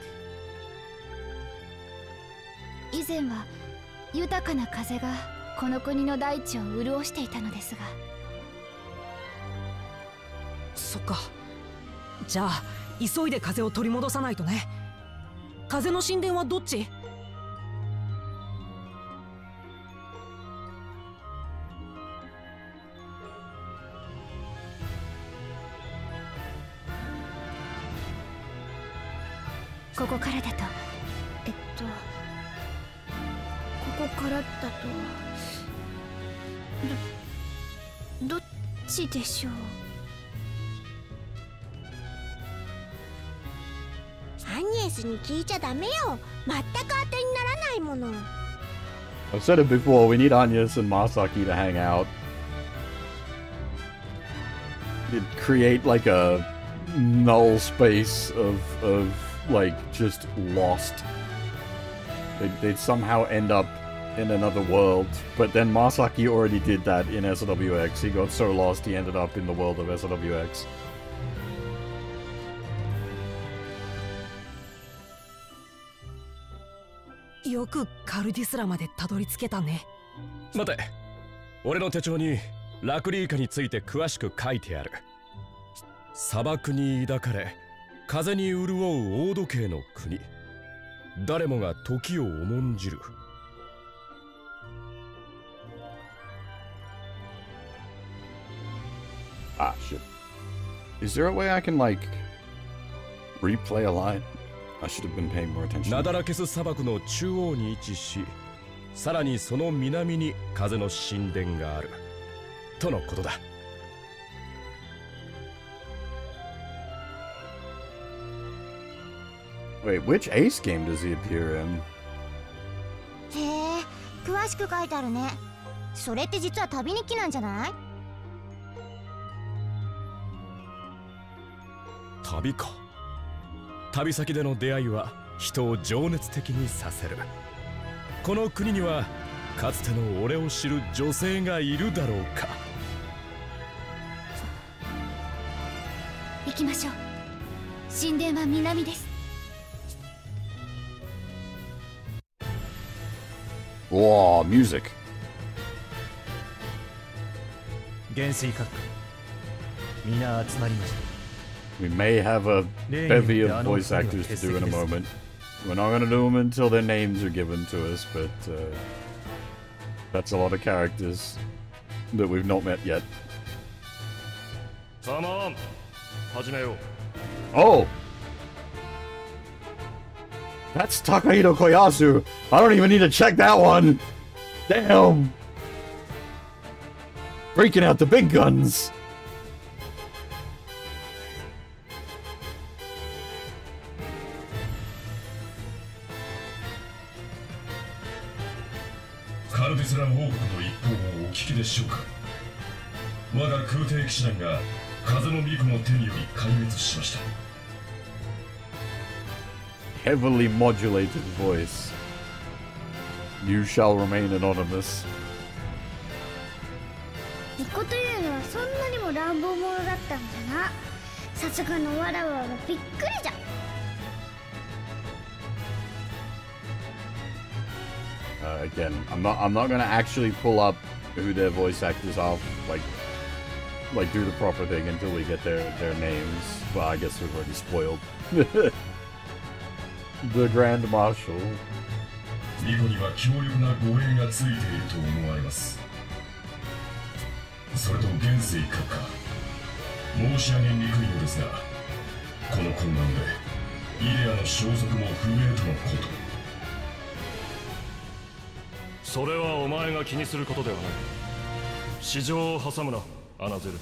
以前は豊かな風がこの国の大地を潤していたのですが。そっか。じゃあ急いで風を取り戻さないとね。風の神殿はどっち？ここからだと、ここからだと、どっちでしょう？アニエスに聞いちゃダメよ。全く当てにならないもの。I've said it before, we need Agnes and Masaki to hang out. It'd create like a null space of like just lost. They'd somehow end up in another world, but then Masaki already did that in SWX. He got so lost he ended up in the world of SWX. よくカルディスラまでたどり着けたね。待て、俺の手帳にラクリーカについて詳しく書いてある。砂漠に抱かれ風に潤う大時計の国、誰もが時を重んじる。Ah, shit. Is there a way I can, like, replay a line? I should have been paying more attention. ナダラケス砂漠の中央に位置し、さらにその南に風の神殿がある。とのことだ。Wait, which Ace game does he appear in? へえ、詳しく書いてあるね。それって実は旅日記なんじゃない？旅か。旅先での出会いは人を情熱的にさせる。この国にはかつての俺を知る女性がいるだろうか。行きましょう。神殿は南です。Whoa, music. 元帥閣下、皆集まりました。 We may have a bevy of voice actors to do in a moment. We're not going to do them until their names are given to us, but that's a lot of characters that we've not met yet. Oh! That's Takahito Koyasu! I don't even need to check that one! Damn! Breaking out the big guns! Heavily modulated voice. You shall remain anonymous. 巫女というのはそんなにも乱暴者だったんだな。さすがのわらわはびっくりじゃ。Again, I'm not gonna actually pull up who their voice actors are, like do the proper thing until we get their names. Well, I guess we've already spoiled. The Grand Marshal. ミコには強力な護衛がついていると思われます。それと元帥閣下、申し上げにくいのですが、この混乱でイデアの消息も不明とのこと。それはお前が気にすることではない。市場を挟むな、アナゼル。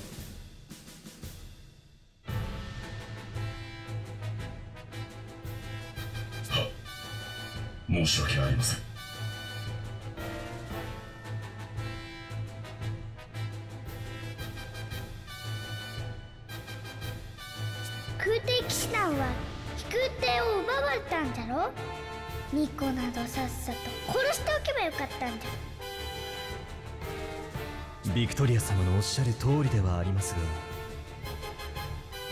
申し訳ありません。空挺騎士団は飛空艇を奪われたんじゃろ。ニコなどさっさと殺しておけばよかったんじゃ。ビクトリア様のおっしゃる通りではありますが、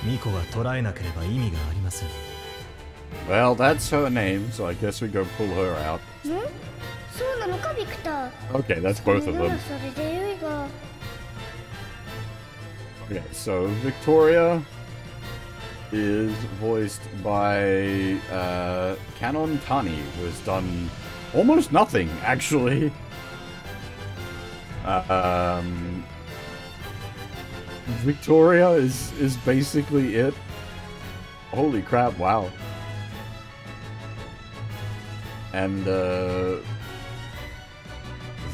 ミコが捕らえなければ意味がありません。Well, that's her name, so I guess we go pull her out. そうなのか、ビクター。 Okay, that's both of them. それでよいが。Okay, so Victoria is voiced by Kanon Tani, who has done almost nothing, actually. Victoria is basically it. Holy crap, wow. And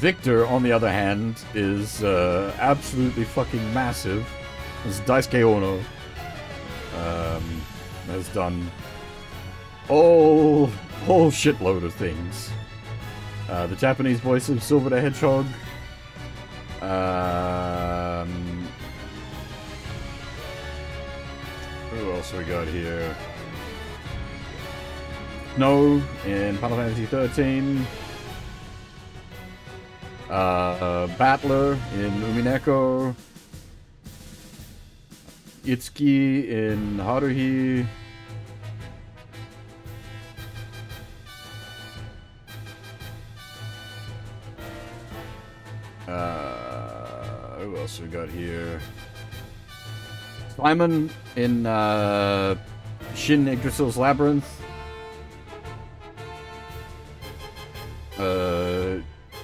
Victor, on the other hand, is absolutely fucking massive. As Daisuke Ono has done whole shitload of things. The Japanese voice of Silver the Hedgehog. Who else we got here? Snow in Final Fantasy 13. Battler in Umineko. Itsuki in Haruhi. Who else we got here? Simon in Shin Yggdrasil's Labyrinth.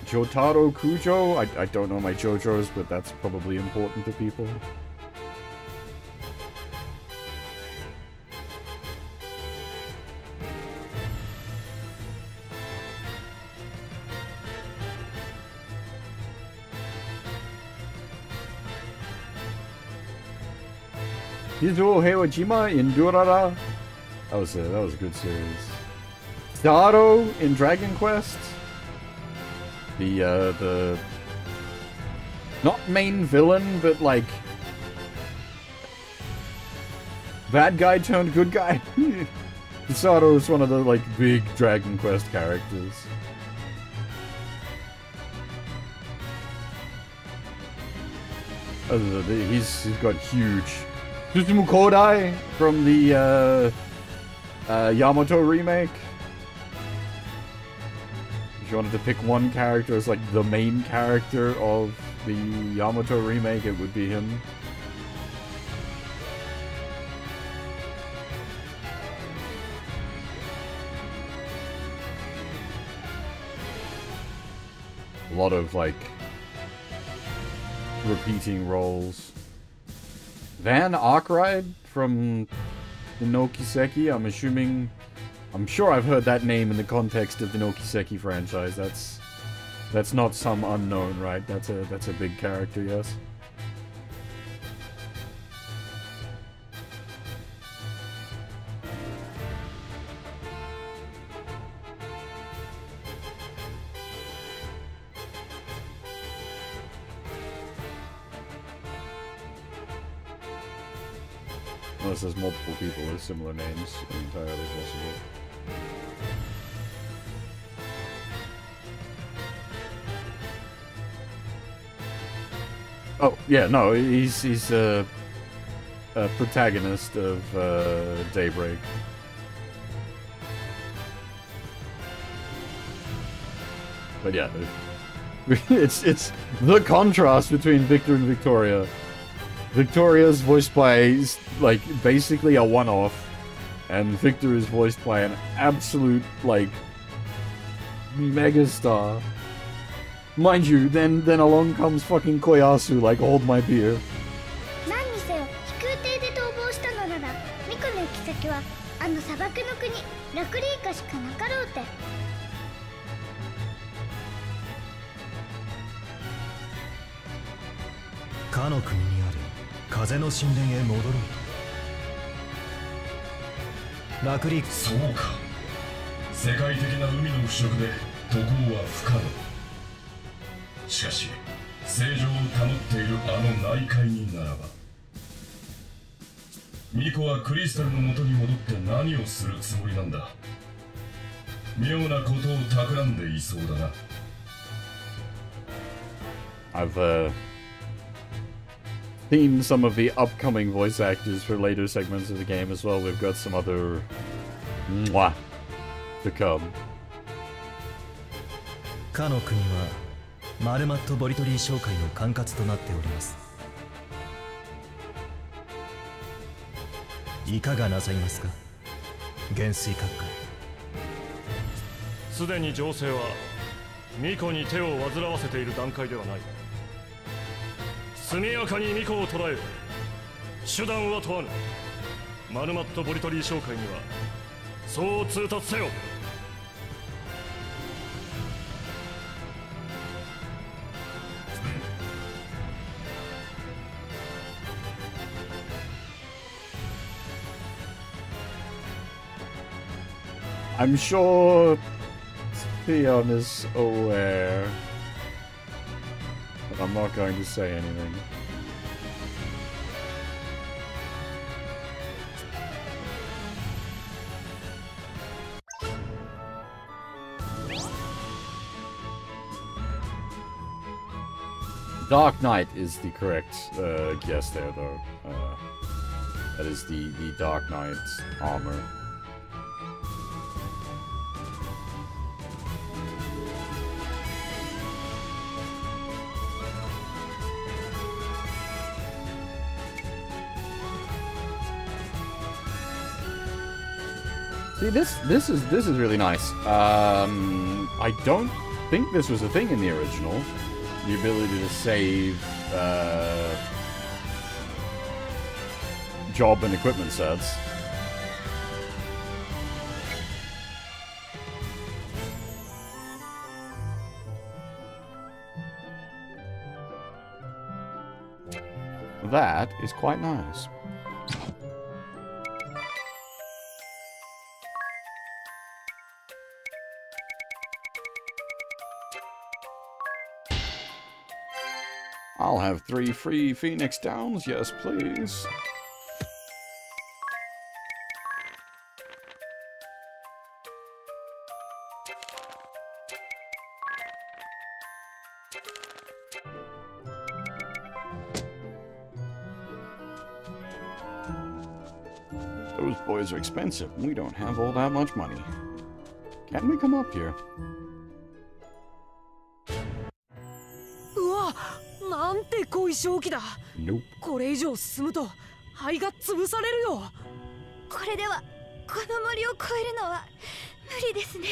Jotaro Kujo. I don't know my JoJo's, but that's probably important to people. Hizuo Heiwajima in Durara. That was a good series. Daro in Dragon Quest. The not main villain, but like bad guy turned good guy. Kisato is one of the, like, big Dragon Quest characters. He's got huge... Susumu Kodai from the, Yamato remake. If you wanted to pick one character as, like, the main character of the Yamato remake, it would be him. A lot of, like, repeating roles. Van Arkwright from the No Kiseki, I'm sure I've heard that name in the context of the No Kiseki franchise. That's not some unknown, right? That's a big character, yes. Unless there's multiple people with similar names, entirely possible. Oh, yeah, no, he's a protagonist of Daybreak. But yeah, it's the contrast between Victor and Victoria. Victoria's voiced by, like, basically a one-off, and Victor is voiced by an absolute, like, megastar. Mind you, then along comes fucking Koyasu, like, hold my beer. 何にせよ飛空艇で逃亡したのならミコの行き先はあの砂漠の国ラクリーカしかなかろうて。かの国にある風の神殿へ戻ろう。ラクリーカ。そうか。世界的な海の腐食で渡航は不可能。しかし正常を保っているあの内海にならば、ミコはクリスタルの元に戻って何をするつもりなんだ。妙なことを企んでいそうだな。I've seen some of the upcoming voice actors for later segments of the game as well. We've got some other mwah to come. かの国はマルマット・ボリトリー商会の管轄となっております。いかがなさいますか、元帥閣下。すでに情勢はミコに手を煩わせている段階ではない。速やかにミコを捕らえ、手段は問わぬ。マルマット・ボリトリー商会にはそう通達せよ。I'm sure Theon is aware, but I'm not going to say anything. Dark Knight is the correct guess there, though. That is the Dark Knight's armor. See, this is really nice. I don't think this was a thing in the original. The ability to save job and equipment sets. That is quite nice. I'll have 3 free Phoenix Downs, yes please. Those boys are expensive. We don't have all that much money. Can we come up here? うわ、なんて小石置きだ。 Nope. これ以上進むと肺が潰されるよ。これではこの森を越えるのは無理ですね。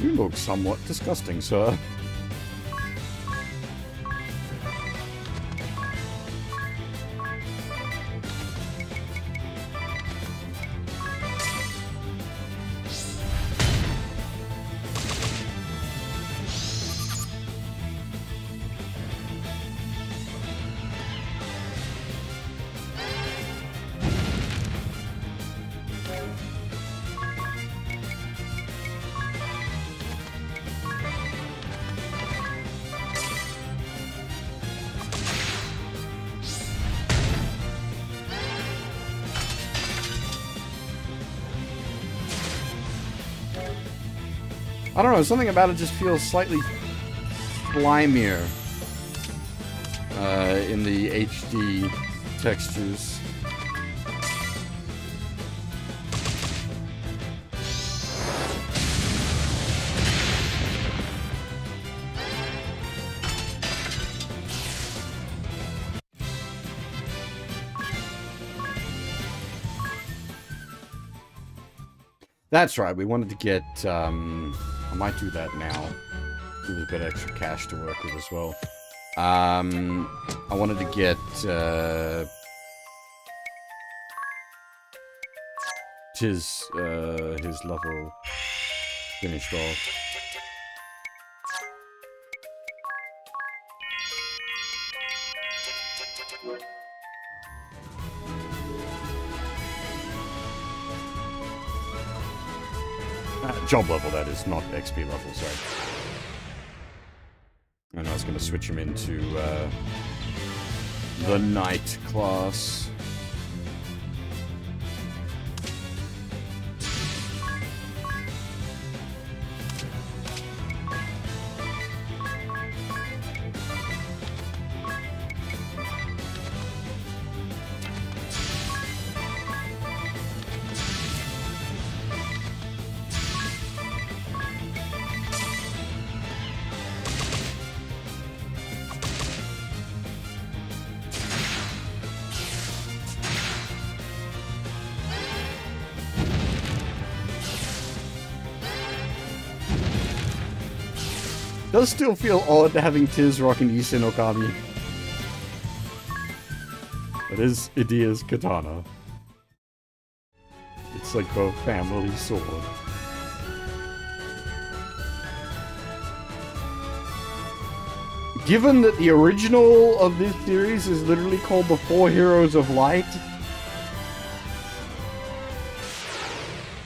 You look somewhat disgusting, sir. I don't know, something about it just feels slightly slimier in the HD textures. That's right, we wanted to get, I might do that now. Give a bit of extra cash to work with as well. I wanted to get, his level finished off. Job level, that is, not XP level, sorry. And I was going to switch him into the Knight class. Does still feel odd having Tiz rocking Isen Okami. It is Idea's katana. It's like a family sword. Given that the original of this series is literally called The Four Heroes of Light,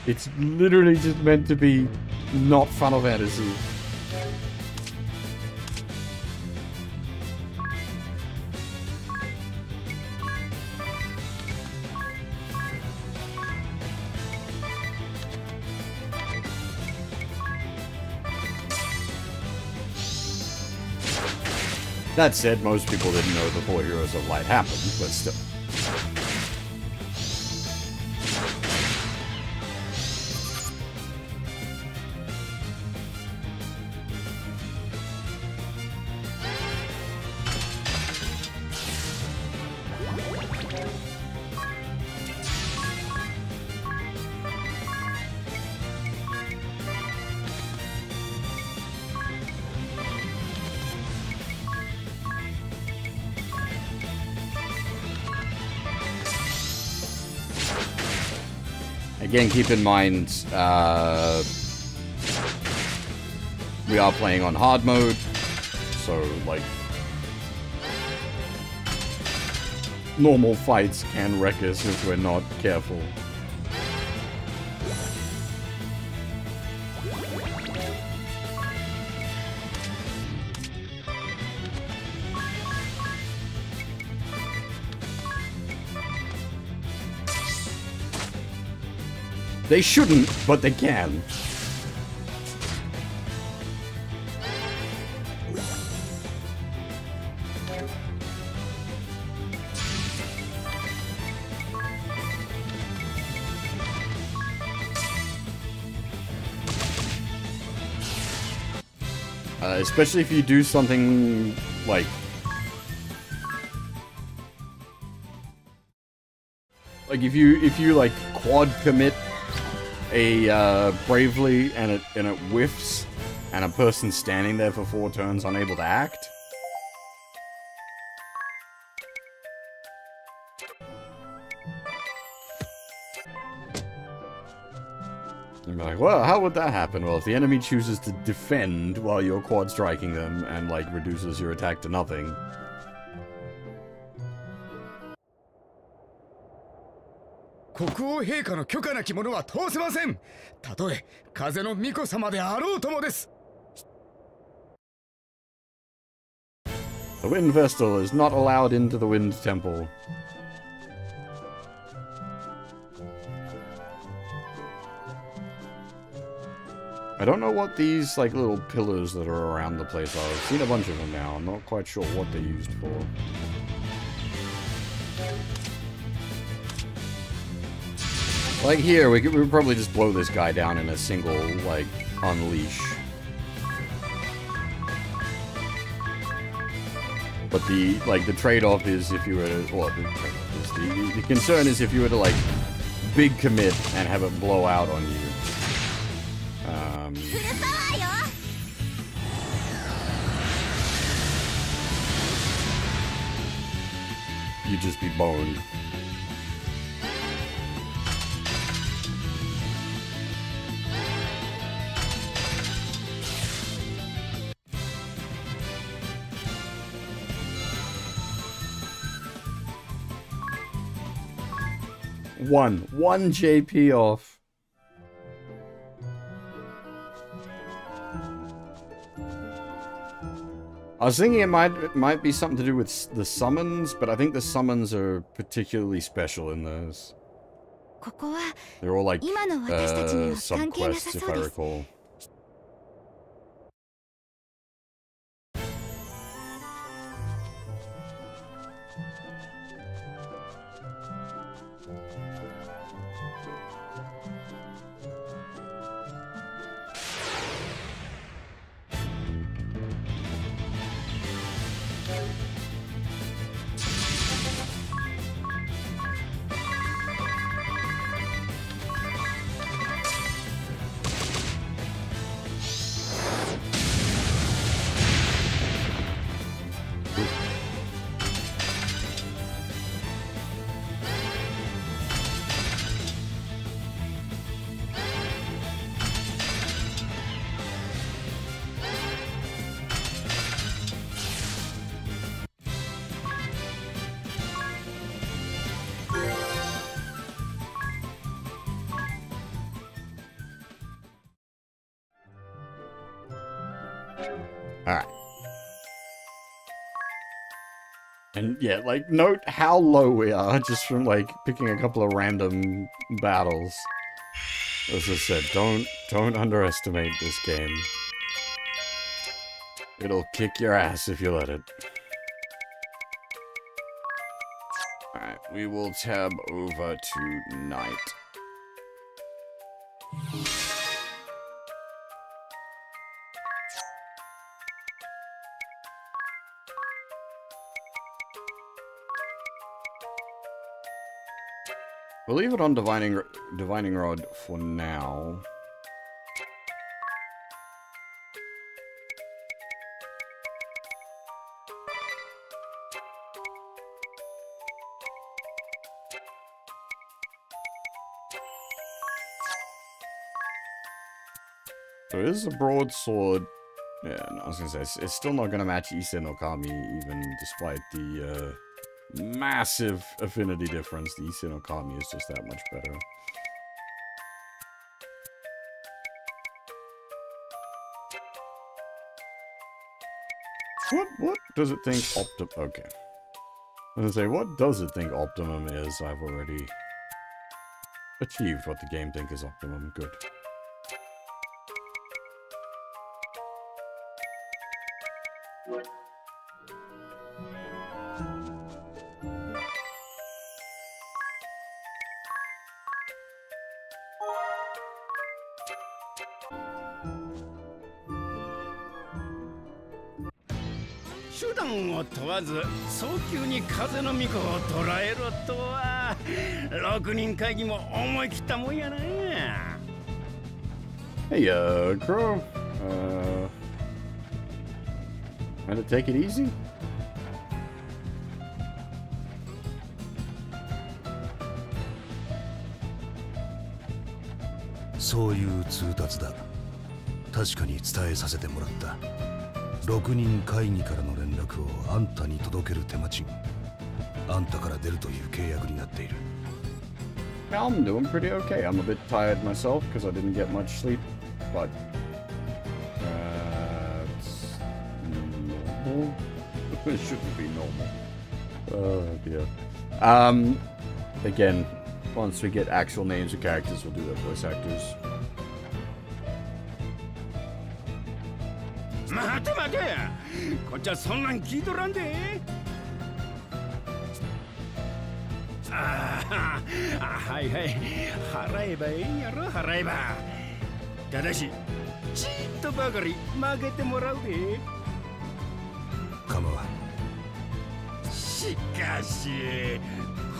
it's literally just meant to be not Final Fantasy. That said, most people didn't know the Four Heroes of Light happened, but still. Again, keep in mind, we are playing on hard mode, so, like, normal fights can wreck us if we're not careful. They shouldn't, but they can. Especially if you do something like if you like quad commit a bravely and it whiffs and a person standing there for 4 turns unable to act. You'd be like, well, how would that happen? Well, if the enemy chooses to defend while you're quad striking them and, like, reduces your attack to nothing. The Wind Vestal is not allowed into the Wind Temple. I don't know what these, like, little pillars that are around the place are. I've seen a bunch of them now. I'm not quite sure what they're used for. Like here, we could probably just blow this guy down in a single, like, unleash. But the, like, the trade-off is if you were to, well, the concern is if you were to, like, big commit and have it blow out on you. You'd just be boned. One JP off. I was thinking it might be something to do with the summons, but I think the summons are particularly special in this. They're all like subquests, if I recall. Alright. And yeah, like, note how low we are just from, like, picking a couple of random battles. As I said, don't underestimate this game. It'll kick your ass if you let it. Alright, we will tab over to Night. We'll leave it on Divining Rod for now. So it is a broadsword. Yeah, no, I was gonna say, it's still not gonna match Ise no Kami, even despite the massive affinity difference. The Issei no Kami is just that much better. What does it think Optimum? Okay. I was gonna say, what does it think Optimum is? I've already achieved what the game thinks is Optimum. Good.手段を問わず早急に風の巫女を捕らえろとは6人会議も思い切ったもんやな。 Hey, Crow. Want to take it easy?そういう通達だ。確かに伝えさせてもらった。6人会議からの連絡をあんたに届ける手間賃。あんたから出るという契約になっている。I'm doing pretty okay. I'm a bit tired myself because I didn't get much sleep, but it's normal. It shouldn't be normal. Oh dear. Again, once we get actual names of characters, we'll do their voice actors. 待て待て、こっちはそんなん聞いとらんで。はいはい、払えばいいんやろ、払えば。ただしちっとばかり負けてもらうで。構わん。しかし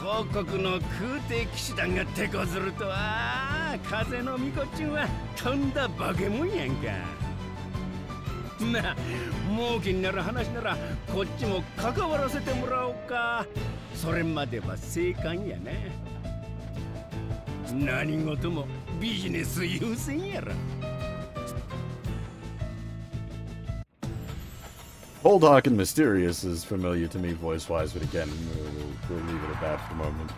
広告の空挺騎士団が手こずるとは、風の巫女ちゅんはとんだ化け物やんか。なあ、儲けになる話ならこっちも関わらせてもらおうか。それまでは青函やな。何事もビジネス優先やろ。Old Hawk and Mysterious is familiar to me voice-wise, but again, we'll leave it at that for the moment.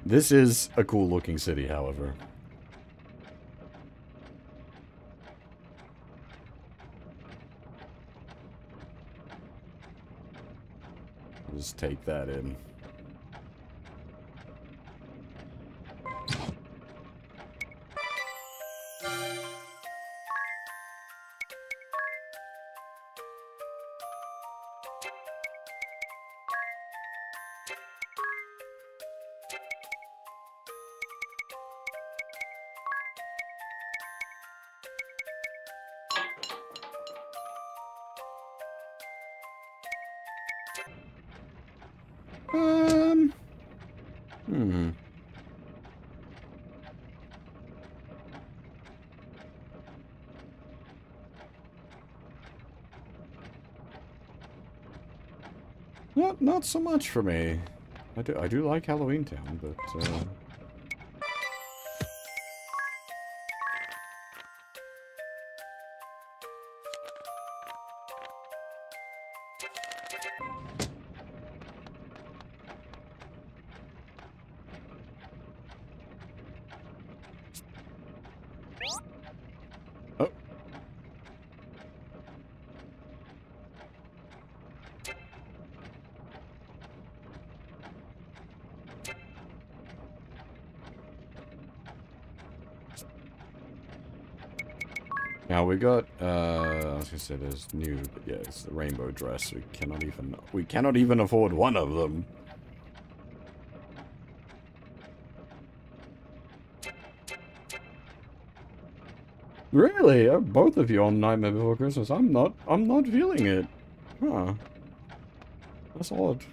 This is a cool looking city, however. Just take that in. Not so much for me. I do like Halloween Town, but oh. Now we got, I was gonna say there's new, but yeah, it's the rainbow dress. We cannot even afford one of them. Really? Both of you on Nightmare Before Christmas? I'm not feeling it. Huh. That's odd.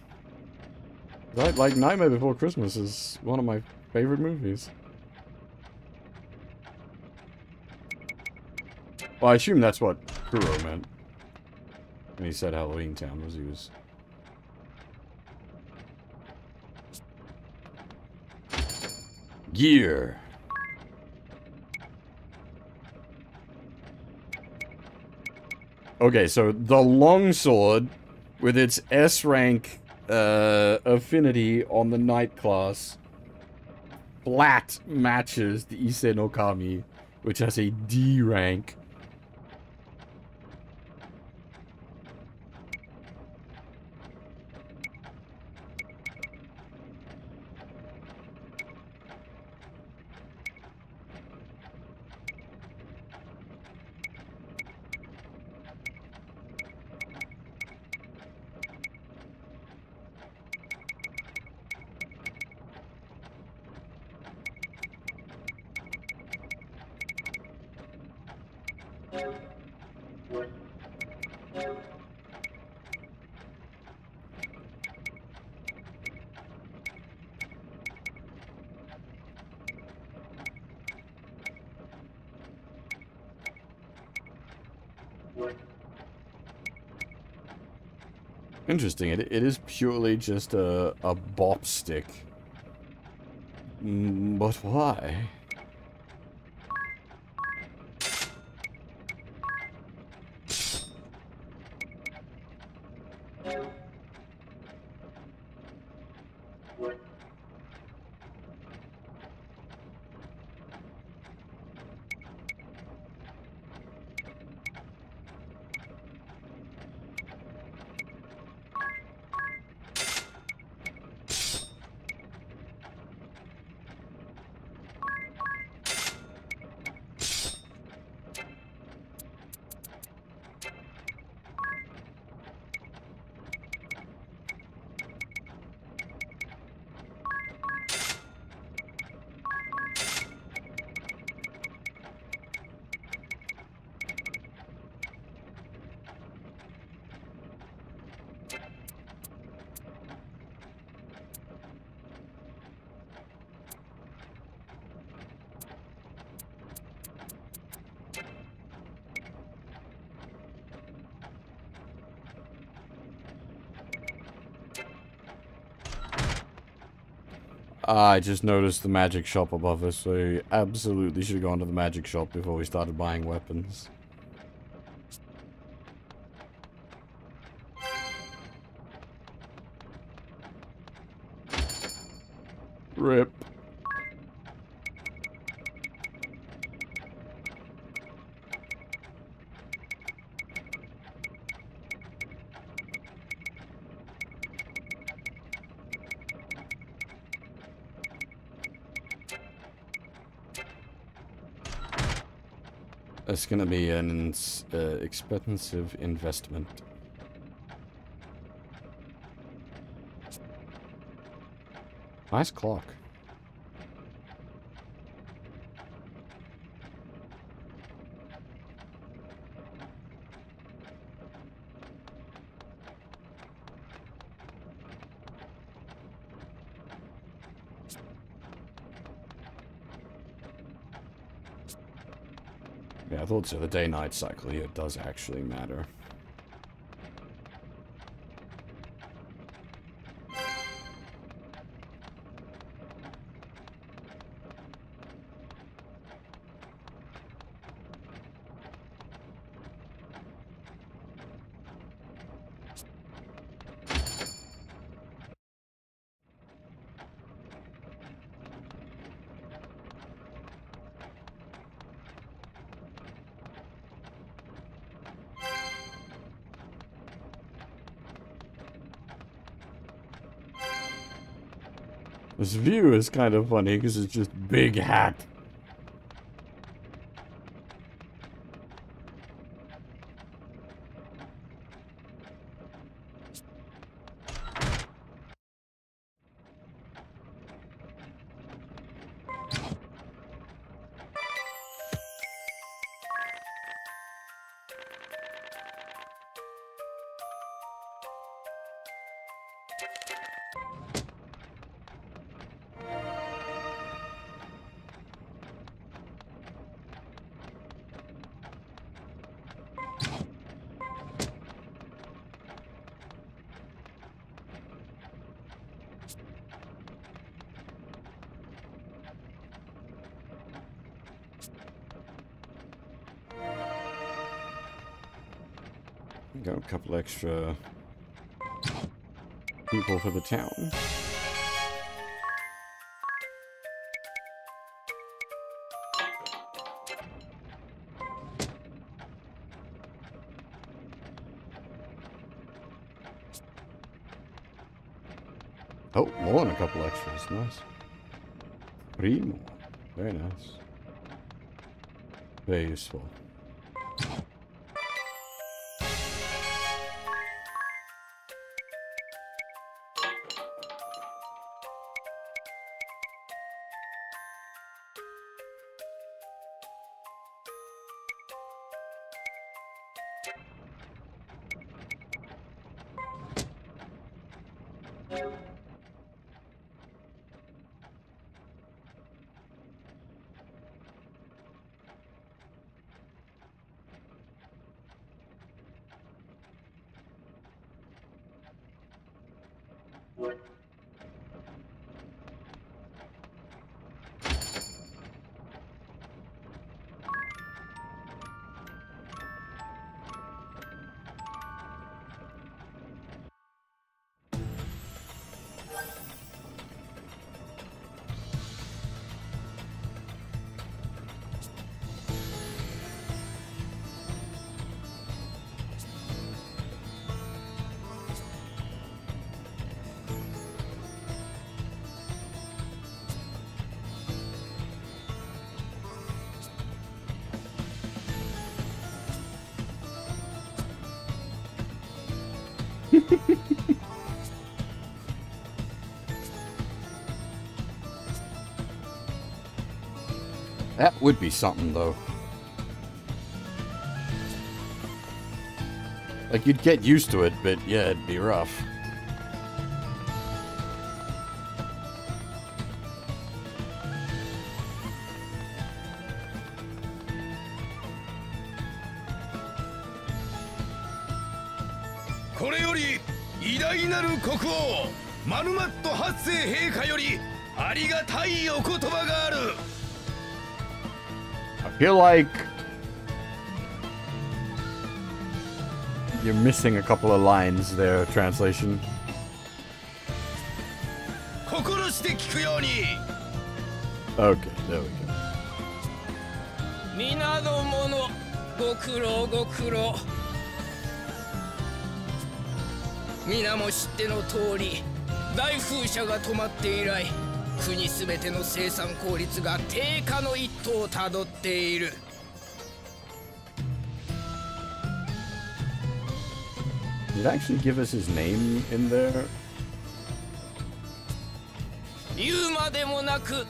Like, Nightmare Before Christmas is one of my favorite movies. Well, I assume that's what Kuro meant. When he said Halloween Town, was he was... Gear. Okay, so the longsword with its S rank affinity on the Knight class flat matches the Ise no Kami, which has a D rank. Interesting, it is purely just a bop stick. But why? I just noticed the magic shop above us, so we absolutely should have gone to the magic shop before we started buying weapons. Rip. It's gonna be an expensive investment. Nice clock. Yeah, I thought so. The day-night cycle here does actually matter. This view is kind of funny because it's just big hat. Got a couple extra people for the town. Oh, more than a couple extras. Nice. 3 more. Very nice. Very useful. That would be something, though. Like, you'd get used to it, but yeah, it'd be rough. I feel like you're missing a couple of lines there, translation. Okay, there we go. 皆の者ご苦労ご苦労。皆も知っての通り、大風車が止まって以来、国すべての生産効率が低下の一途をたどっている。Did it actually give us his name in there? 言うまでもなく、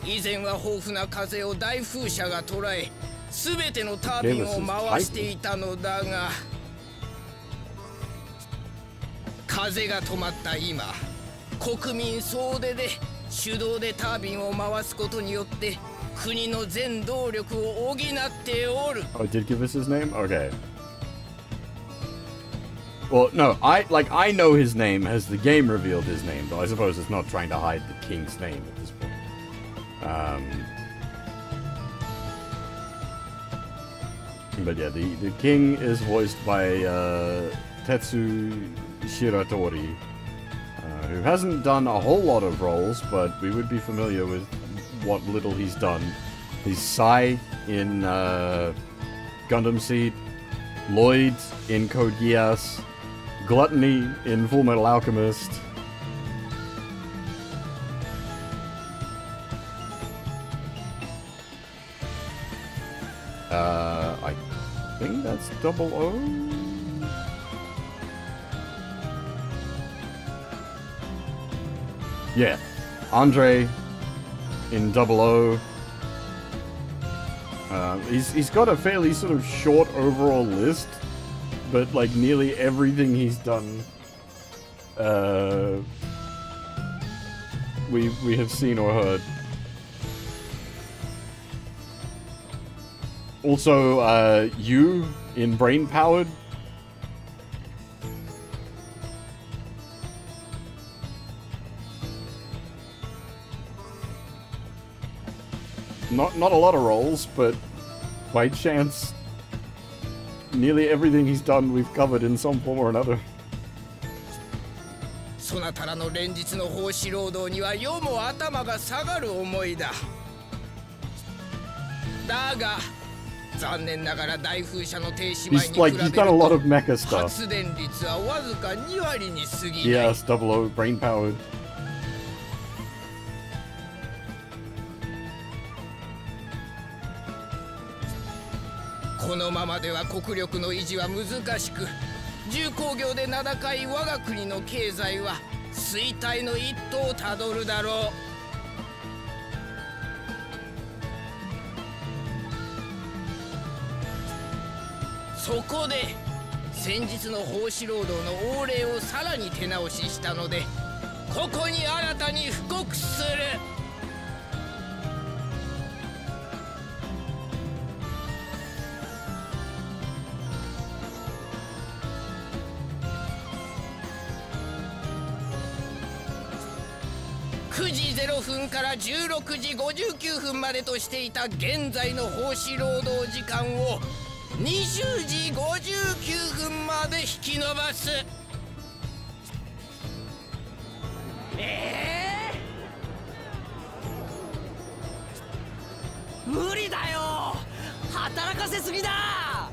以前は豊富な風を大風車が捉え、すべてのタービンを回していたのだが、風が止まった今、国民総出で手動でタービンを回すことによって国の全動力を補っておる。Oh, it did give us his name? Okay. Well, no, I know his name. Has the game revealed his name? Though I suppose it's not trying to hide the king's name at this point. But yeah, the king is voiced by Tetsu Shiratori, who hasn't done a whole lot of roles, but we would be familiar with what little he's done. He's Sai in Gundam Seed, Lloyd in Code Geass, Gluttony in Full Metal Alchemist. I think that's 00. Yeah, Andre in 00. He's got a fairly sort of short overall list, but like nearly everything he's done we have seen or heard. Also, you in Brain Powered. Not a lot of roles, but by chance, nearly everything he's done we've covered in some form or another. そなたらの連日の奉仕労働には世も頭が下がる思いだ。だが残念ながら大風車の停止前に比べると発電率はわずか2割に過ぎない。Yes, 00 brain powered. このままでは国力の維持は難しく、重工業で名高い我が国の経済は衰退の一途をたどるだろう。そこで先日の奉仕労働の横領をさらに手直ししたので、ここに新たに布告する。9時0分から16時59分までとしていた現在の奉仕労働時間を20時59分まで引き延ばす。無理だよ、働かせすぎだ。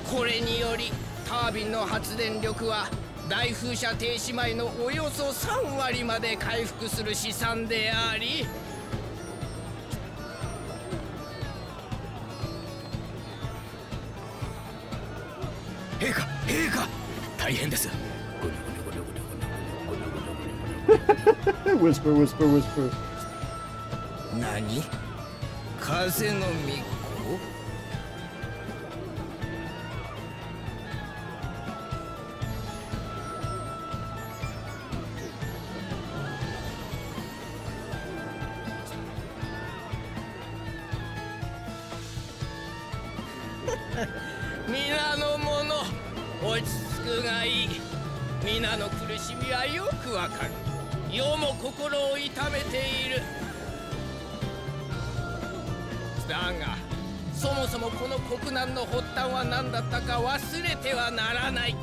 これによりタービンの発電力は大風車停止前のおよそ3割まで回復する試算であり、陛下大変です。Whisper, whisper, whisper. 何？風の巫女？皆の者、落ち着くがいい。皆の苦しみはよくわかる。世も心を痛めている。だがそもそもこの国難の発端は何だったか忘れてはならない。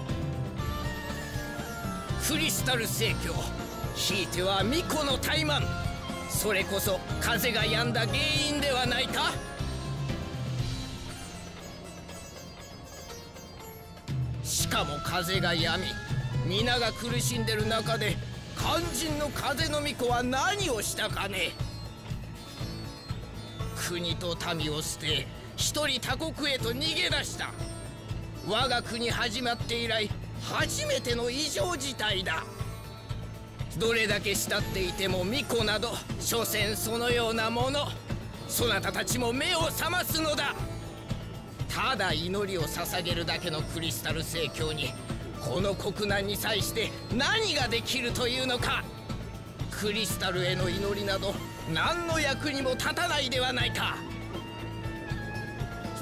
クリスタル聖教、ひいては巫女の怠慢、それこそ風が止んだ原因ではないか。しかも風が止み、皆が苦しんでる中で肝心の風の巫女は何をしたかね。国と民を捨て一人他国へと逃げ出した。我が国始まって以来初めての異常事態だ。どれだけ慕っていても巫女など所詮そのようなもの。そなたたちも目を覚ますのだ。ただ祈りを捧げるだけのクリスタル聖教にこの国難に際して何ができるというのか。クリスタルへの祈りなど何の役にも立たないではないか。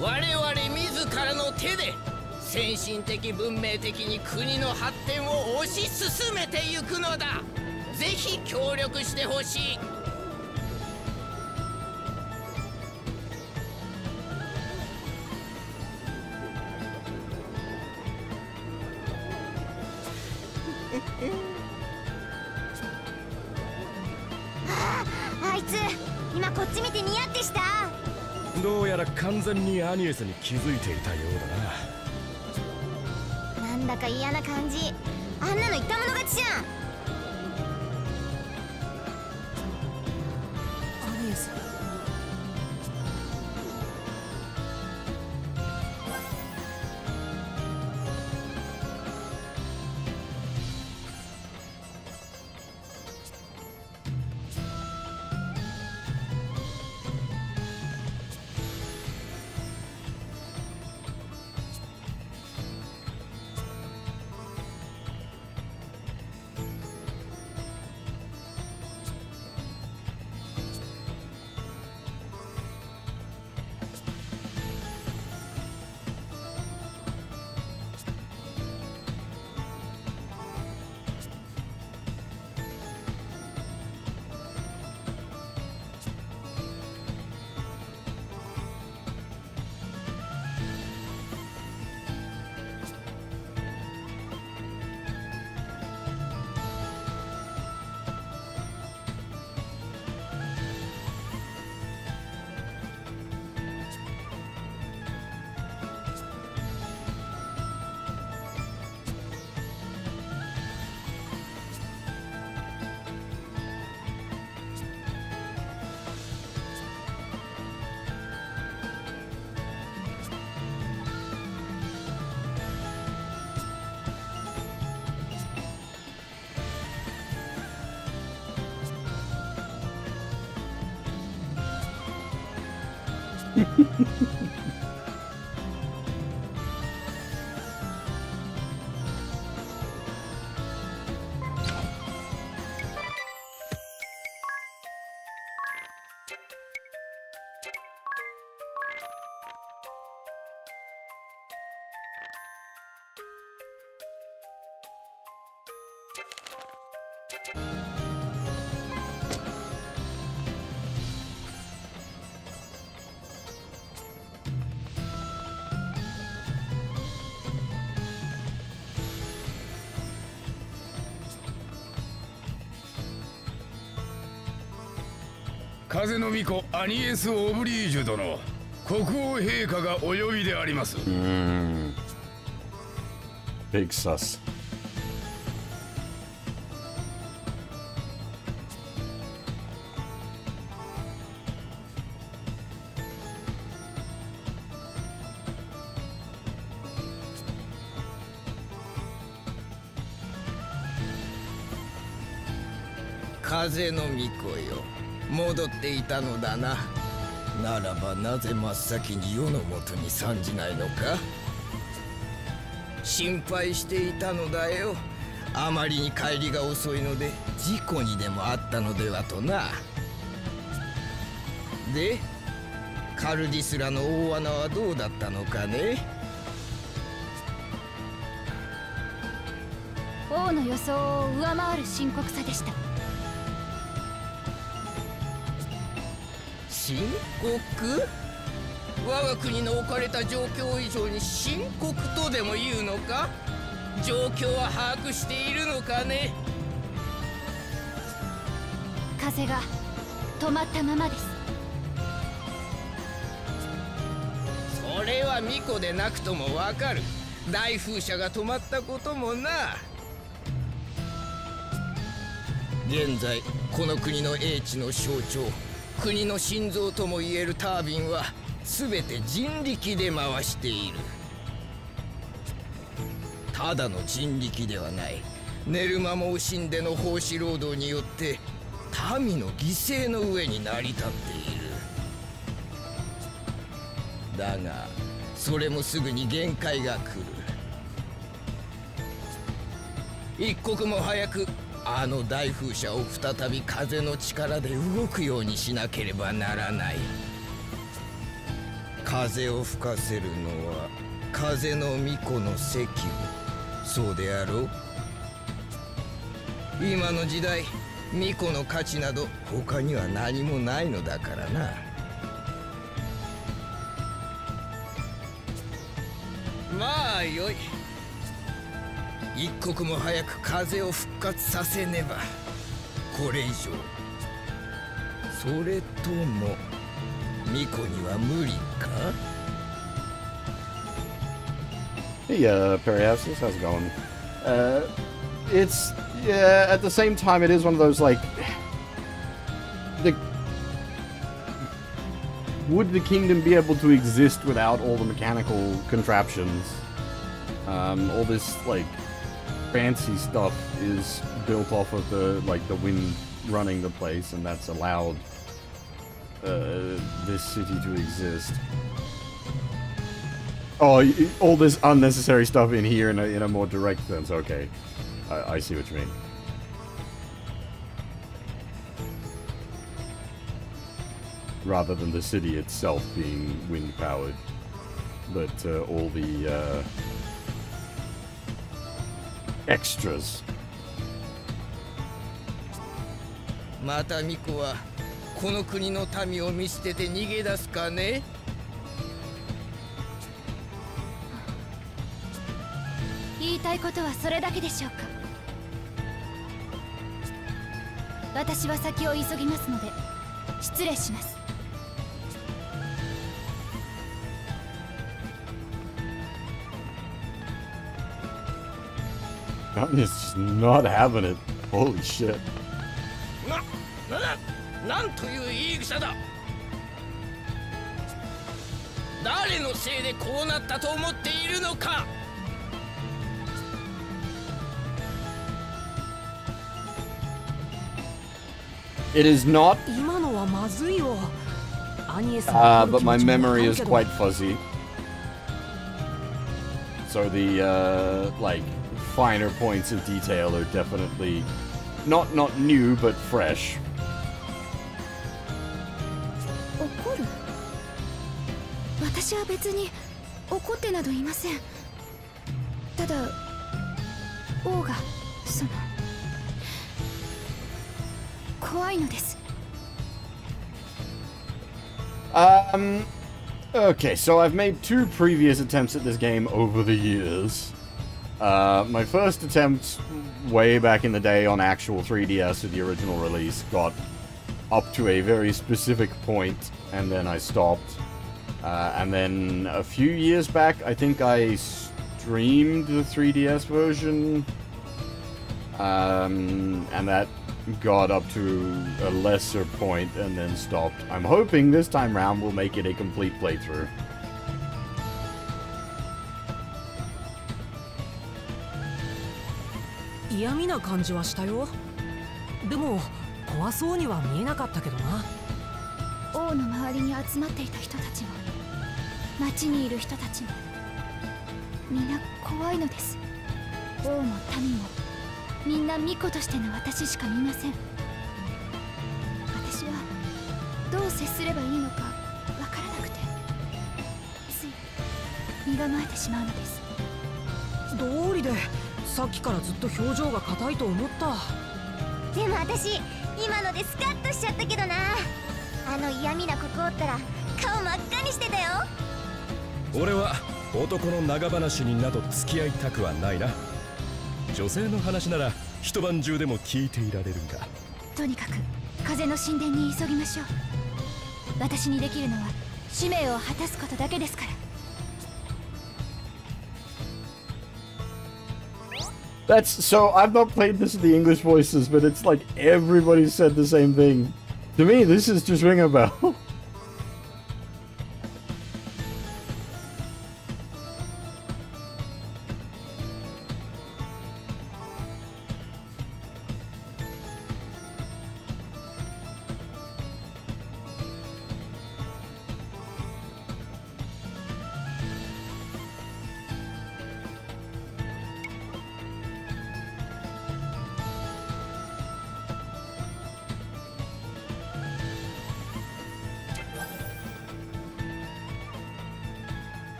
我々自らの手で先進的文明的に国の発展を推し進めてゆくのだ。ぜひ協力してほしい。あいつ今こっち見てニヤってした。どうやら完全にアニエスに気づいていたようだな。なんだか嫌な感じ。あんなの言ったもの勝ちじゃん。アニエス、風の巫女アニエス・オブリージュ殿、国王陛下がお呼びであります。Big sus. 風の巫女よ、戻っていたのだな。ならばなぜ真っ先に世のもとに参じないのか。心配していたのだよ。あまりに帰りが遅いので事故にでもあったのではとな。でカルディスラの大穴はどうだったのかね。王の予想を上回る深刻さでした。深刻？我が国の置かれた状況以上に深刻とでも言うのか。状況は把握しているのかね。風が止まったままです。それは巫女でなくともわかる。大風車が止まったこともな。現在この国の英知の象徴、国の心臓ともいえるタービンは全て人力で回している。ただの人力ではない。寝る間も惜しんでの奉仕労働によって民の犠牲の上に成り立っている。だがそれもすぐに限界が来る。一刻も早くあの大風車を再び風の力で動くようにしなければならない。風を吹かせるのは風の巫女の責務。そうであろう。今の時代巫女の価値など他には何もないのだからな。まあよい。一刻も早く風を復活させねば。これ以上。それとも巫女には無理か。Hey, Periasis, how's it going? It's, yeah, at the same time, it is one of those, like, would the kingdom be able to exist without all the mechanical contraptions? All this, like, fancy stuff is built off of the, like, the wind running the place, and that's allowed, this city to exist. Oh, all this unnecessary stuff in here in a more direct sense. Okay, I see what you mean. Rather than the city itself being wind-powered, but all the extras. また巫女はこの国の民を見捨てて逃げ出すかね。言いたいことはそれだけでしょうか。私は先を急ぎますので失礼します。I'm just not having it. Holy shit. なんという言い草だ。誰のせいでこうなったと思っているのか。It is not. 今のはまずいよ。but my memory is quite fuzzy. So the, like, finer points of detail are definitely not new, but fresh. 怒る？私は別に怒ってなどいません。ただ王がその怖いのです。Okay, so I've made 2 previous attempts at this game over the years. My first attempt way back in the day on actual 3DS of the original release got up to a very specific point, and then I stopped. And then a few years back, I think I streamed the 3DS version, and that got up to a lesser point and then stopped. I'm hoping this time round we'll make it a complete playthrough. 嫌味な感じはしたよ。でも怖そうには見えなかったけどな。王の周りに集まっていた人たちも町にいる人たちもみんな怖いのです。王も民もみんな巫女としての私しか見ません。私はどう接すればいいのかわからなくてつい身構えてしまうのです。道理でさっきからずっと表情が硬いと思った。でも私今のでスカッとしちゃったけどな。あの嫌味な国王ったら顔真っ赤にしてたよ。俺は男の長話になど付き合いたくはないな。女性の話なら一晩中でも聞いていられるんだ。とにかく風の神殿に急ぎましょう。私にできるのは使命を果たすことだけですから。That's so I've not played this with the English voices, but it's like everybody said the same thing. To me, this is just ring a bell.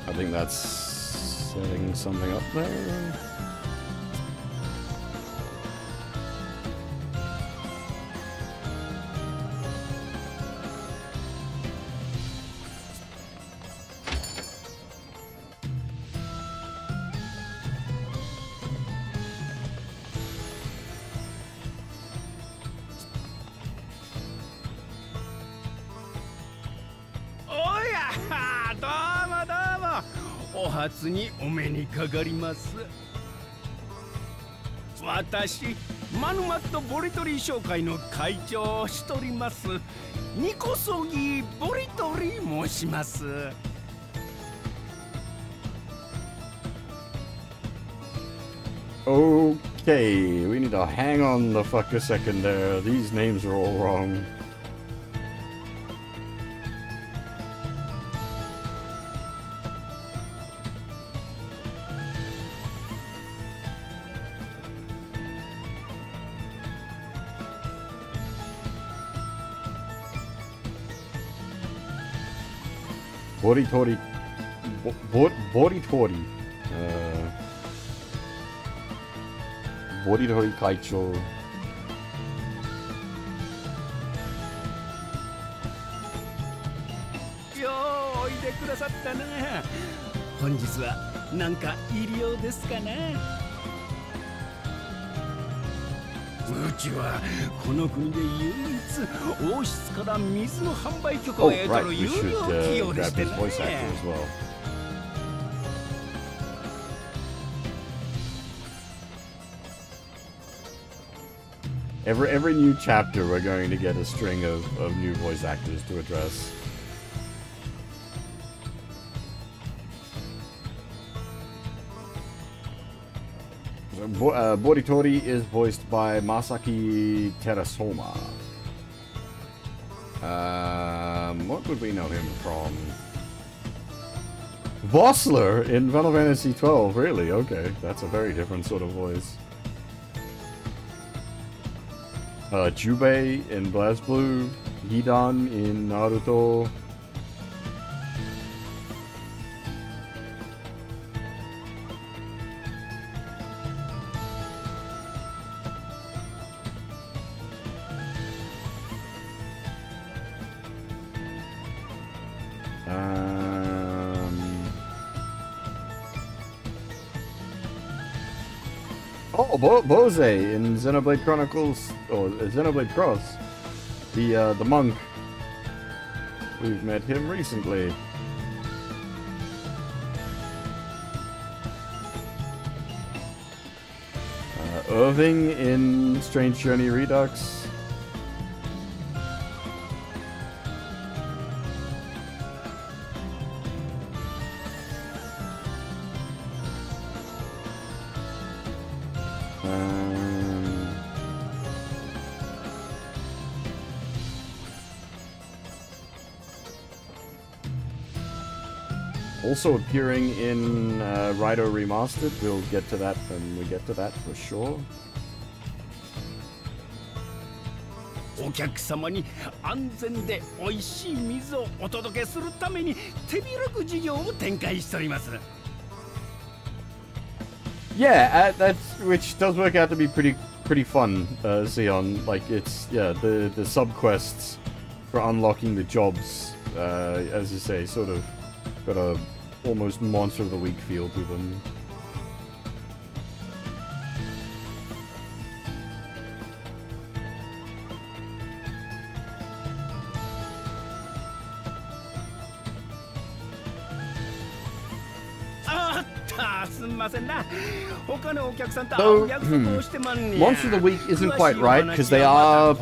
I think that's setting something up there.お初にお目にかかります。私マヌマットボリトリー商会の会長をしておりますニコソギボリトリー申します。Okay, we need to hang on the fuck a second there. These names are all wrong. Boritori. Boritori. Boritori Kaicho. ようおいでくださったな。本日は何か入りようですかな。うちはこの国で唯一王室から水の販売許可を得たる有料企業でしてね。Every new chapter, we're going to get a string of new voice actors to address. Boritori is voiced by Masaki Terasoma. What would we know him from? Vossler in Final Fantasy XII, really? Okay, that's a very different sort of voice. Jubei in BlazBlue, Hidan in Naruto. Bose in Xenoblade Chronicles, or Xenoblade Cross, the monk. We've met him recently. Irving in Strange Journey Redux. Also appearing in Raito Remastered. We'll get to that when we get to that for sure. お客様に安全で美味しい水をお届けするために手広く事業を展開しております。Yeah, that's which does work out to be pretty fun, Xion. Like it's the subquests for unlocking the jobs, as you say, sort of got a almost monster of the week feel to them. Though, Monster of the Week isn't quite right, because they are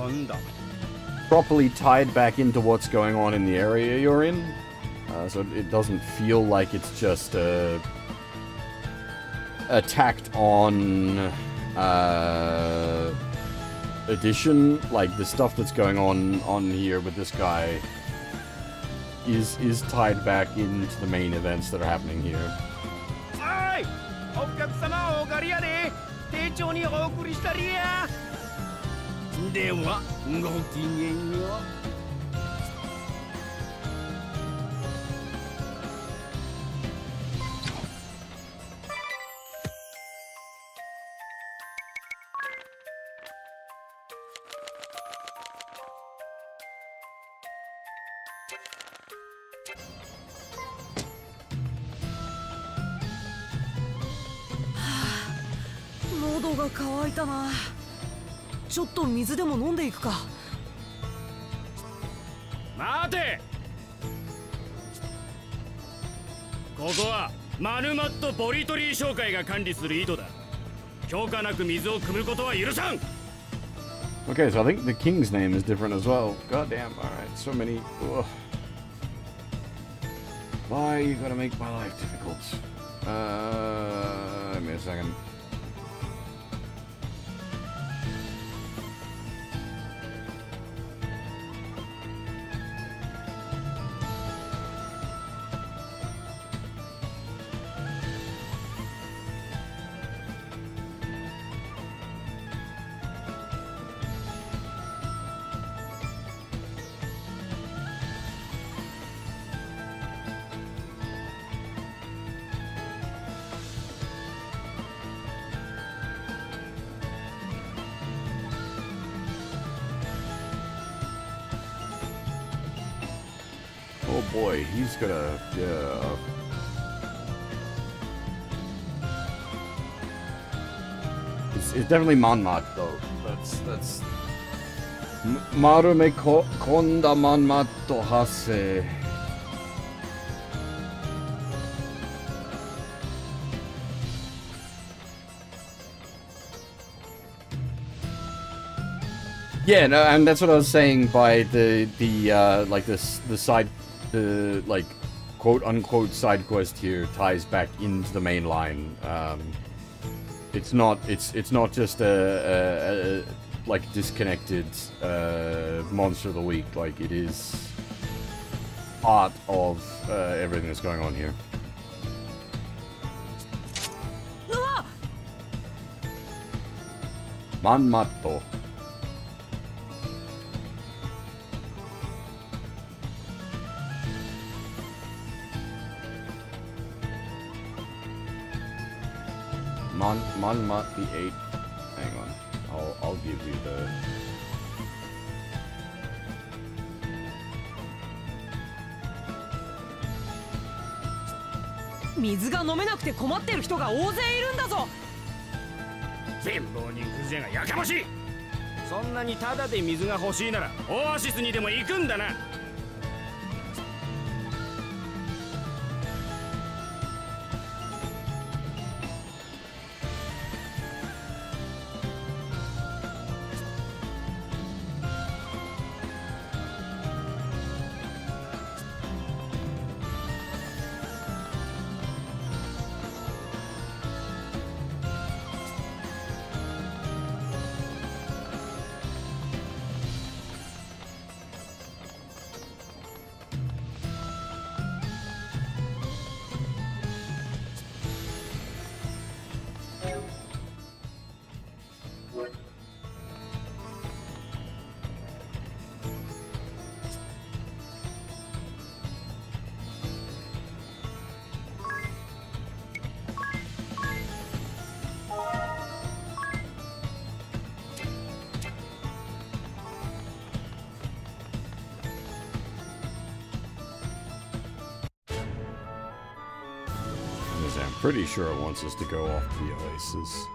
properly tied back into what's going on in the area you're in. So it doesn't feel like it's just a tacked on addition. Like the stuff that's going on here with this guy is tied back into the main events that are happening here. 喉が渇いたな。ちょっと水でも飲んでいくか。待て。ここはマヌマットボリトリー商会が管理する井戸だ。許可なく水を汲むことは許さん。 Okay, so I think the king's name is different as well. Goddamn, alright, so many. Ugh. Why you gotta make my life difficult? Give me a second. Oh boy, he's gonna, yeah. It's definitely Manmat though. That's Marume konda Manmat to hase. Yeah, no, and that's what I was saying by the like the side, the like quote unquote side quest here ties back into the main line. It's not just a like disconnected monster of the week. Like it is part of everything that's going on here. Manmato. Manmat the 8. Hang on. I'll give you the.水が飲めなくて困ってる人が大勢いるんだぞ。貧乏人風情がやかましい。そんなにタダで水が欲しいならオアシスにでも行くんだな。I'm pretty sure it wants us to go off the oasis.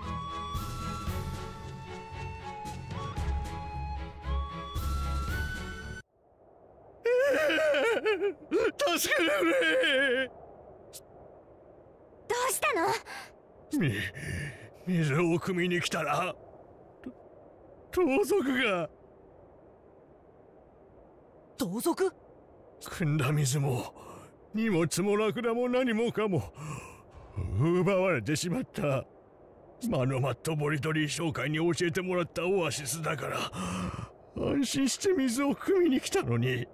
What? 水を汲みに来たら盗賊が。盗賊？汲んだ水も荷物もラクダも何もかも奪われてしまった。マノマットボリトリー商会に教えてもらったオアシスだから安心して水を汲みに来たのに、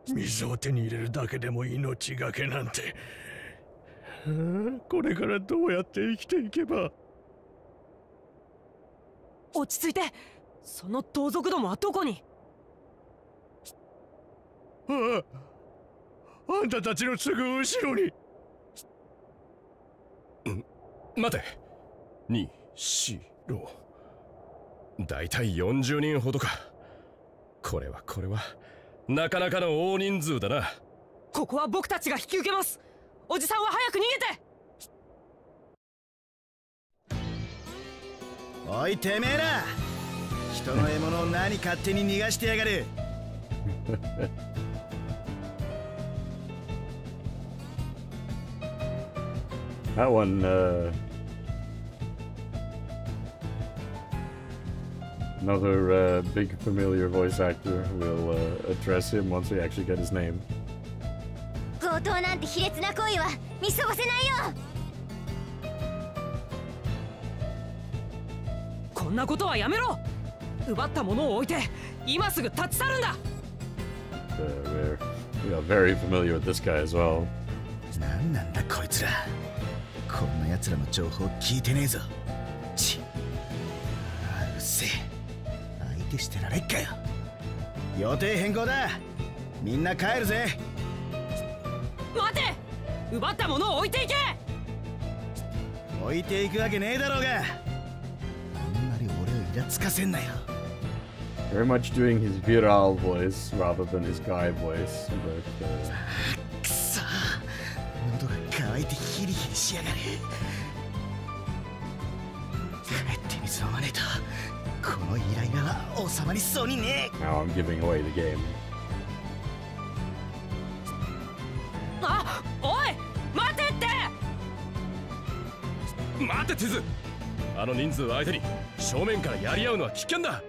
水を手に入れるだけでも命がけなんて。これからどうやって生きていけば。落ち着いて。その盗賊どもはどこに？あんたたちのすぐ後ろに。待て。2、4、6。だいたい40人ほどか。これはなかなかの大人数だな。ここは僕たちが引き受けます。おじさんは早く逃げて。おいてめえら、人の獲物を何勝手に逃がしてやがる。That one, another big familiar voice actor will address him once we actually get his name. 強盗なんて卑劣な行為は見過ごせないよ。こんなことはやめろ。奪ったものを置いて今すぐ立ち去るんだ。We are very familiar with this guy as well. なんなんだこいつら。こんな奴らの情報聞いてねえぞ。ち、ああ、うっせえ。相手してられっかよ。予定変更だ。みんな帰るぜ。待て、奪ったものを置いていけ。置いていくわけねえだろうが。あんまり俺をイラつかせんなよ。Very much doing his viral voice rather than his guy voice, but くそ、喉が渇いてヒリヒリしやがる。帰って水を飲まねえとこのイライラは収まりそうにねえ。 now I'm giving away the game. あ、おい、待てって。待てティズ、あの人数相手に正面からやり合うのは危険だ。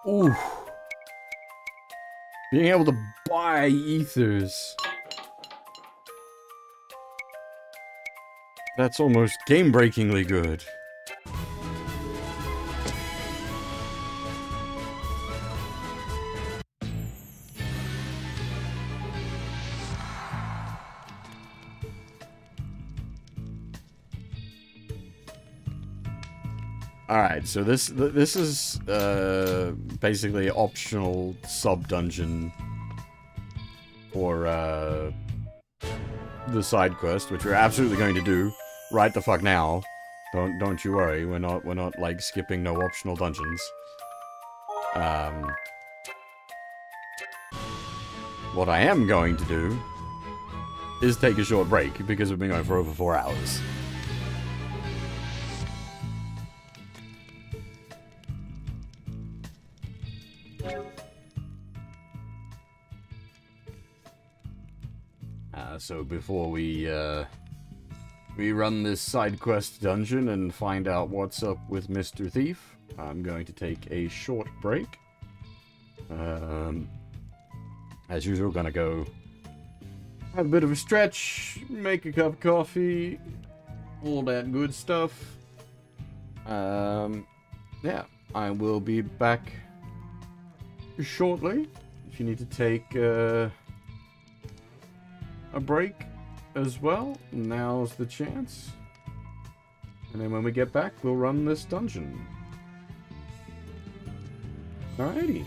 Ooh. Being able to buy ethers. That's almost game-breakingly good. Alright, so this is basically optional sub-dungeon for the side quest, which we're absolutely going to do right the fuck now. Don't you worry, we're not like skipping no optional dungeons. What I am going to do is take a short break because we've been going for over 4 hours. So before we run this side quest dungeon and find out what's up with Mr. Thief, I'm going to take a short break. As usual, gonna go have a bit of a stretch, make a cup of coffee, all that good stuff. Yeah, I will be back shortly. If you need to take a break as well, now's the chance. And then when we get back, we'll run this dungeon. Alrighty.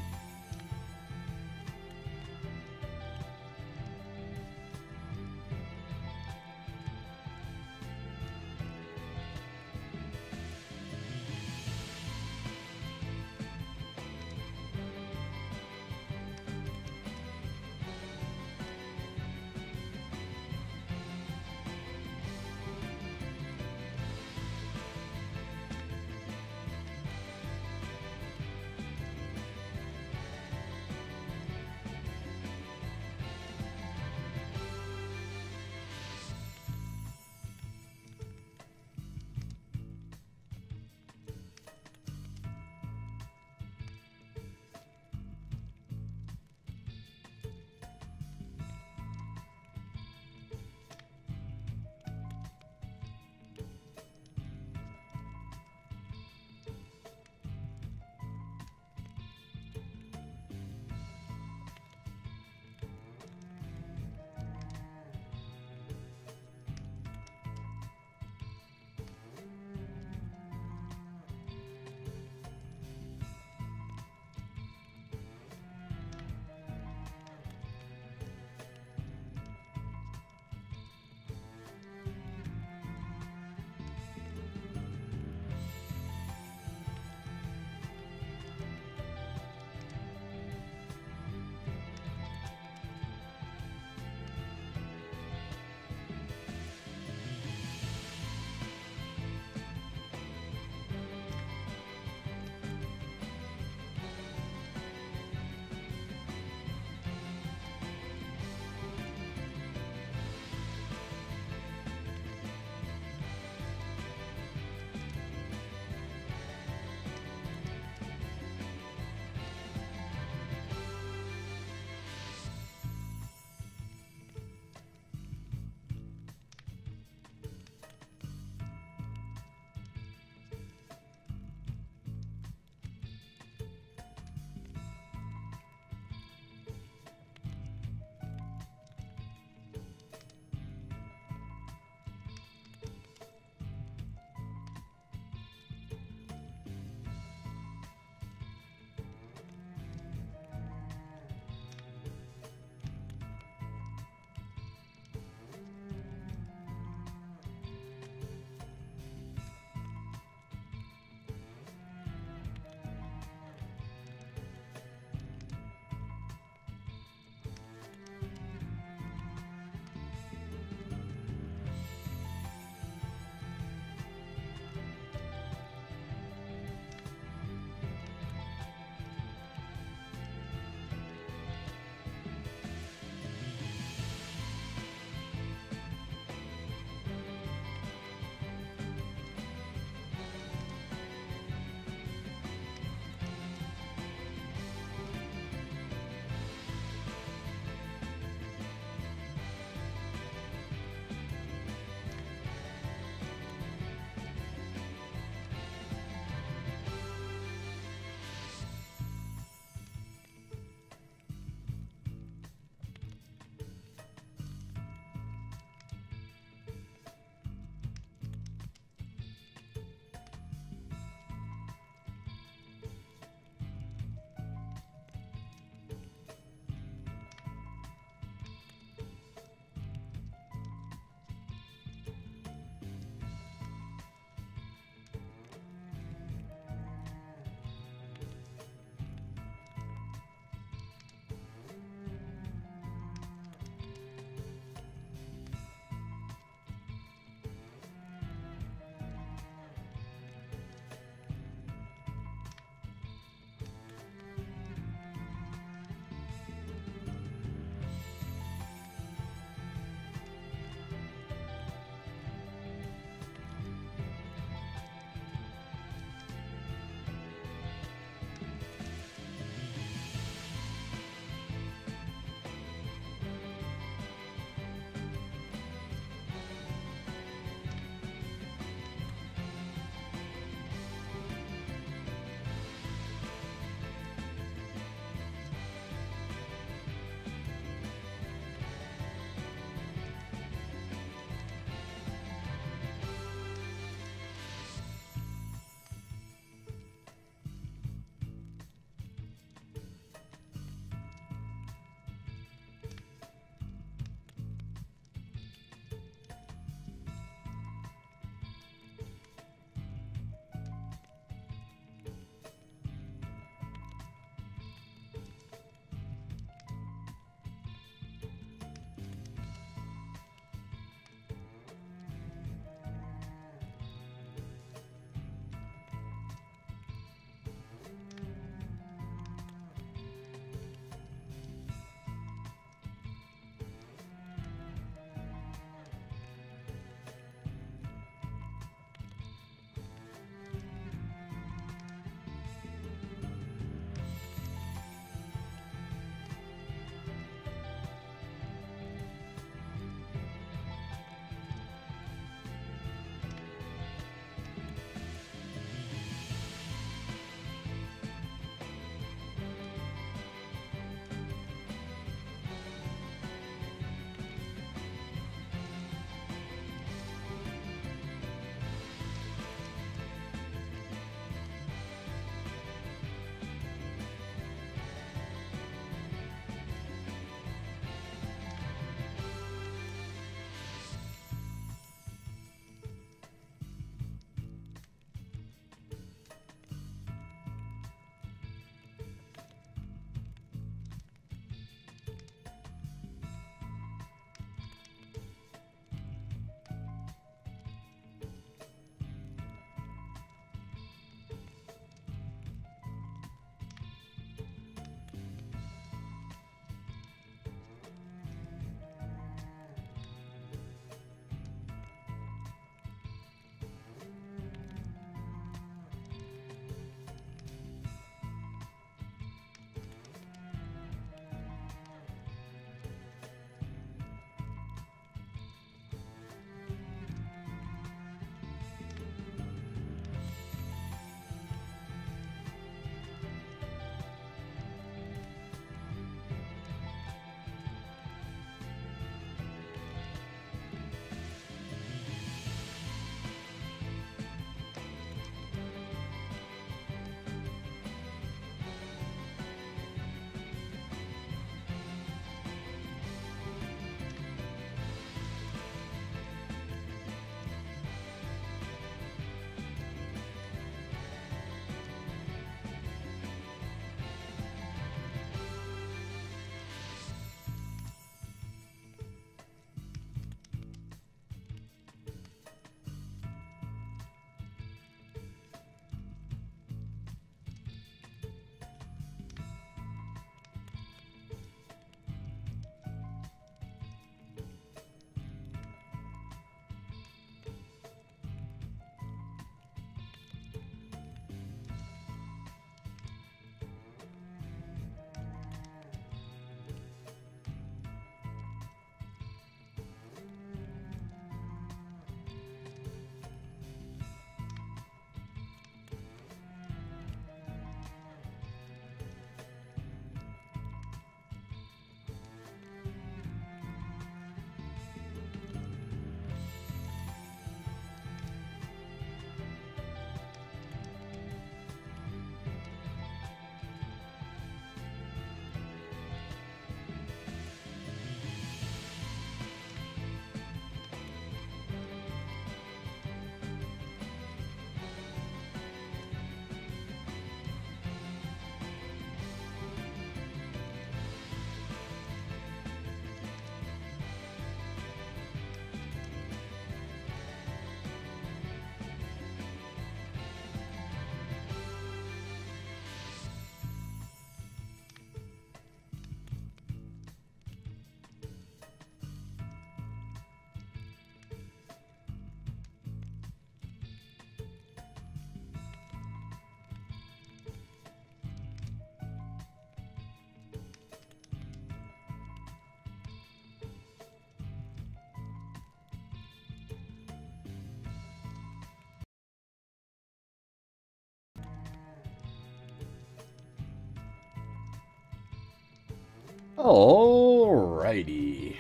Alrighty.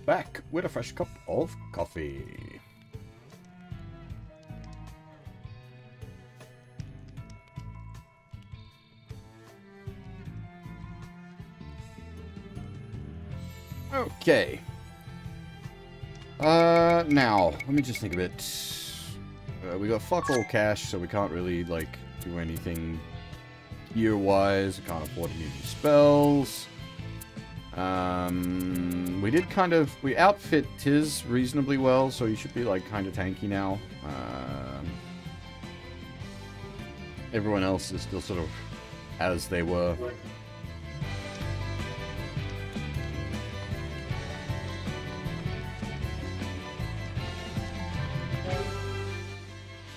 Back with a fresh cup of coffee. Okay. Now, let me just think a bit. We got fuck all cash, so we can't really, like, do anything gear-wise. We can't afford any new spells. We did kind of... We outfit Tiz reasonably well, so he should be, like, kind of tanky now. Everyone else is still sort of as they were.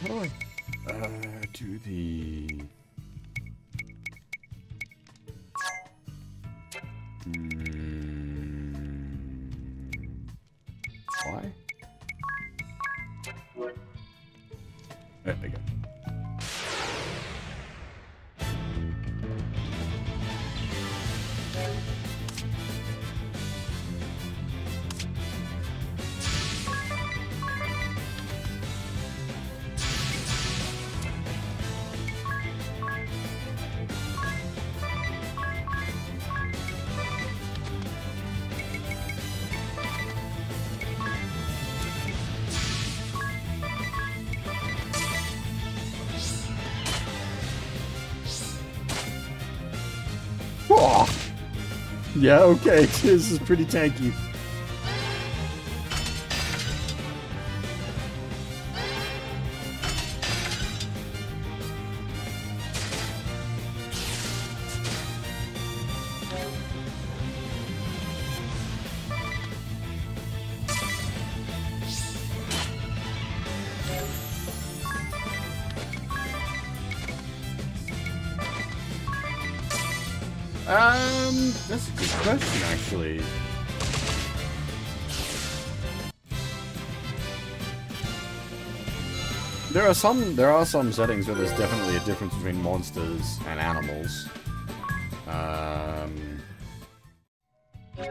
How do I do the... Why? There we go. Oh. Yeah, okay, this is pretty tanky. That's a good question, actually. There are some settings where there's definitely a difference between monsters and animals.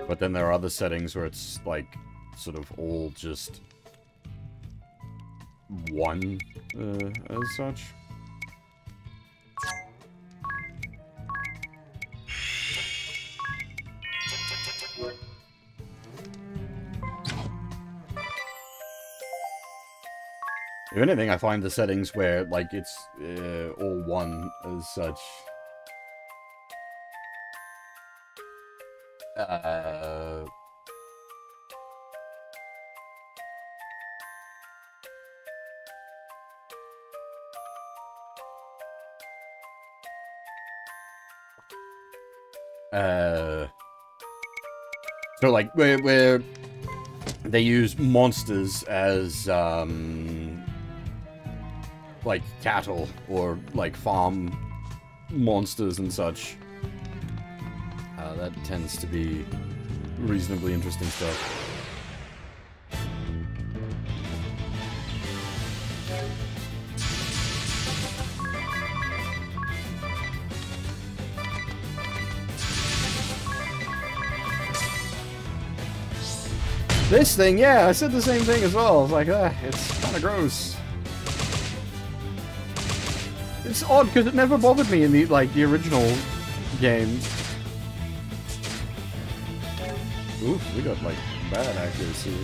But then there are other settings where it's like sort of all just one as such. If anything, I find the settings where, like, it's all one as such. So, like, where they use monsters as, like cattle or like farm monsters and such. That tends to be reasonably interesting stuff. This thing, yeah, I said the same thing as well. I was like, it's kind of gross. It's odd because it never bothered me in the original game. Oof, we got like bad accuracy.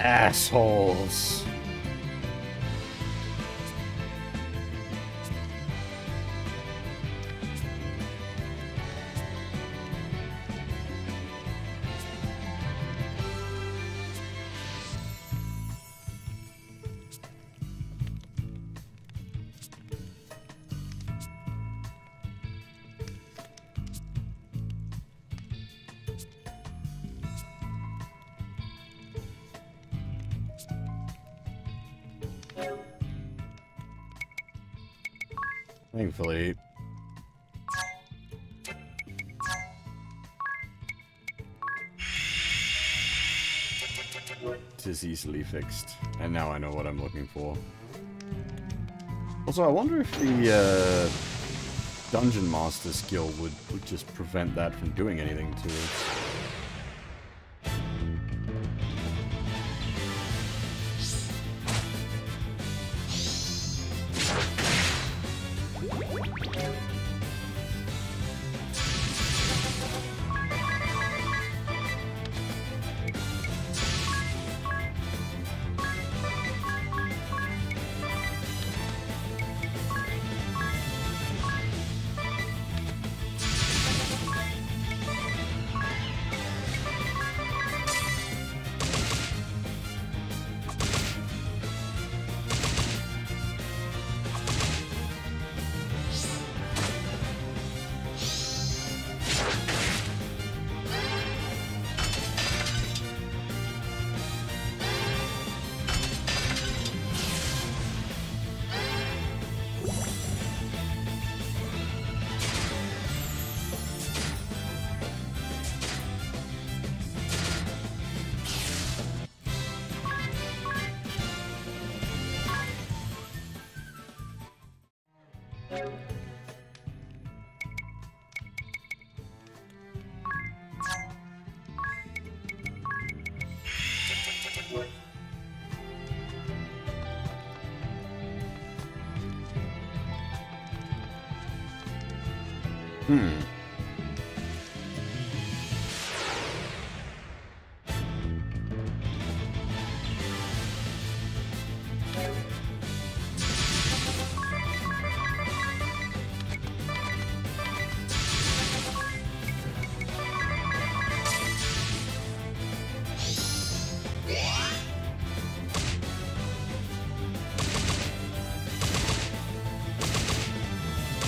Assholes. Thankfully. It is easily fixed. And now I know what I'm looking for. Also, I wonder if the Dungeon Master skill would just prevent that from doing anything to it.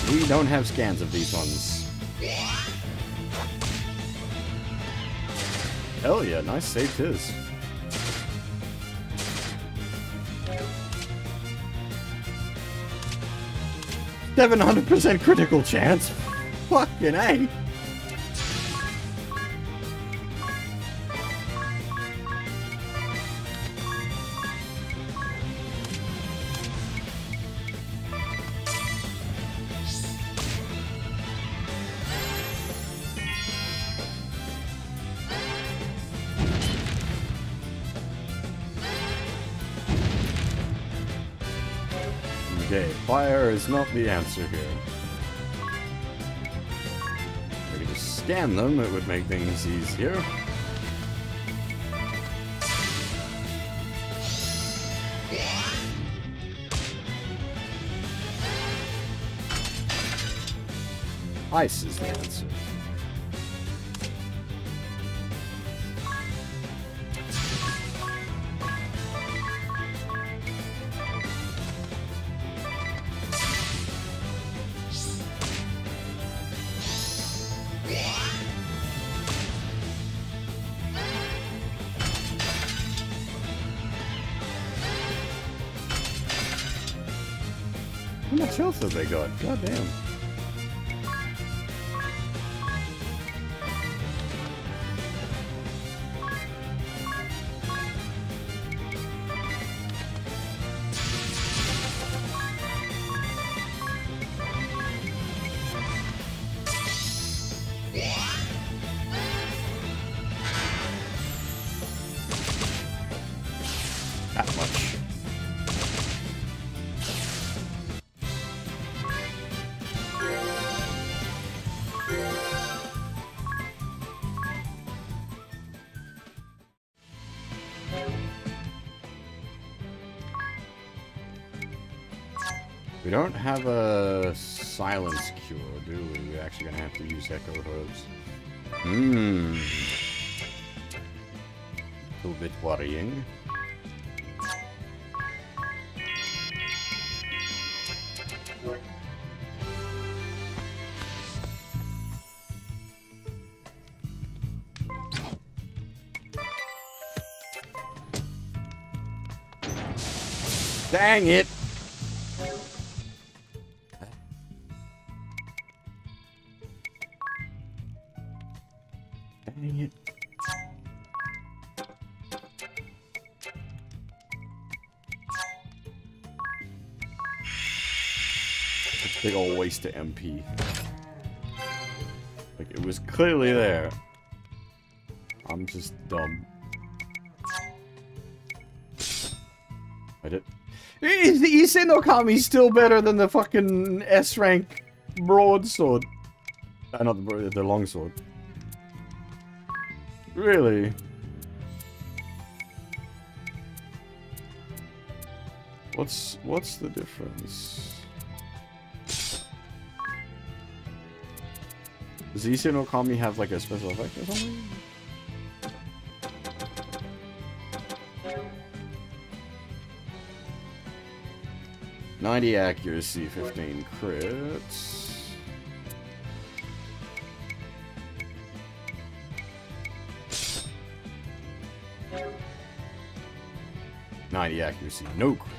We don't have scans of these ones. Hell yeah, nice save tis. $700% critical chance? Fucking A. Okay, fire is not the answer here. If I could just scan them, it would make things easier. Ice is the answer. How much health have they got? God damn. That much. We don't have a silence cure, do we? We're actually gonna have to use echo herbs. A little bit worrying. Dang it! Dang it. Big ol' waste of MP. Like, it was clearly there. I'm just dumb. I did. Is the Issei no Kami still better than the fucking S-rank broadsword? Not the longsword. Really? What's the difference? Does Issei no Kami have like a special effect or something? .90 accuracy, 15 crits. .90 accuracy, no crit.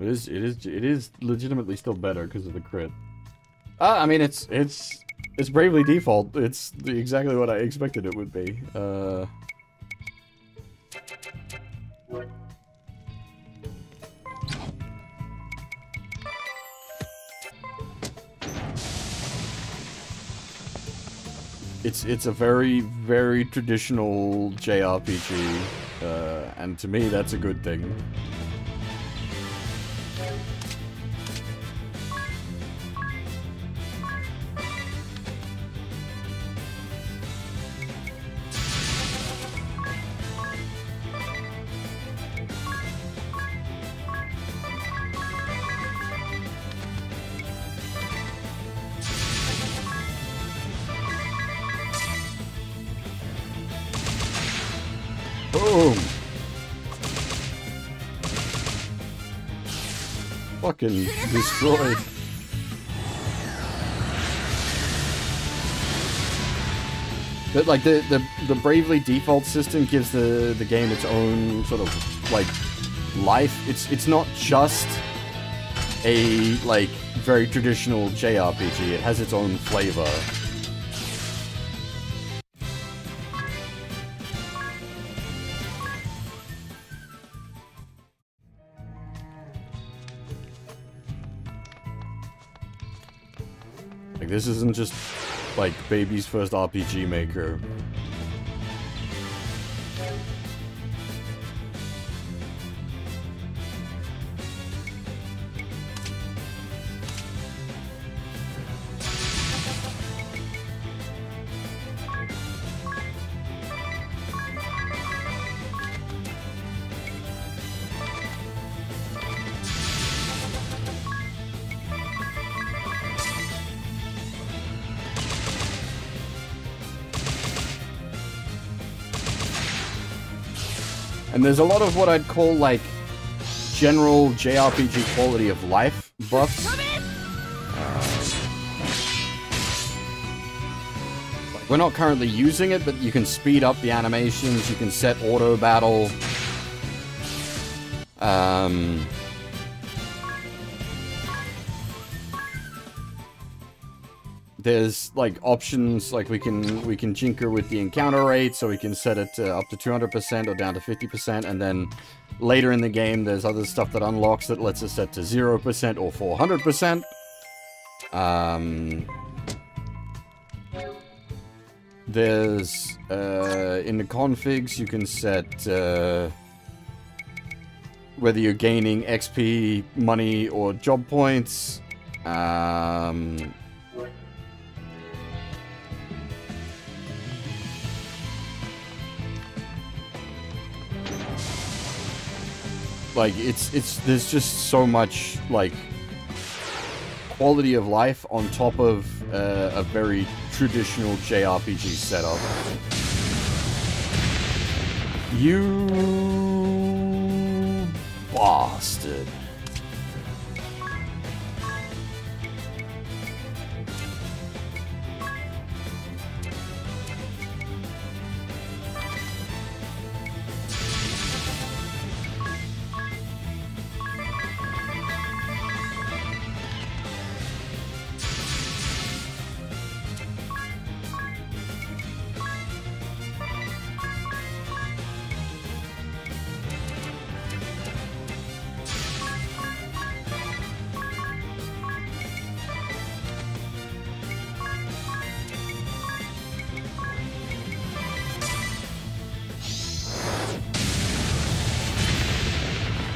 It is legitimately still better because of the crit. I mean, it's bravely default. It's exactly what I expected it would be. It's a very, very traditional JRPG, and to me that's a good thing. Boom! Fucking destroyed. But like the bravely default system gives the game its own sort of like life. It's not just a like very traditional JRPG. It has its own flavor. Like, this isn't just, like, baby's first RPG maker. And there's a lot of what I'd call, like, general JRPG quality of life buffs. We're not currently using it, but you can speed up the animations, you can set auto battle. There's like options, like we can tinker with the encounter rate, so we can set it up to 200% or down to 50%, and then later in the game there's other stuff that unlocks that lets us set to 0% or 400%. There's in the configs you can set whether you're gaining XP, money, or job points. Like, there's just so much, like, quality of life on top of a very traditional JRPG setup. You bastard.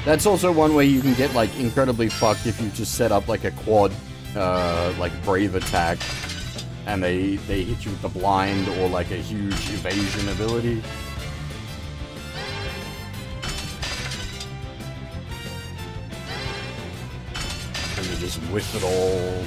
That's also one way you can get, like, incredibly fucked if you just set up, like, a quad, like, brave attack, and they hit you with the blind or, like, a huge evasion ability. And you just whiff it all.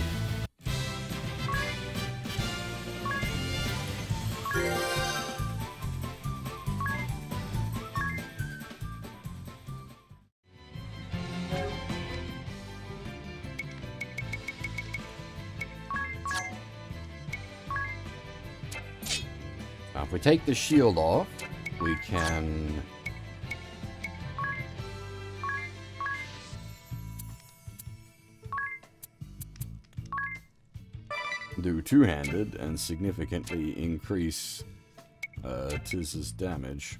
Now, if we take the shield off, we can... do two-handed and significantly increase Tiz's damage.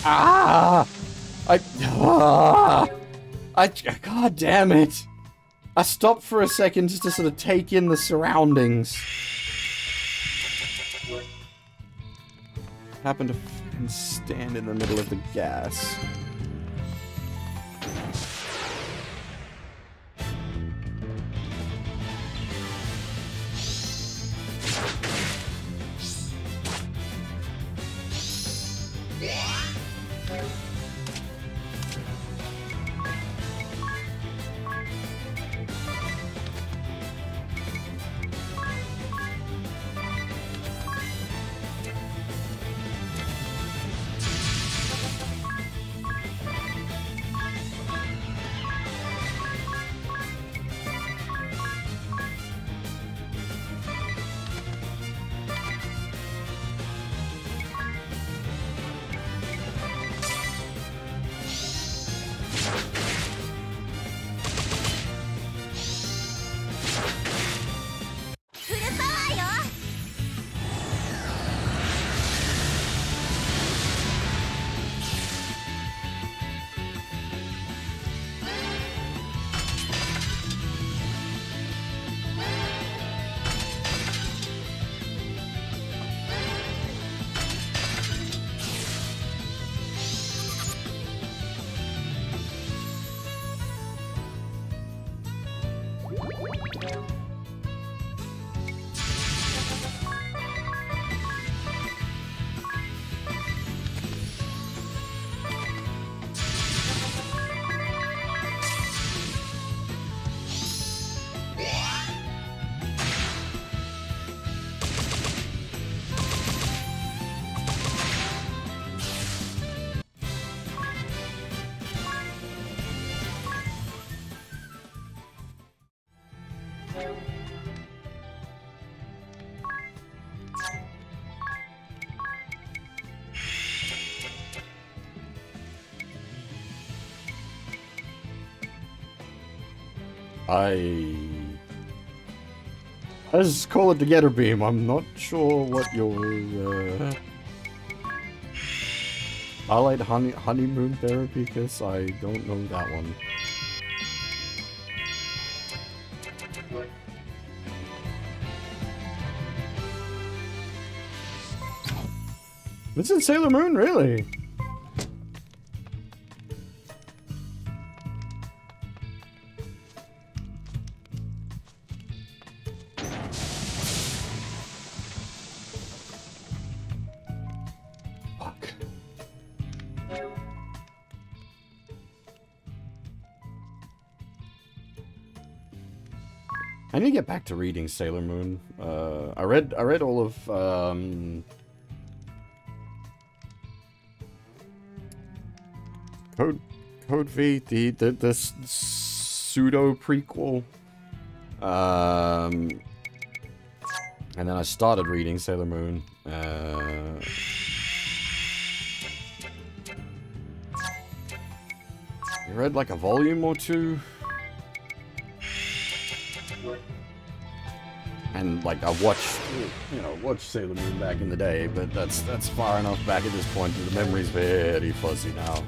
Ah! God damn it! I stopped for a second just to sort of take in the surroundings. Happened to fucking stand in the middle of the gas. I just call it the Getter Beam. I'm not sure what your Highlight honeymoon therapy, because I don't know that one. It's in Sailor Moon, really? I need to get back to reading Sailor Moon. I read all of Code V, the pseudo prequel. And then I started reading Sailor Moon. I read like a volume or two. And like I watched, you know, watched Sailor Moon back in the day, but that's far enough back at this point that the memory's very fuzzy now.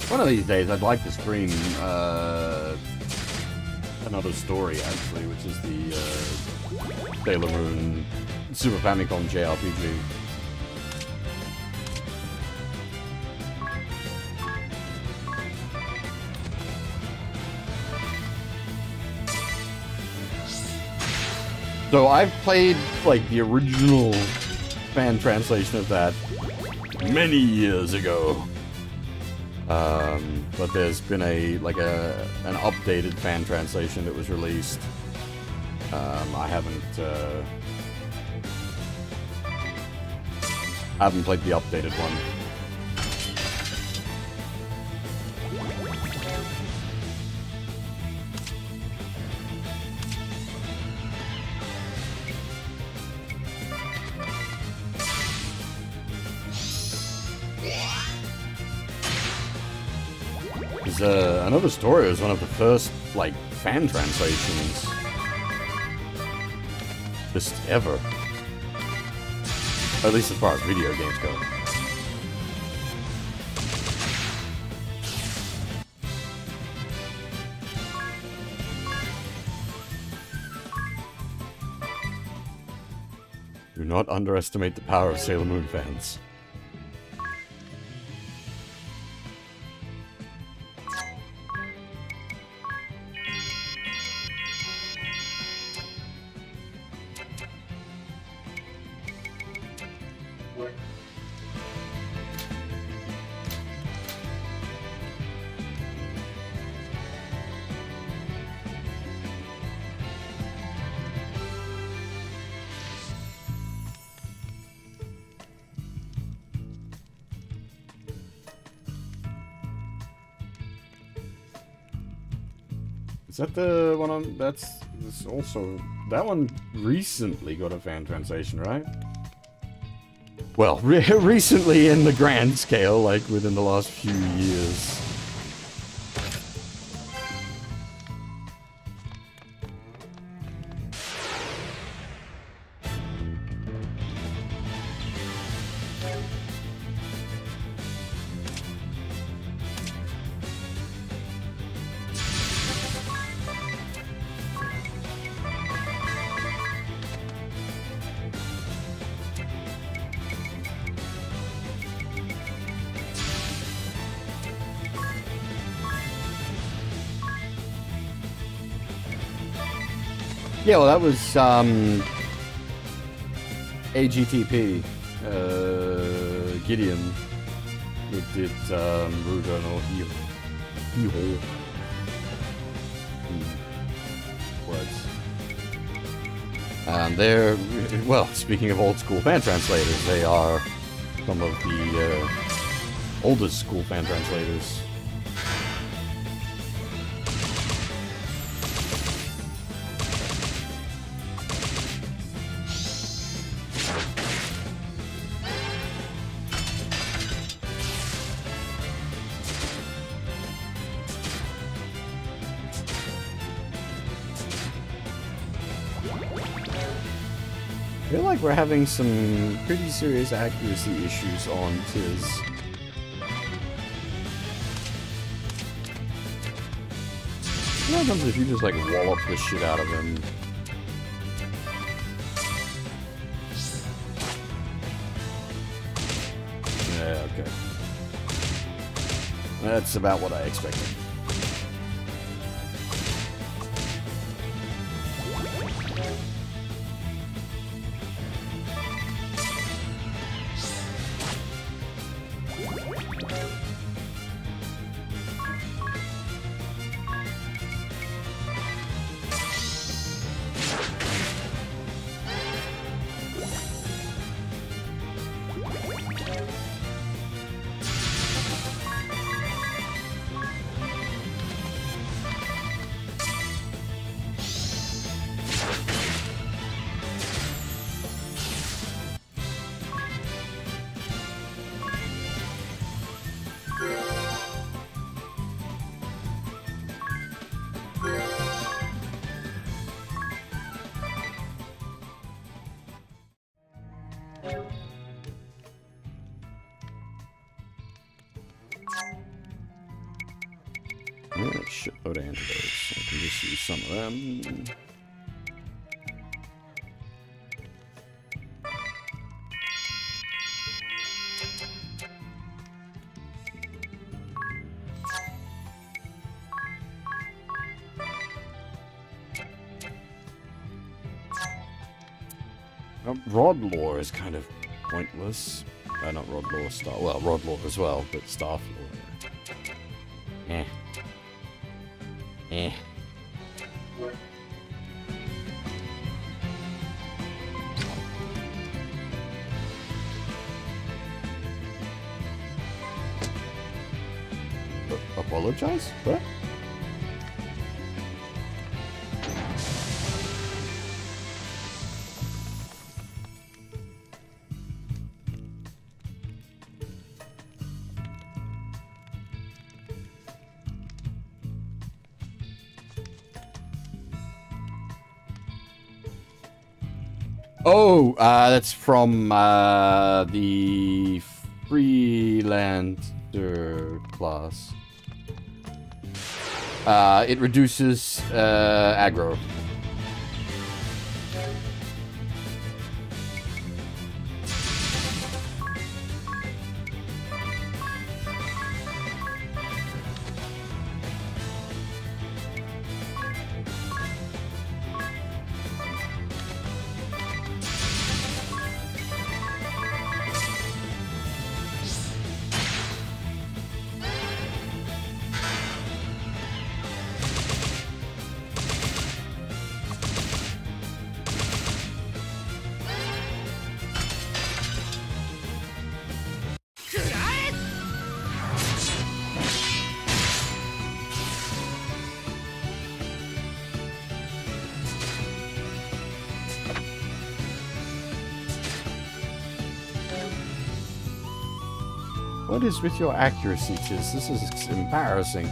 One of these days, I'd like to stream another story, actually, which is the Sailor Moon Super Famicom JRPG. So I've played like the original fan translation of that many years ago. But there's been an updated fan translation that was released. I haven't played the updated one. Another Story was one of the first, like, fan translations just ever. At least as far as video games go. Do not underestimate the power of Sailor Moon fans. Is that the one on... That's also... That one recently got a fan translation, right? Well, recently in the grand scale, like within the last few years. Yeah, well, that was, AGTP, Gideon, that did, Ruga no Hiro. They're, well, speaking of old school fan translators, they are some of the, oldest school fan translators. I feel like we're having some pretty serious accuracy issues on Tiz. What happens if you just like wallop the shit out of him? Yeah, okay. That's about what I expected. shitload of antidotes. I can just use some of them. Rod lore is kind of pointless. Not rod lore, well, rod lore as well, but staff lore. Eh. Apologize? What? Oh, that's from the Freelancer class. It reduces aggro. What is with your accuracy, Tiz? This is embarrassing.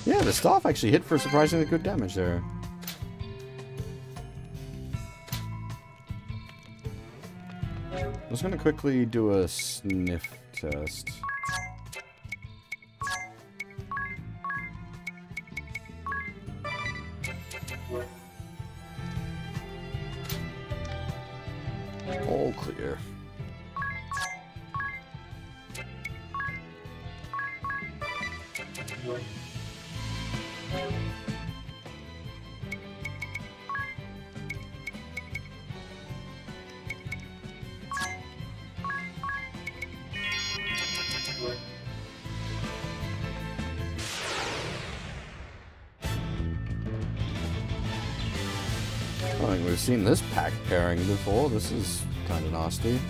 Yeah, the staff actually hit for surprisingly good damage there. I was going to quickly do a sniff test. All clear. I think we've seen this pack pairing before. This is kind of nasty.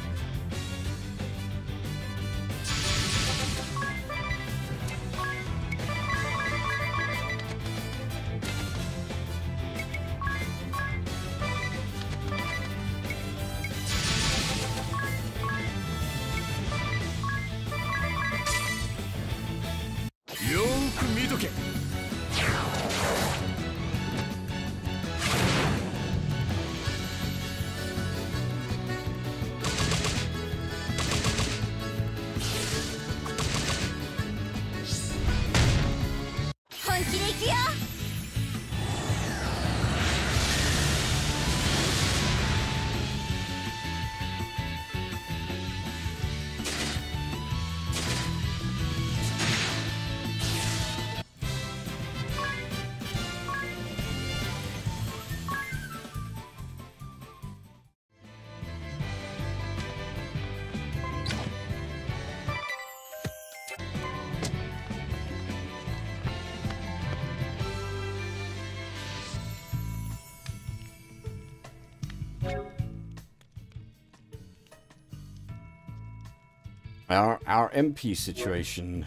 Our MP situation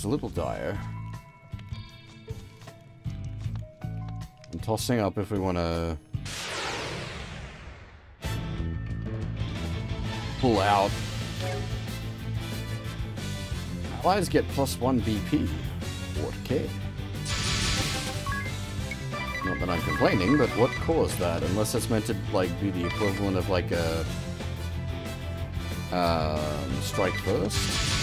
a little dire. I'm tossing up if we want to pull out. Allies get +1 BP. Okay. Not that I'm complaining, but what caused that? Unless it's meant to, like, be the equivalent of, like, a... strike first?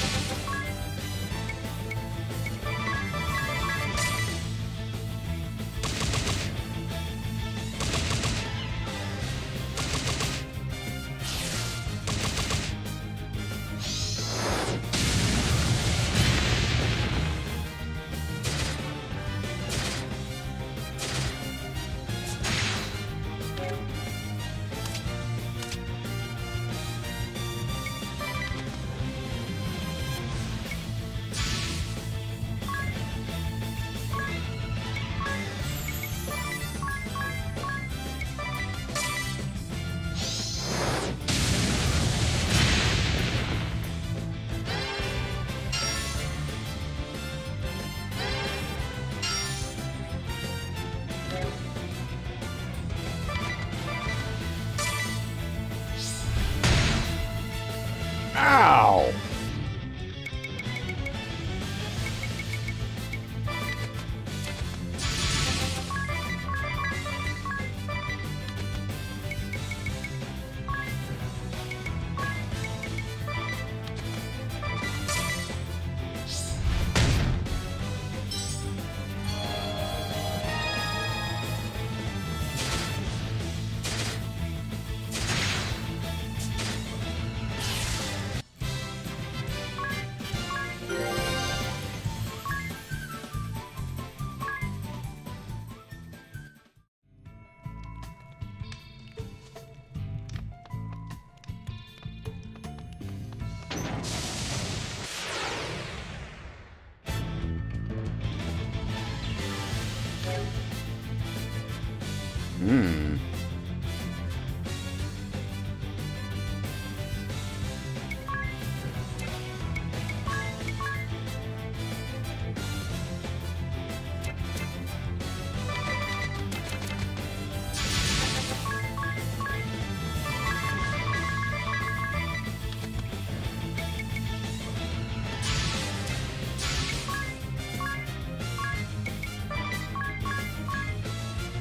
Ow!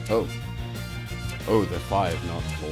Oh. Oh, they're 5, not 4.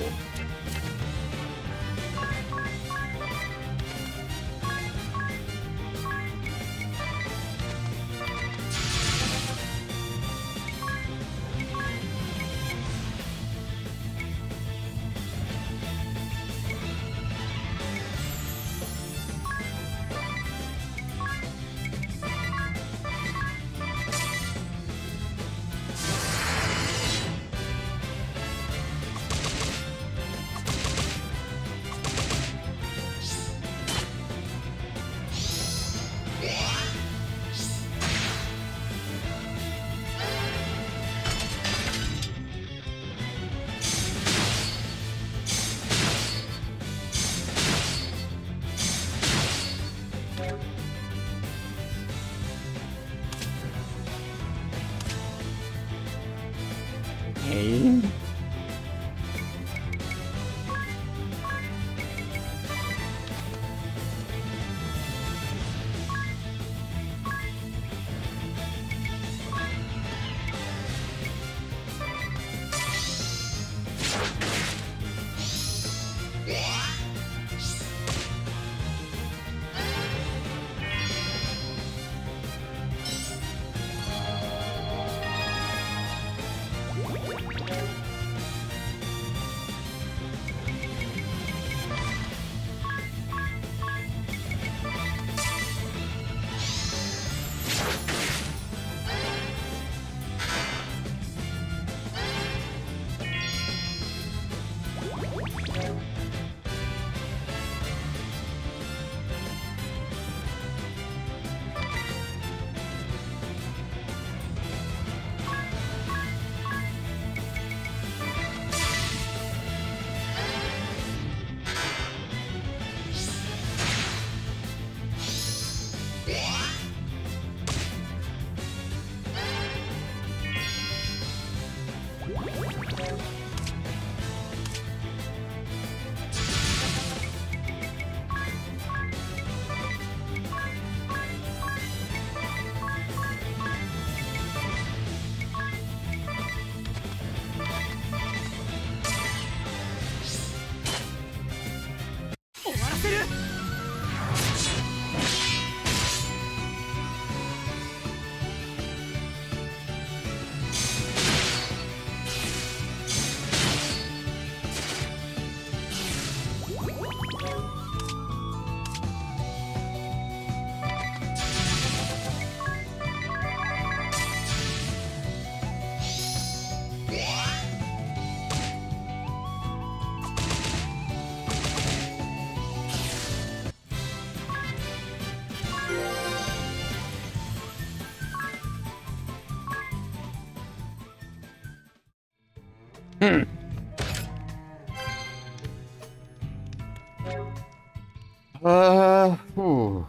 Ooh.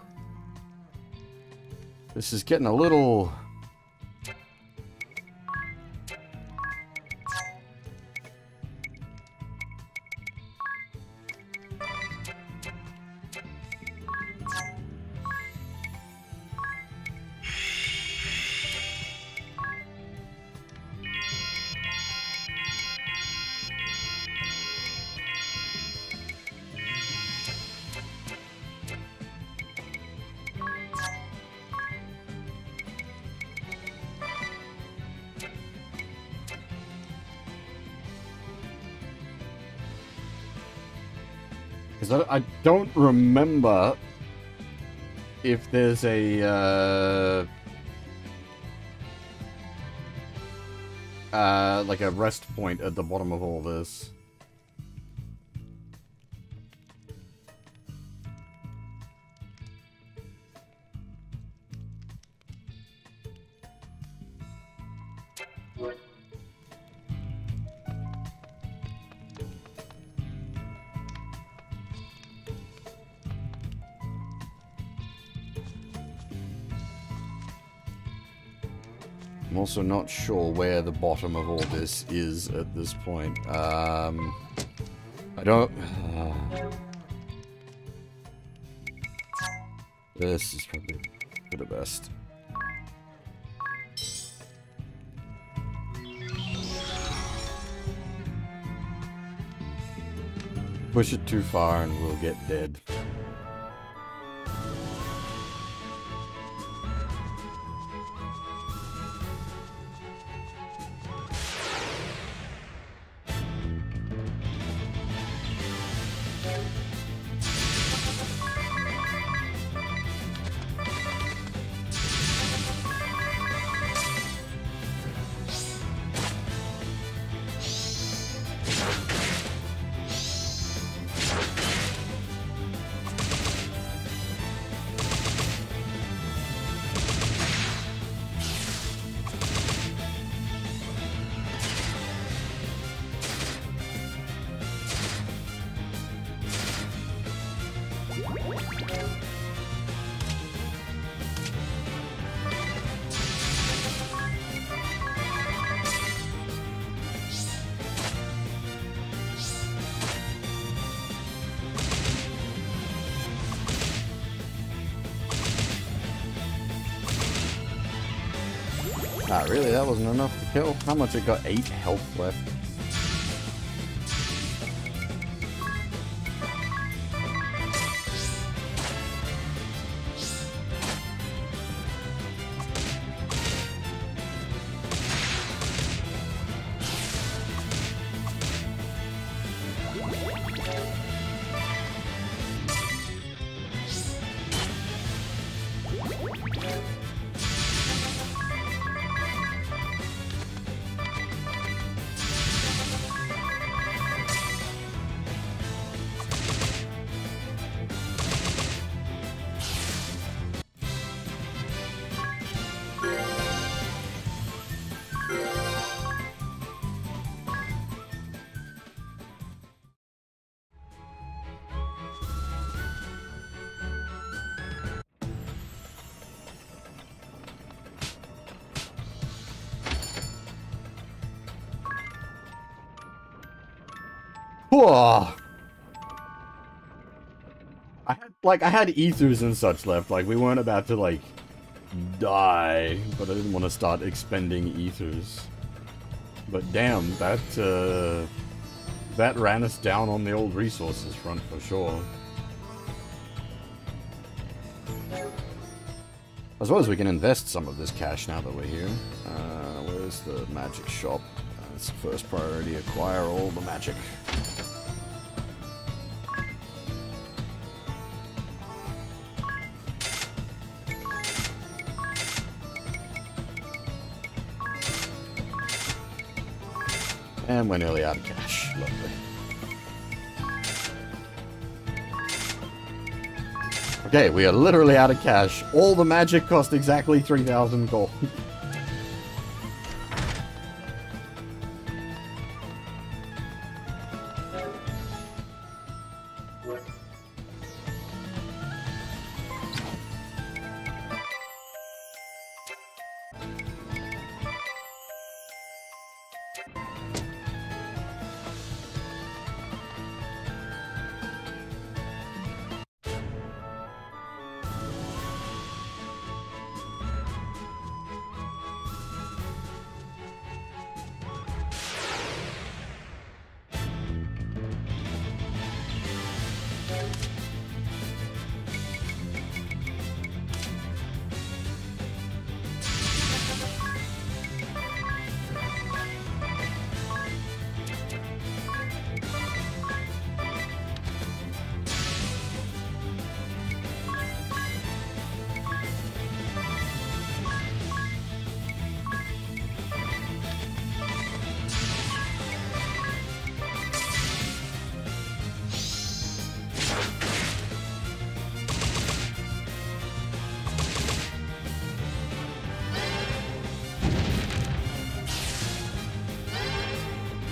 This is getting a little... Because I don't remember if there's a, like a rest point at the bottom of all this. I'm also not sure where the bottom of all this is at this point. I don't... This is probably for the best. Push it too far and we'll get dead. Ah, really? That wasn't enough to kill? How much it got? 8 health left. Whoa. I had ethers and such left. Like, we weren't about to, like, die. But I didn't want to start expending ethers. But damn, that ran us down on the old resources front for sure. I suppose we can invest some of this cash now that we're here. Where's the magic shop? That's the first priority. Acquire all the magic. And we're nearly out of cash. Lovely. Okay, we are literally out of cash. All the magic cost exactly 3,000 gold.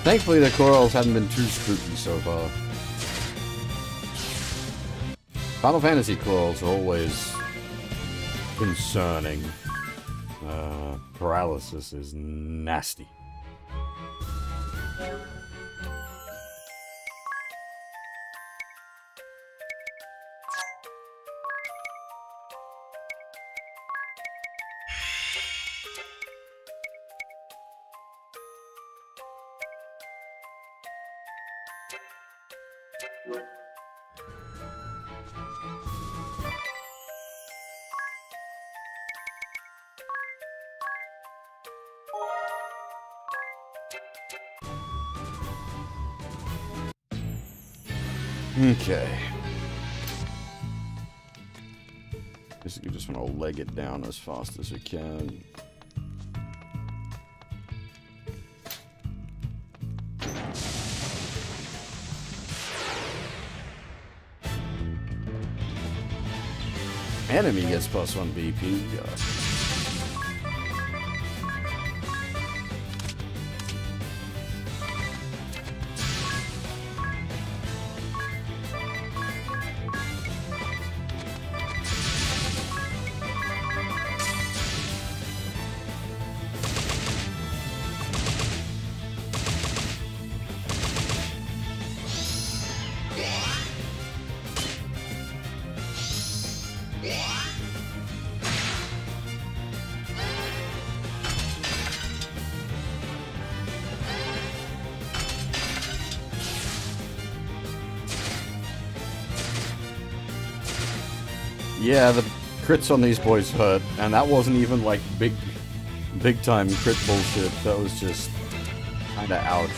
Thankfully, the corals haven't been too spooky so far. Final Fantasy corals are always concerning. Paralysis is nasty. Okay. Basically just want to leg it down as fast as we can. Enemy gets +1 BP. Yeah, the crits on these boys hurt, and that wasn't even like big time crit bullshit. That was just kinda ouch.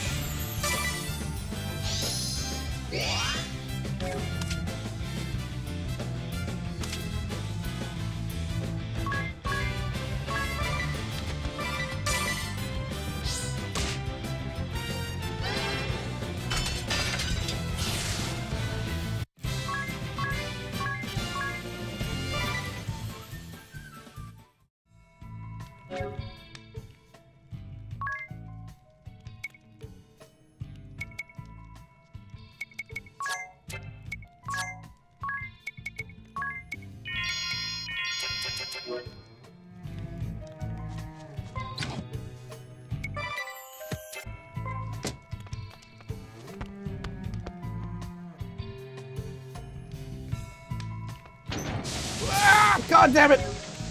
God damn it!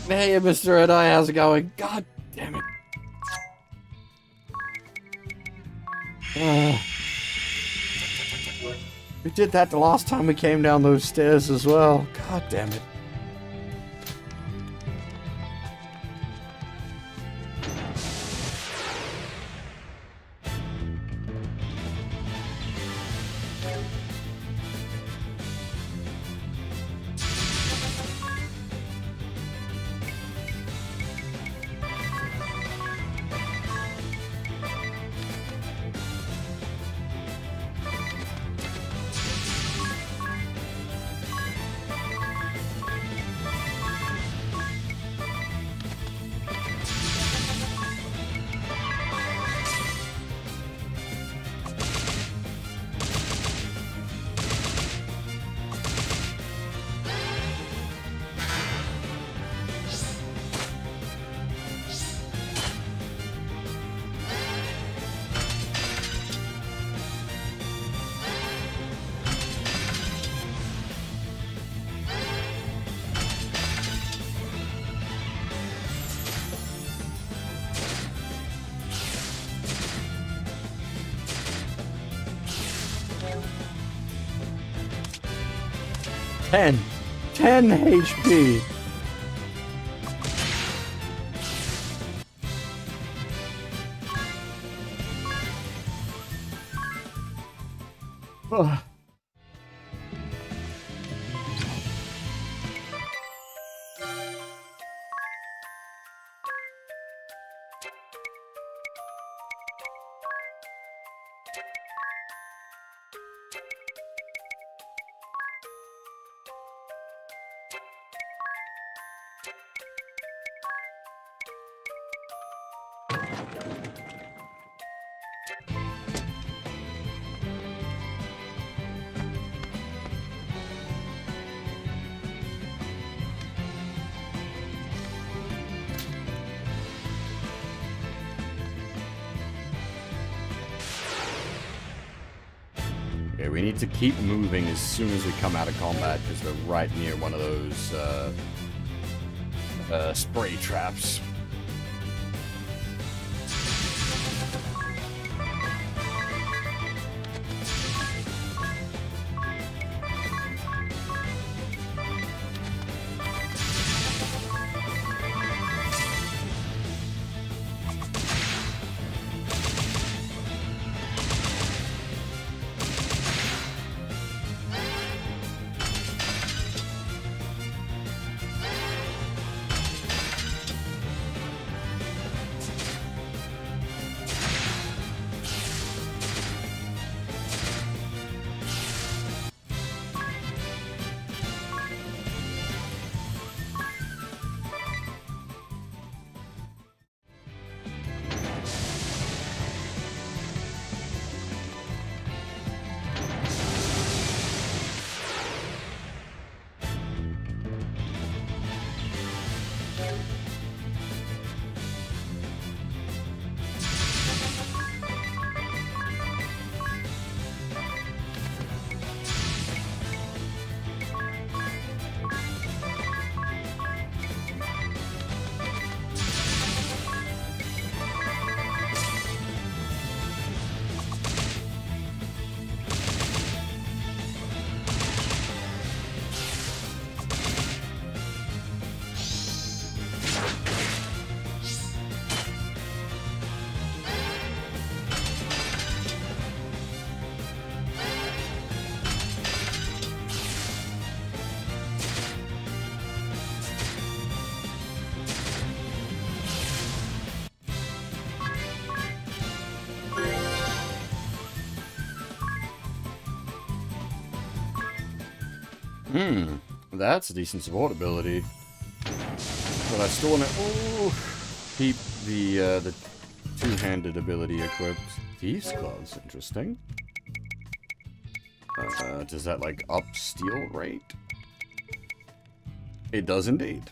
Hey, Mr. Red Eye, how's it going? God damn it. We did that the last time we came down those stairs as well. God damn it. Ten HP. Ugh. Okay, we need to keep moving as soon as we come out of combat, because we're right near one of those, spray traps. That's a decent support ability. But I still want to keep the two-handed ability equipped. Thieves' Claws, interesting. Does that like up steal rate? It does indeed.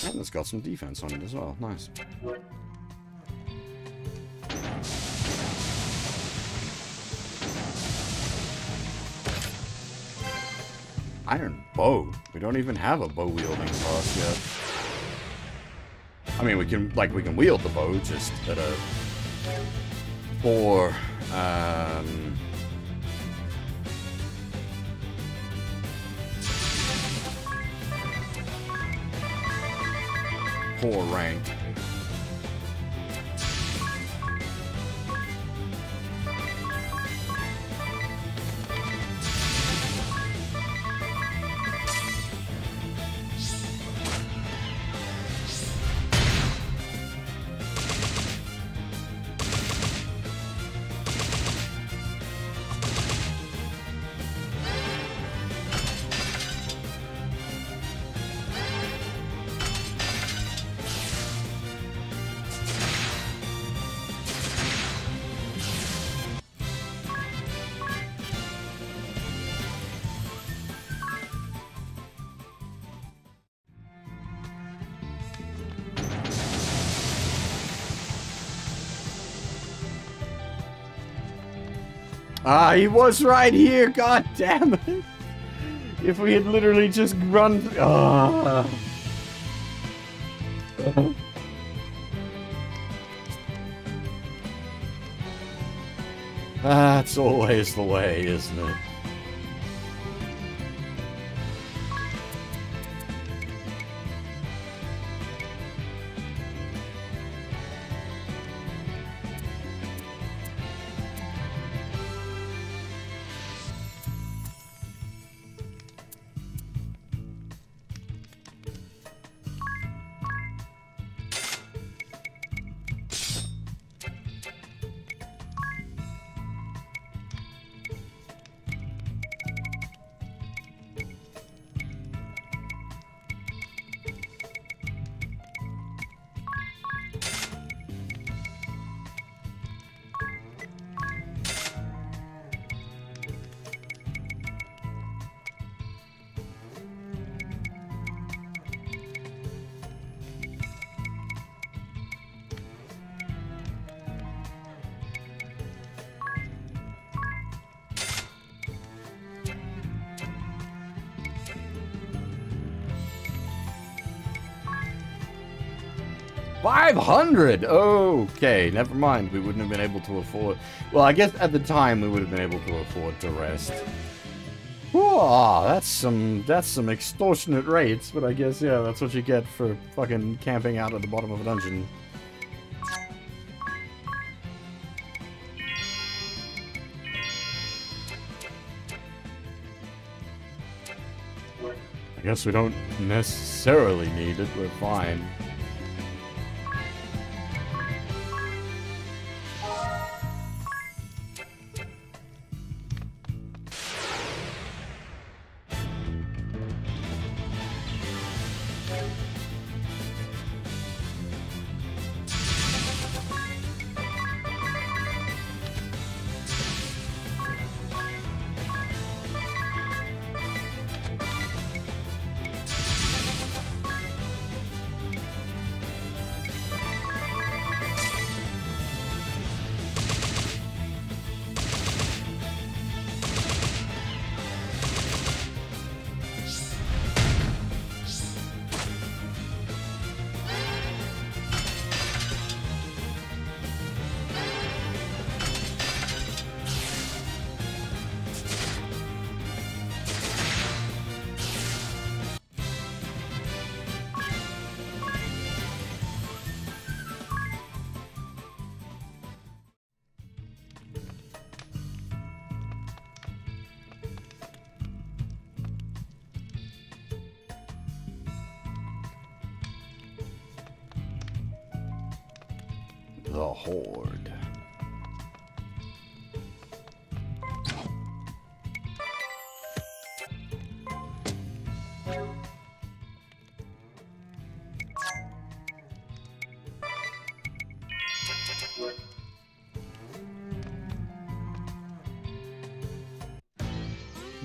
And it's got some defense on it as well. Nice. Iron bow. We don't even have a bow wielding class yet. I mean, we can wield the bow just at a poor rank. Ah, he was right here, god damn it! If we had literally just run... That's always the way, isn't it? 500! Okay, never mind. We wouldn't have been able to afford... Well, I guess at the time we would have been able to afford to rest. Whoa, that's some extortionate rates, but I guess, yeah, that's what you get for fucking camping out at the bottom of a dungeon. I guess we don't necessarily need it, we're fine. The Horde.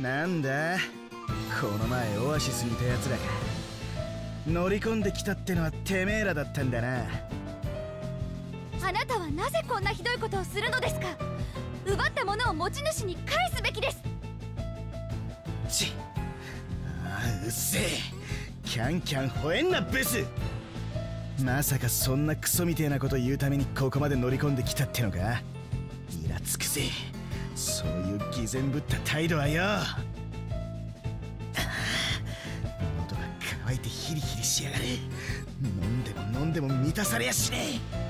なんだ、この前オアシスにいたやつらが乗り込んできたってのはてめえらだったんだな。あなたはなぜこんなひどいことをするのですか。奪ったものを持ち主に返すべきです。うっせえ、キャンキャン吠えんなブス。まさかそんなクソみてえなこと言うためにここまで乗り込んできたってのか。イラつくぜ、そういう偽善ぶった態度はよ。喉が渇いてヒリヒリしやがる。飲んでも満たされやしねえ。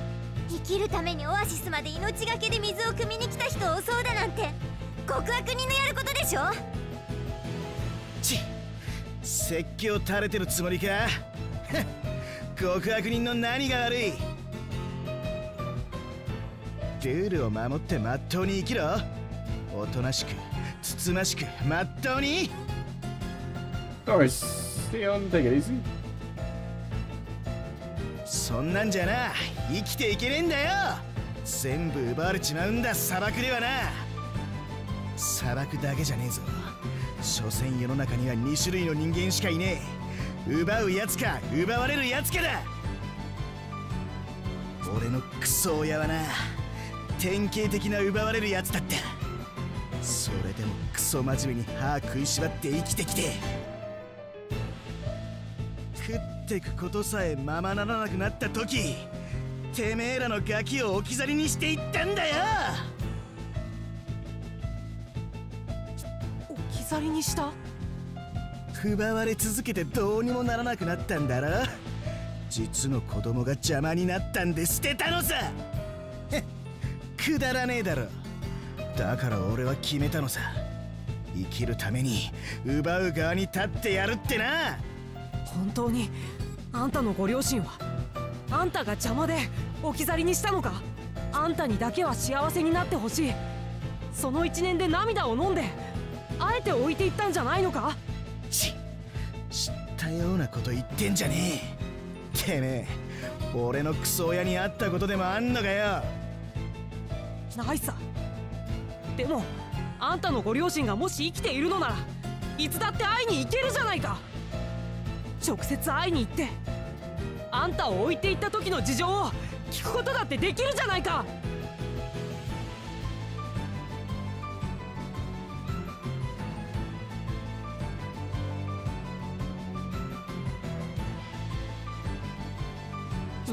生きるためにオアシスまで命がけで水を汲みに来た人を襲うだなんて極悪人のやることでしょ。説教垂れてるつもりか。極悪人の何が悪い。ルールを守ってまっとうに生きろ。おとなしくつつましくまっとうに。そんなんじゃな生きていけねえんだよ。全部奪われちまうんだ砂漠ではな。砂漠だけじゃねえぞ。所詮世の中には2種類の人間しかいねえ。奪うやつか奪われるやつかだ。俺のクソ親はな典型的な奪われるやつだった。それでもクソ真面目に歯食いしばって生きてきて、食ってくことさえままならなくなった時、てめえらのガキを置き去りにしていったんだよ。置き去りにした？奪われ続けてどうにもならなくなったんだろ。実の子供が邪魔になったんで捨てたのさ。くだらねえだろ。だから俺は決めたのさ。生きるために奪う側に立ってやるってな。本当にあんたのご両親はあんたが邪魔で置き去りにしたのか。あんたにだけは幸せになってほしい。その1年で涙を飲んであえて置いていったんじゃないのか。知ったようなこと言ってんじゃねえ。てめえ俺のクソ親に会ったことでもあんのかよ。ないさ。でもあんたのご両親がもし生きているのならいつだって会いに行けるじゃないか。直接会いに行ってあんたを置いていった時の事情を聞くことだってできるじゃないか。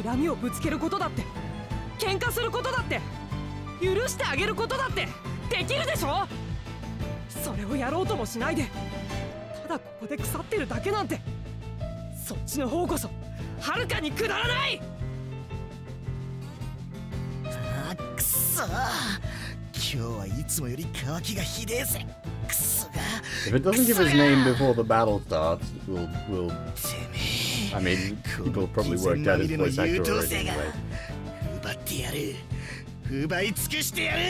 恨みをぶつけることだって、喧嘩することだって、許してあげることだってできるでしょ。それをやろうともしないで、ただここで腐ってるだけなんて、そっちの方こそはるかにくだらない。あ、くそ、今日はいつもより乾きがひでえぜ。くそが。 If it doesn't give his name before the battle starts, we'll I mean, people probably worked out his voice actor already anyway. 奪ってやる。奪い尽くしてやる。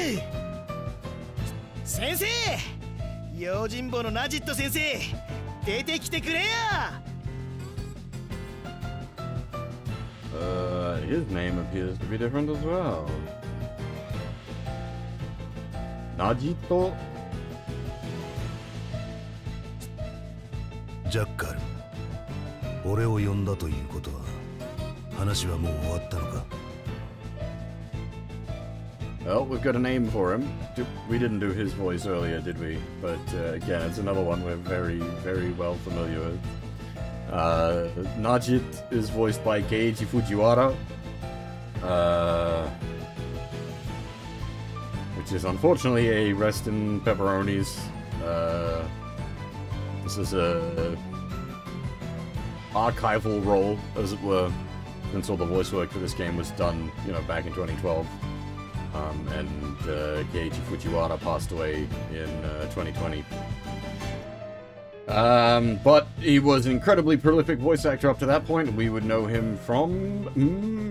先生、用心棒のナジット先生、出てきてくれよ。His name appears to be different as well. Najito? ジャッカル、俺を呼んだということは話はもう終わったのか。 Well, we've got a name for him. We didn't do his voice earlier, did we? But again, it's another one we're very, very well familiar with. Najit is voiced by Keiichi Fujiwara, which is unfortunately a rest in pepperonis. This is a archival role, as it were, since all the voice work for this game was done, you know, back in 2012. And Keiichi Fujiwara passed away in 2020. But he was an incredibly prolific voice actor up to that point. We would know him from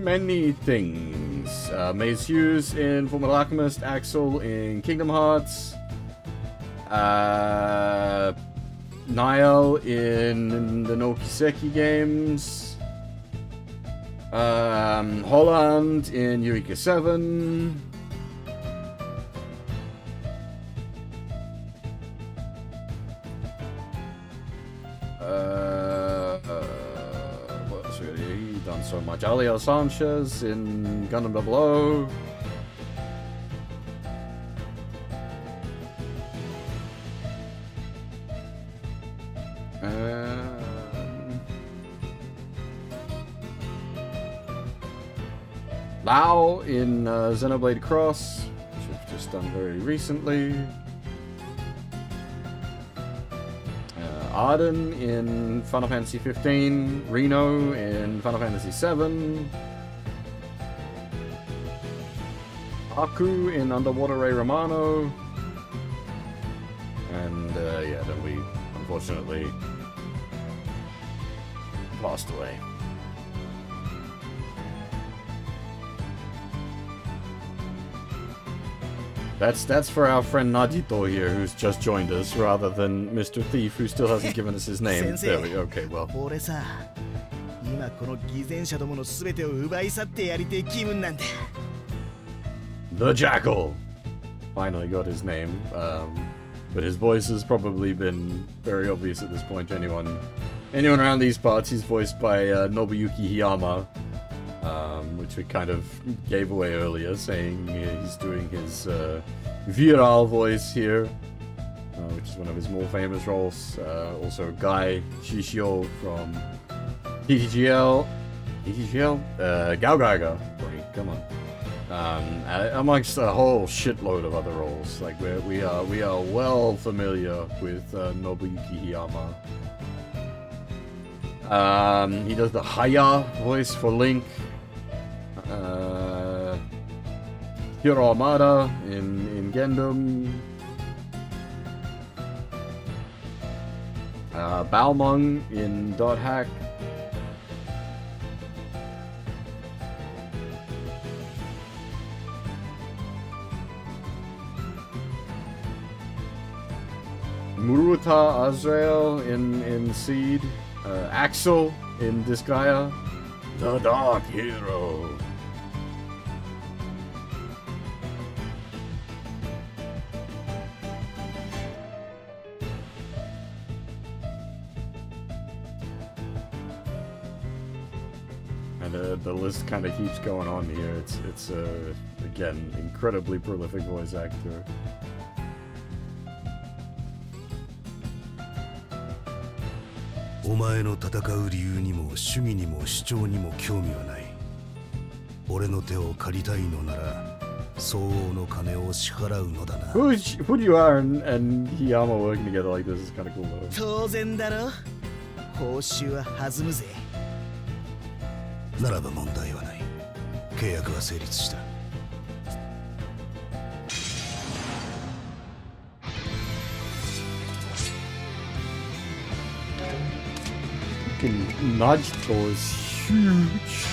many things. Maze Hughes in Fullmetal Alchemist, Axel in Kingdom Hearts, Niall in the No Kiseki games, Holland in Eureka 7, what else have he done so much? Aliel Sanchez in Gundam 00. Lao in Xenoblade Cross, which we've just done very recently. Arden in Final Fantasy 15, Reno in Final Fantasy 7, Aku in Underwater Ray Romano, and yeah, then we unfortunately passed away. That's for our friend Najito here, who's just joined us, rather than Mr. Thief, who still hasn't given us his name. There we go. Okay, well. 俺さ、今この偽善者どものすべてを奪い去ってやりてえ気分なんだ。The Jackal! Finally got his name. But his voice has probably been very obvious at this point to anyone around these parts. He's voiced by Nobuyuki Hiyama, which we kind of gave away earlier, saying he's doing his viral voice here, which is one of his more famous roles. Also Guy Shishio from TTGL, Gaogaiga, come on. Amongst a whole shitload of other roles. Like we are well familiar with Nobuyuki Hiyama. He does the Haya voice for Link. Hiro Amada in Gundam. Balmung in Dot Hack. Muruta Azrael in Seed. Axel in Disgaea. The Dark Hero. And the list kind of keeps going on here. It's again, incredibly prolific voice actor. お前の戦う理由にも主義にも主張にも興味はない。俺の手を借りたいのなら相応の金を支払うのだな。Who you are and Hiyama working together like this is kind of cool though. 当然だろ。報酬は弾むぜ。ならば問題はない。契約は成立した。Fucking Najito is huge.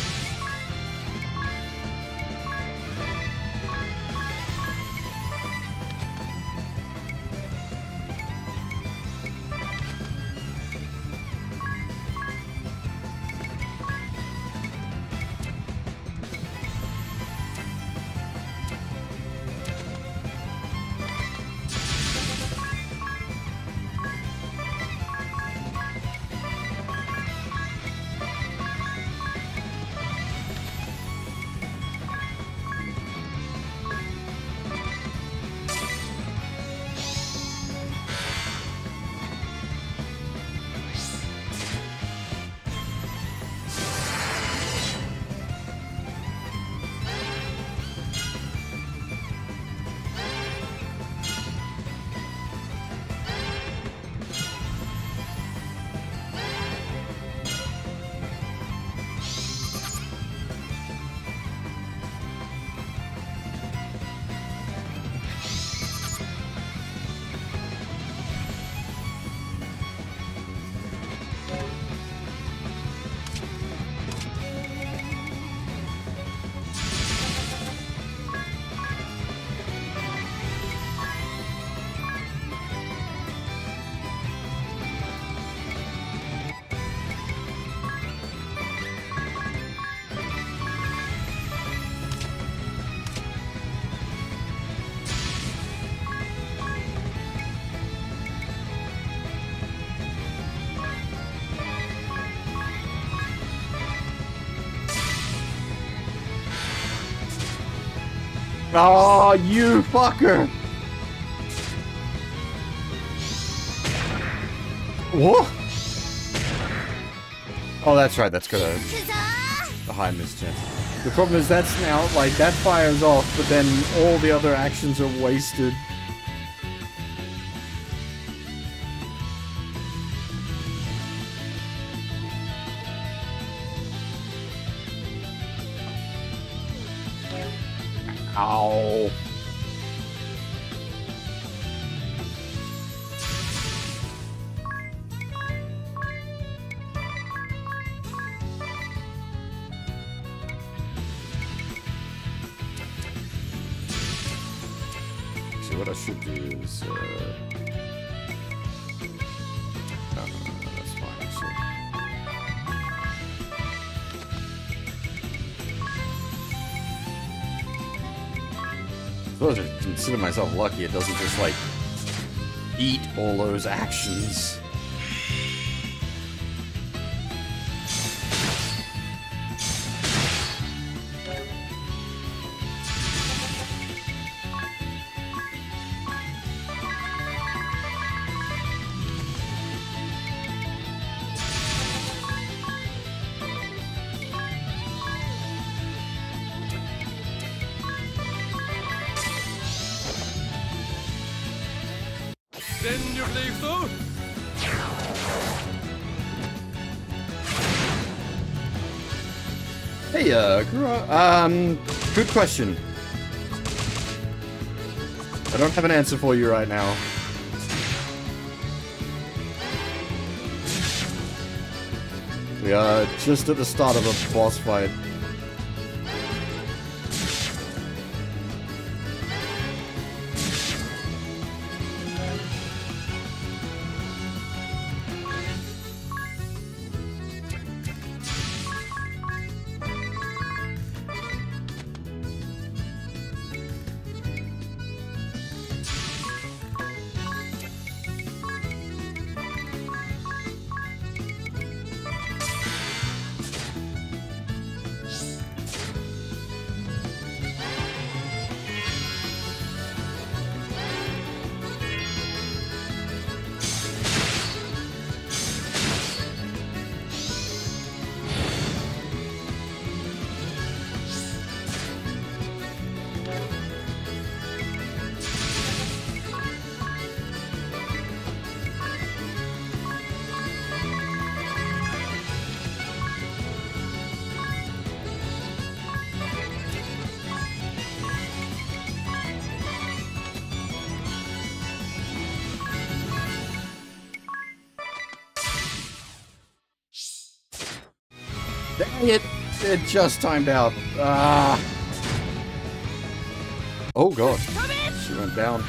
Oh, you fucker! What? Oh, that's right. That's got a high miss chance. The problem is that's now, like, that fires off, but then all the other actions are wasted. Ow. So what I should do is, that's fine, actually. I suppose I consider myself lucky it doesn't just, like, eat all those actions. Hey, Kura, good question. I don't have an answer for you right now. We are just at the start of a boss fight. Dang it! It just timed out. Ah. Oh god. She went down.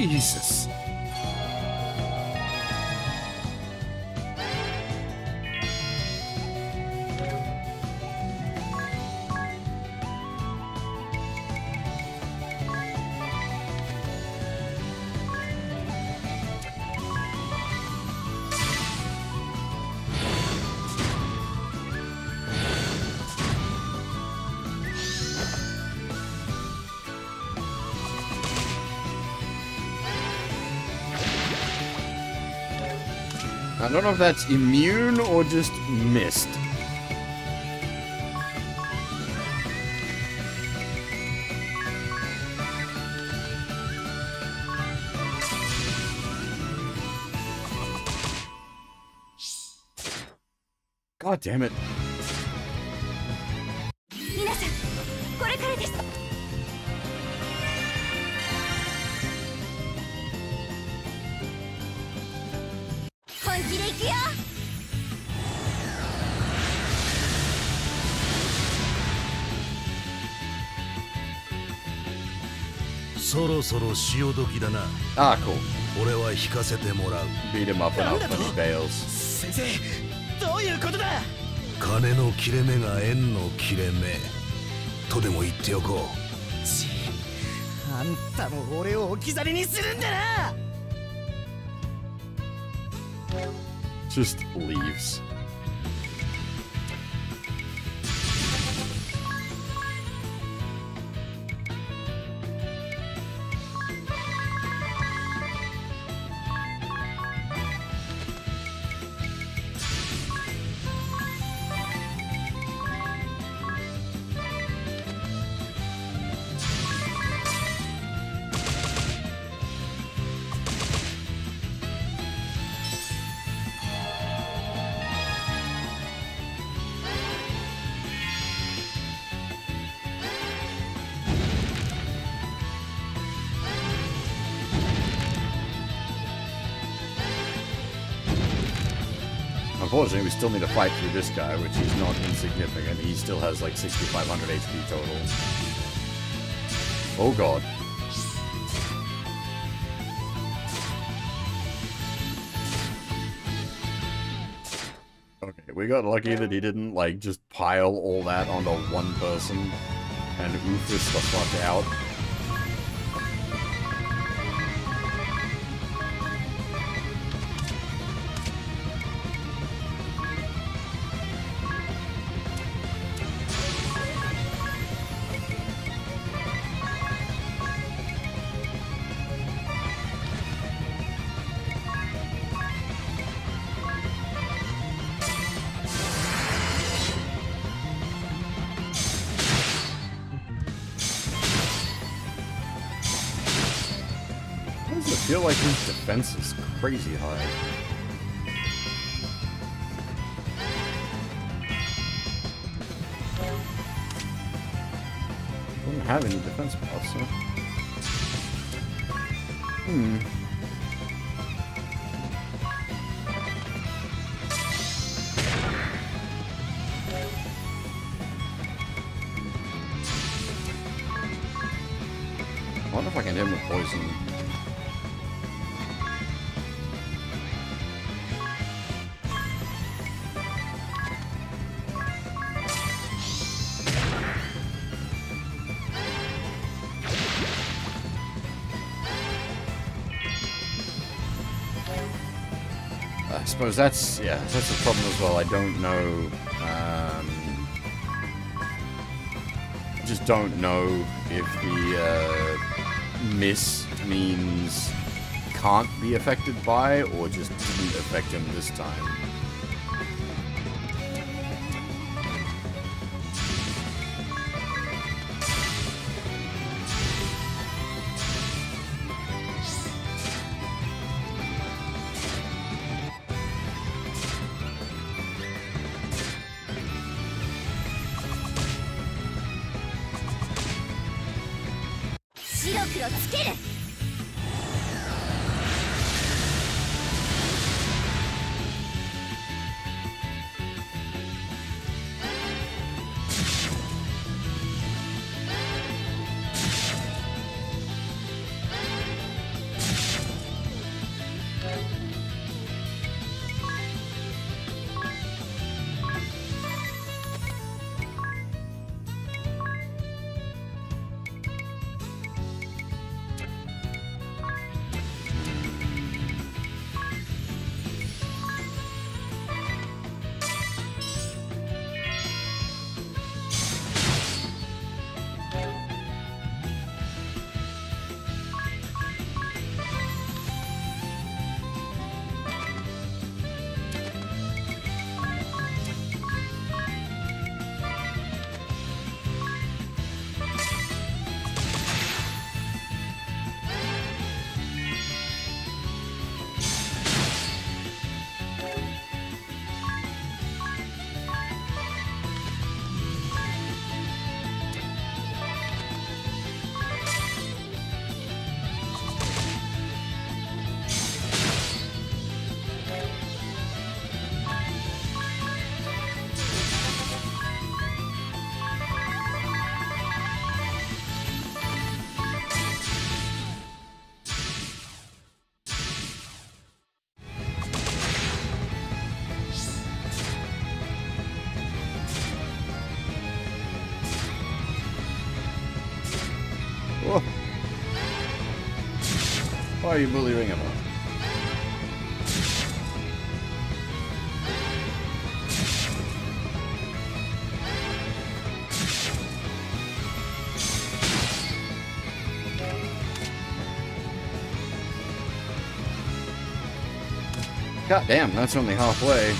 Jesus. I don't know if that's immune or just missed. God damn it. 皆さん、これからです。本気で行くよ。そろそろ潮時だな。ああ、cool。俺は引かせてもらう。Beat him up and up when he bails。先生、どういうことだ。金の切れ目が縁の切れ目とでも言っておこう。あんたも俺を置き去りにするんだな。Just leaves. Unfortunately, we still need to fight through this guy, which is not insignificant. He still has like 6,500 HP total. Oh god. Okay, we got lucky that he didn't like just pile all that onto one person and oof us the fuck out. I feel like his defense is crazy high. Doesn't have any defense buffs, so. I wonder if I can hit him with poison. I suppose that's a problem as well. I don't know. just don't know if the miss means can't be affected by, or just didn't affect him this time. Whoa. Why are you bullying him? God damn, that's only halfway.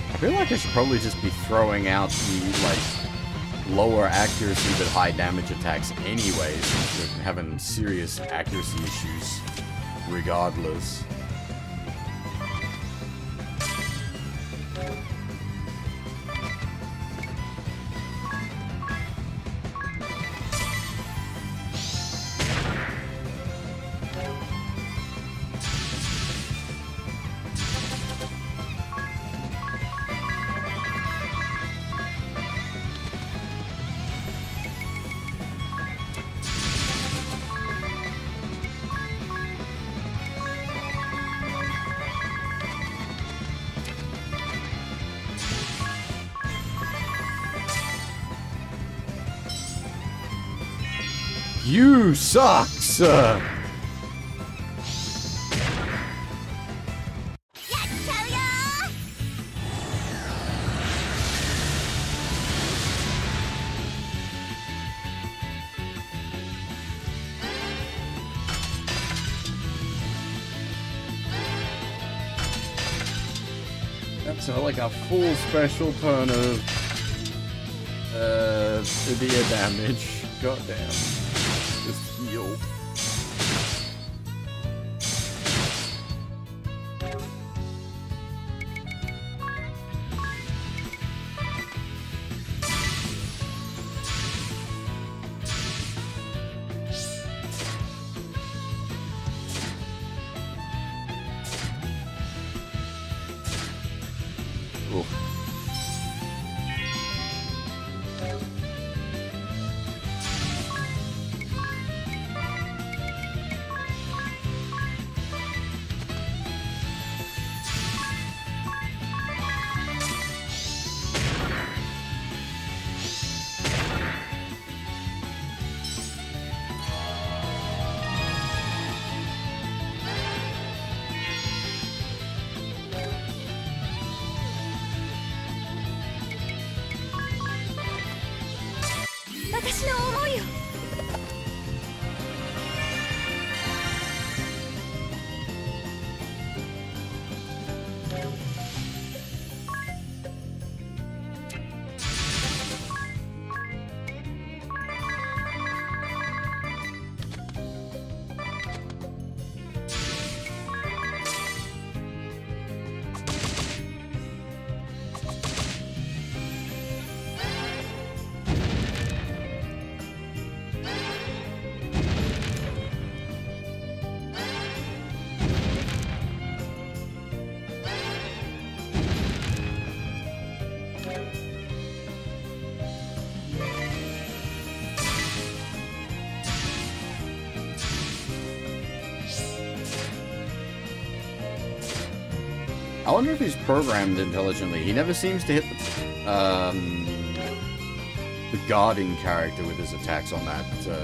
I feel like I should probably just be throwing out the, like, lower accuracy but high damage attacks anyways, since we're having serious accuracy issues regardless. You suck, sir! That's like a full special turn of severe damage. Goddamn. Just healed. 私の思いを。I wonder if he's programmed intelligently. He never seems to hit the guarding character with his attacks on that turn.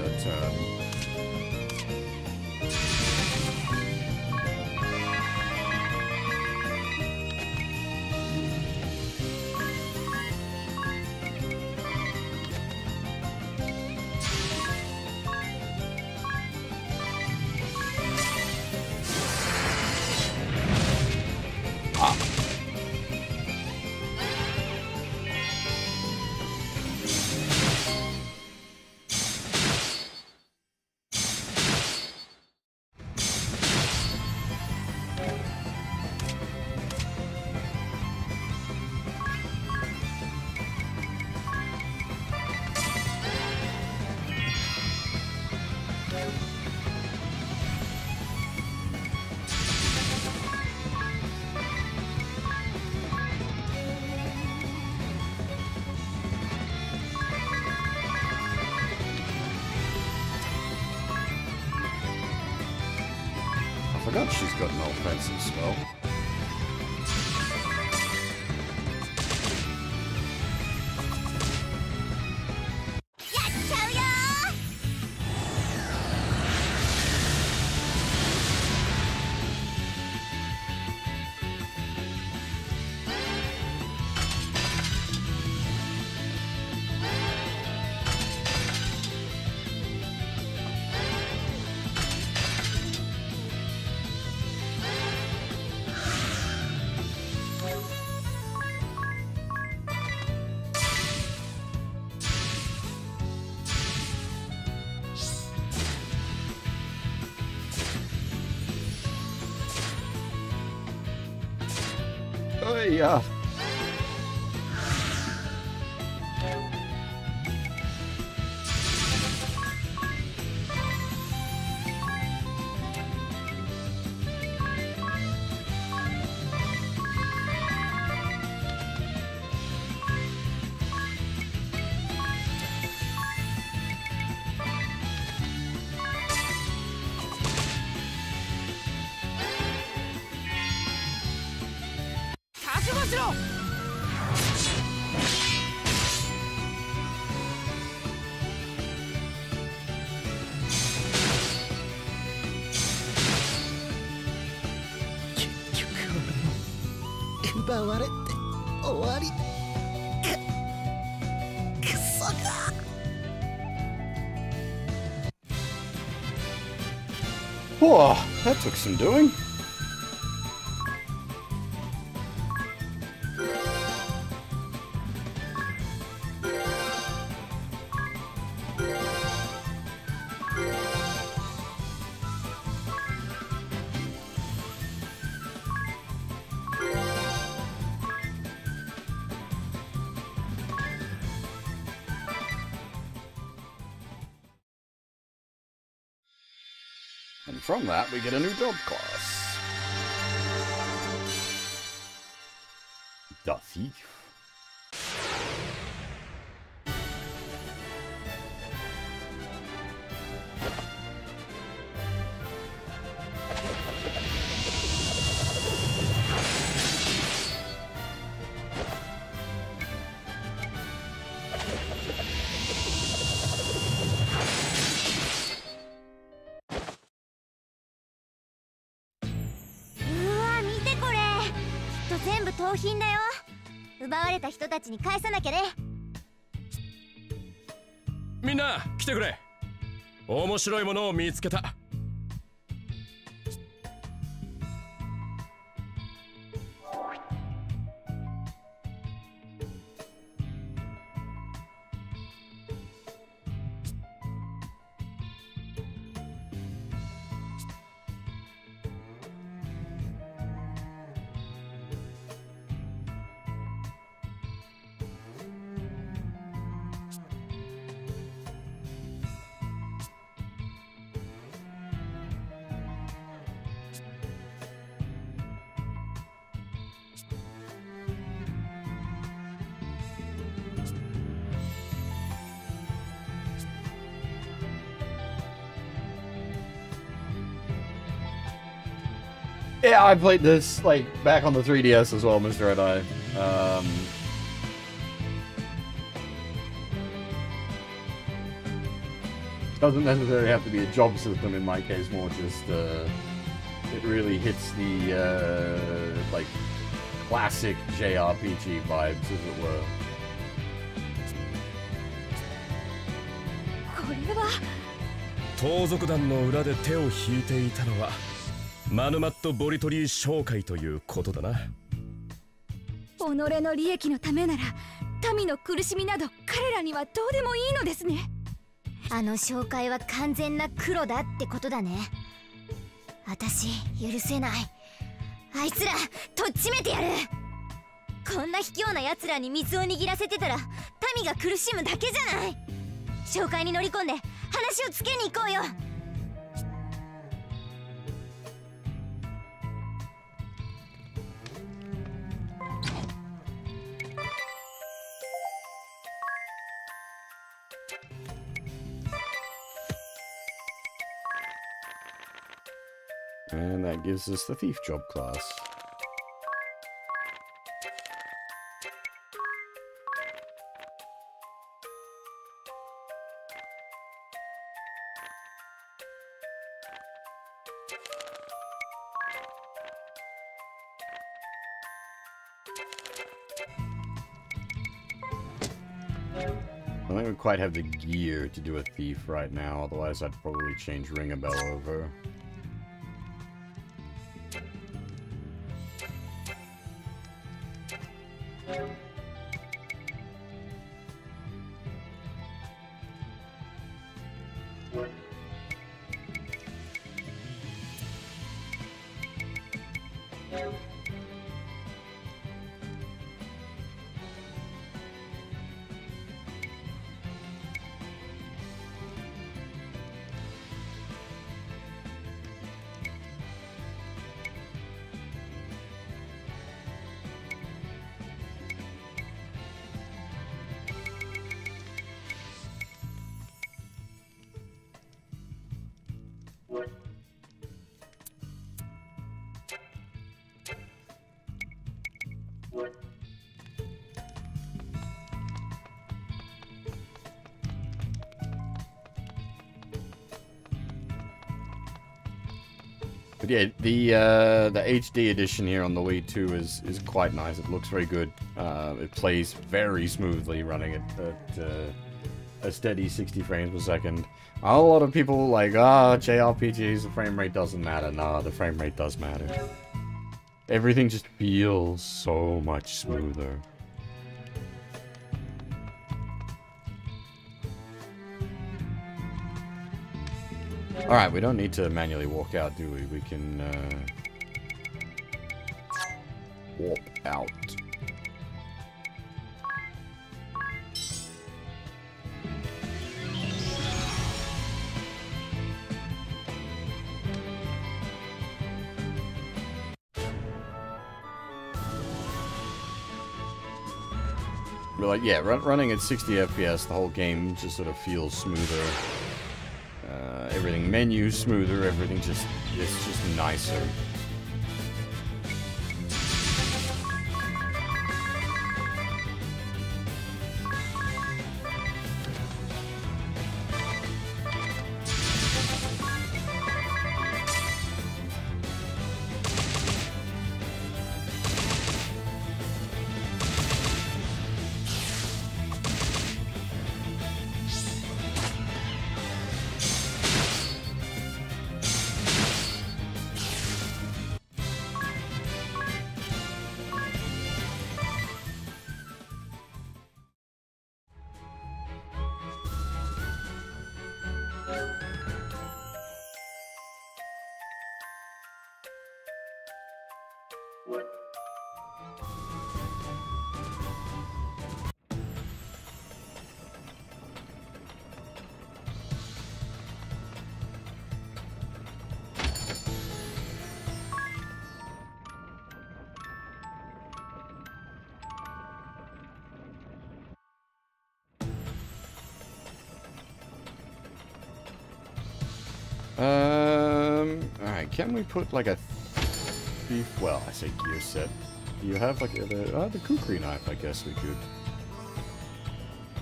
I forgot she's got an offensive spell. Yeah.奪われて終わり。くそが。Whoa, that took some doing. And from that, we get a new job class. The Thief.全部盗品だよ。奪われた人たちに返さなきゃね。みんな来てくれ。面白いものを見つけた。Yeah, I played this, like, back on the 3DS as well, Mr. Red Eye. Doesn't necessarily have to be a job system in my case, more just, it really hits the, like, classic JRPG vibes, as it were. これは盗賊団の裏で手を引いていたのはマヌマット・ボリトリー商会ということだな。己の利益のためなら民の苦しみなど彼らにはどうでもいいのですね。あの紹介は完全な黒だってことだね。私許せない。あいつらとっちめてやる。こんな卑怯な奴らに水を握らせてたら民が苦しむだけじゃない。紹介に乗り込んで話をつけに行こうよ。And that gives us the thief job class. I don't quite have the gear to do a thief right now, otherwise I'd probably change Ring-a-Bell over. But yeah, the HD edition here on the Wii 2 is quite nice. It looks very good. It plays very smoothly, running at a steady 60 frames per second. A lot of people like, JRPGs, the frame rate doesn't matter. Nah, the frame rate does matter. Everything just feels so much smoother. Alright, we don't need to manually walk out, do we? We can, warp out. But like, yeah, running at 60 FPS, the whole game just sort of feels smoother. Everything menu smoother, everything it's just nicer. Alright, can we put like a thief? Well, I say gear set. Do you have like the kukri knife? I guess we could.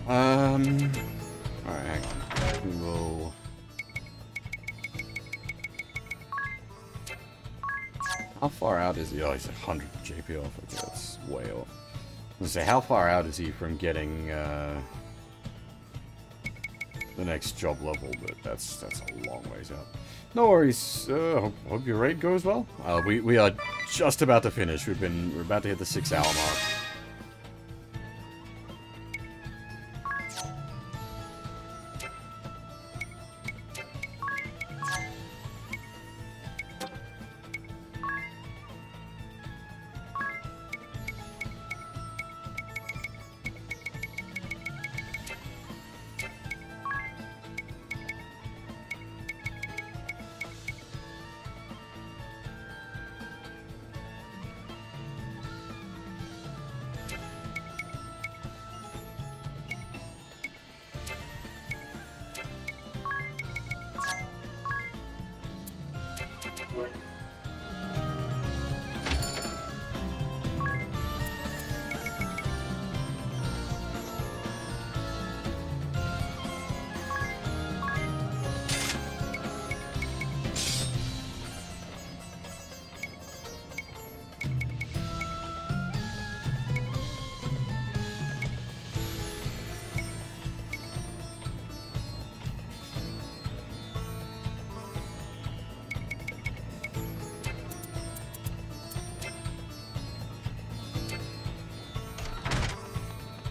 Alright, hang on. We will. How far out is he? Oh, he's 100 JP off. Okay, that's way off. I was gonna say, how far out is he from getting the next job level? But that's a long ways out. No worries. Hope your raid goes well. We are just about to finish. We're about to hit the 6-hour mark.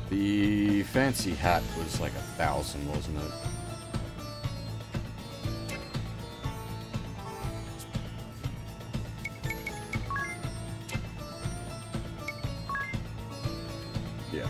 The fancy hat was like 1,000, wasn't it? Yeah.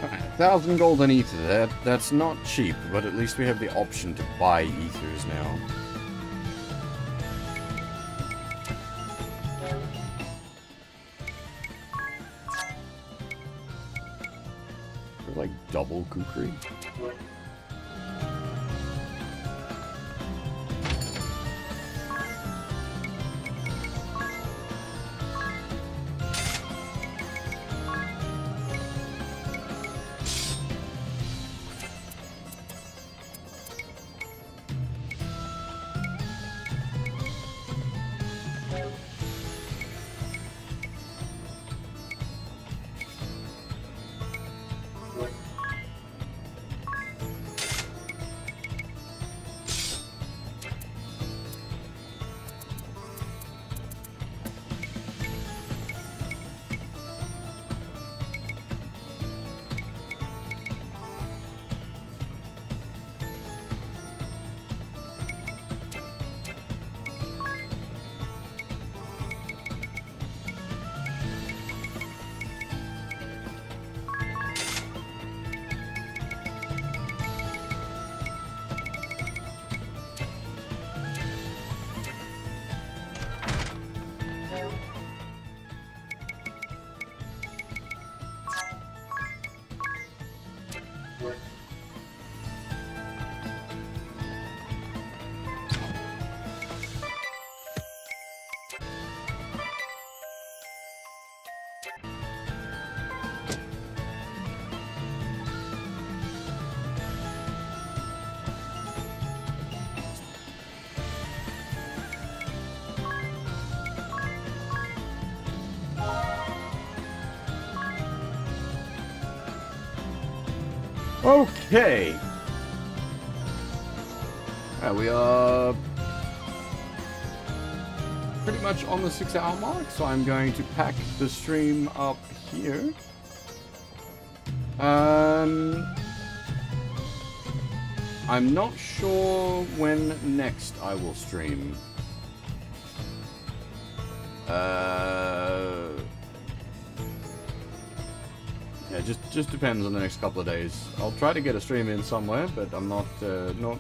Alright, 1,000 golden ether. That's not cheap, but at least we have the option to buy ethers now. They're like double kukri. Okay. We are pretty much on the 6-hour mark, so I'm going to pack the stream up here. I'm not sure when next I will stream. Yeah, just depends on the next couple of days. I'll try to get a stream in somewhere, but I'm not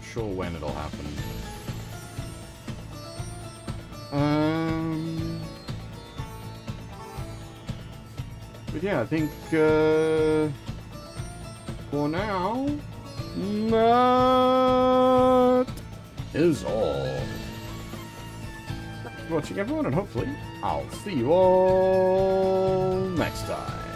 sure when it'll happen. But yeah, I think for now, that is all. Thanks for watching, everyone, and hopefully I'll see you all next time.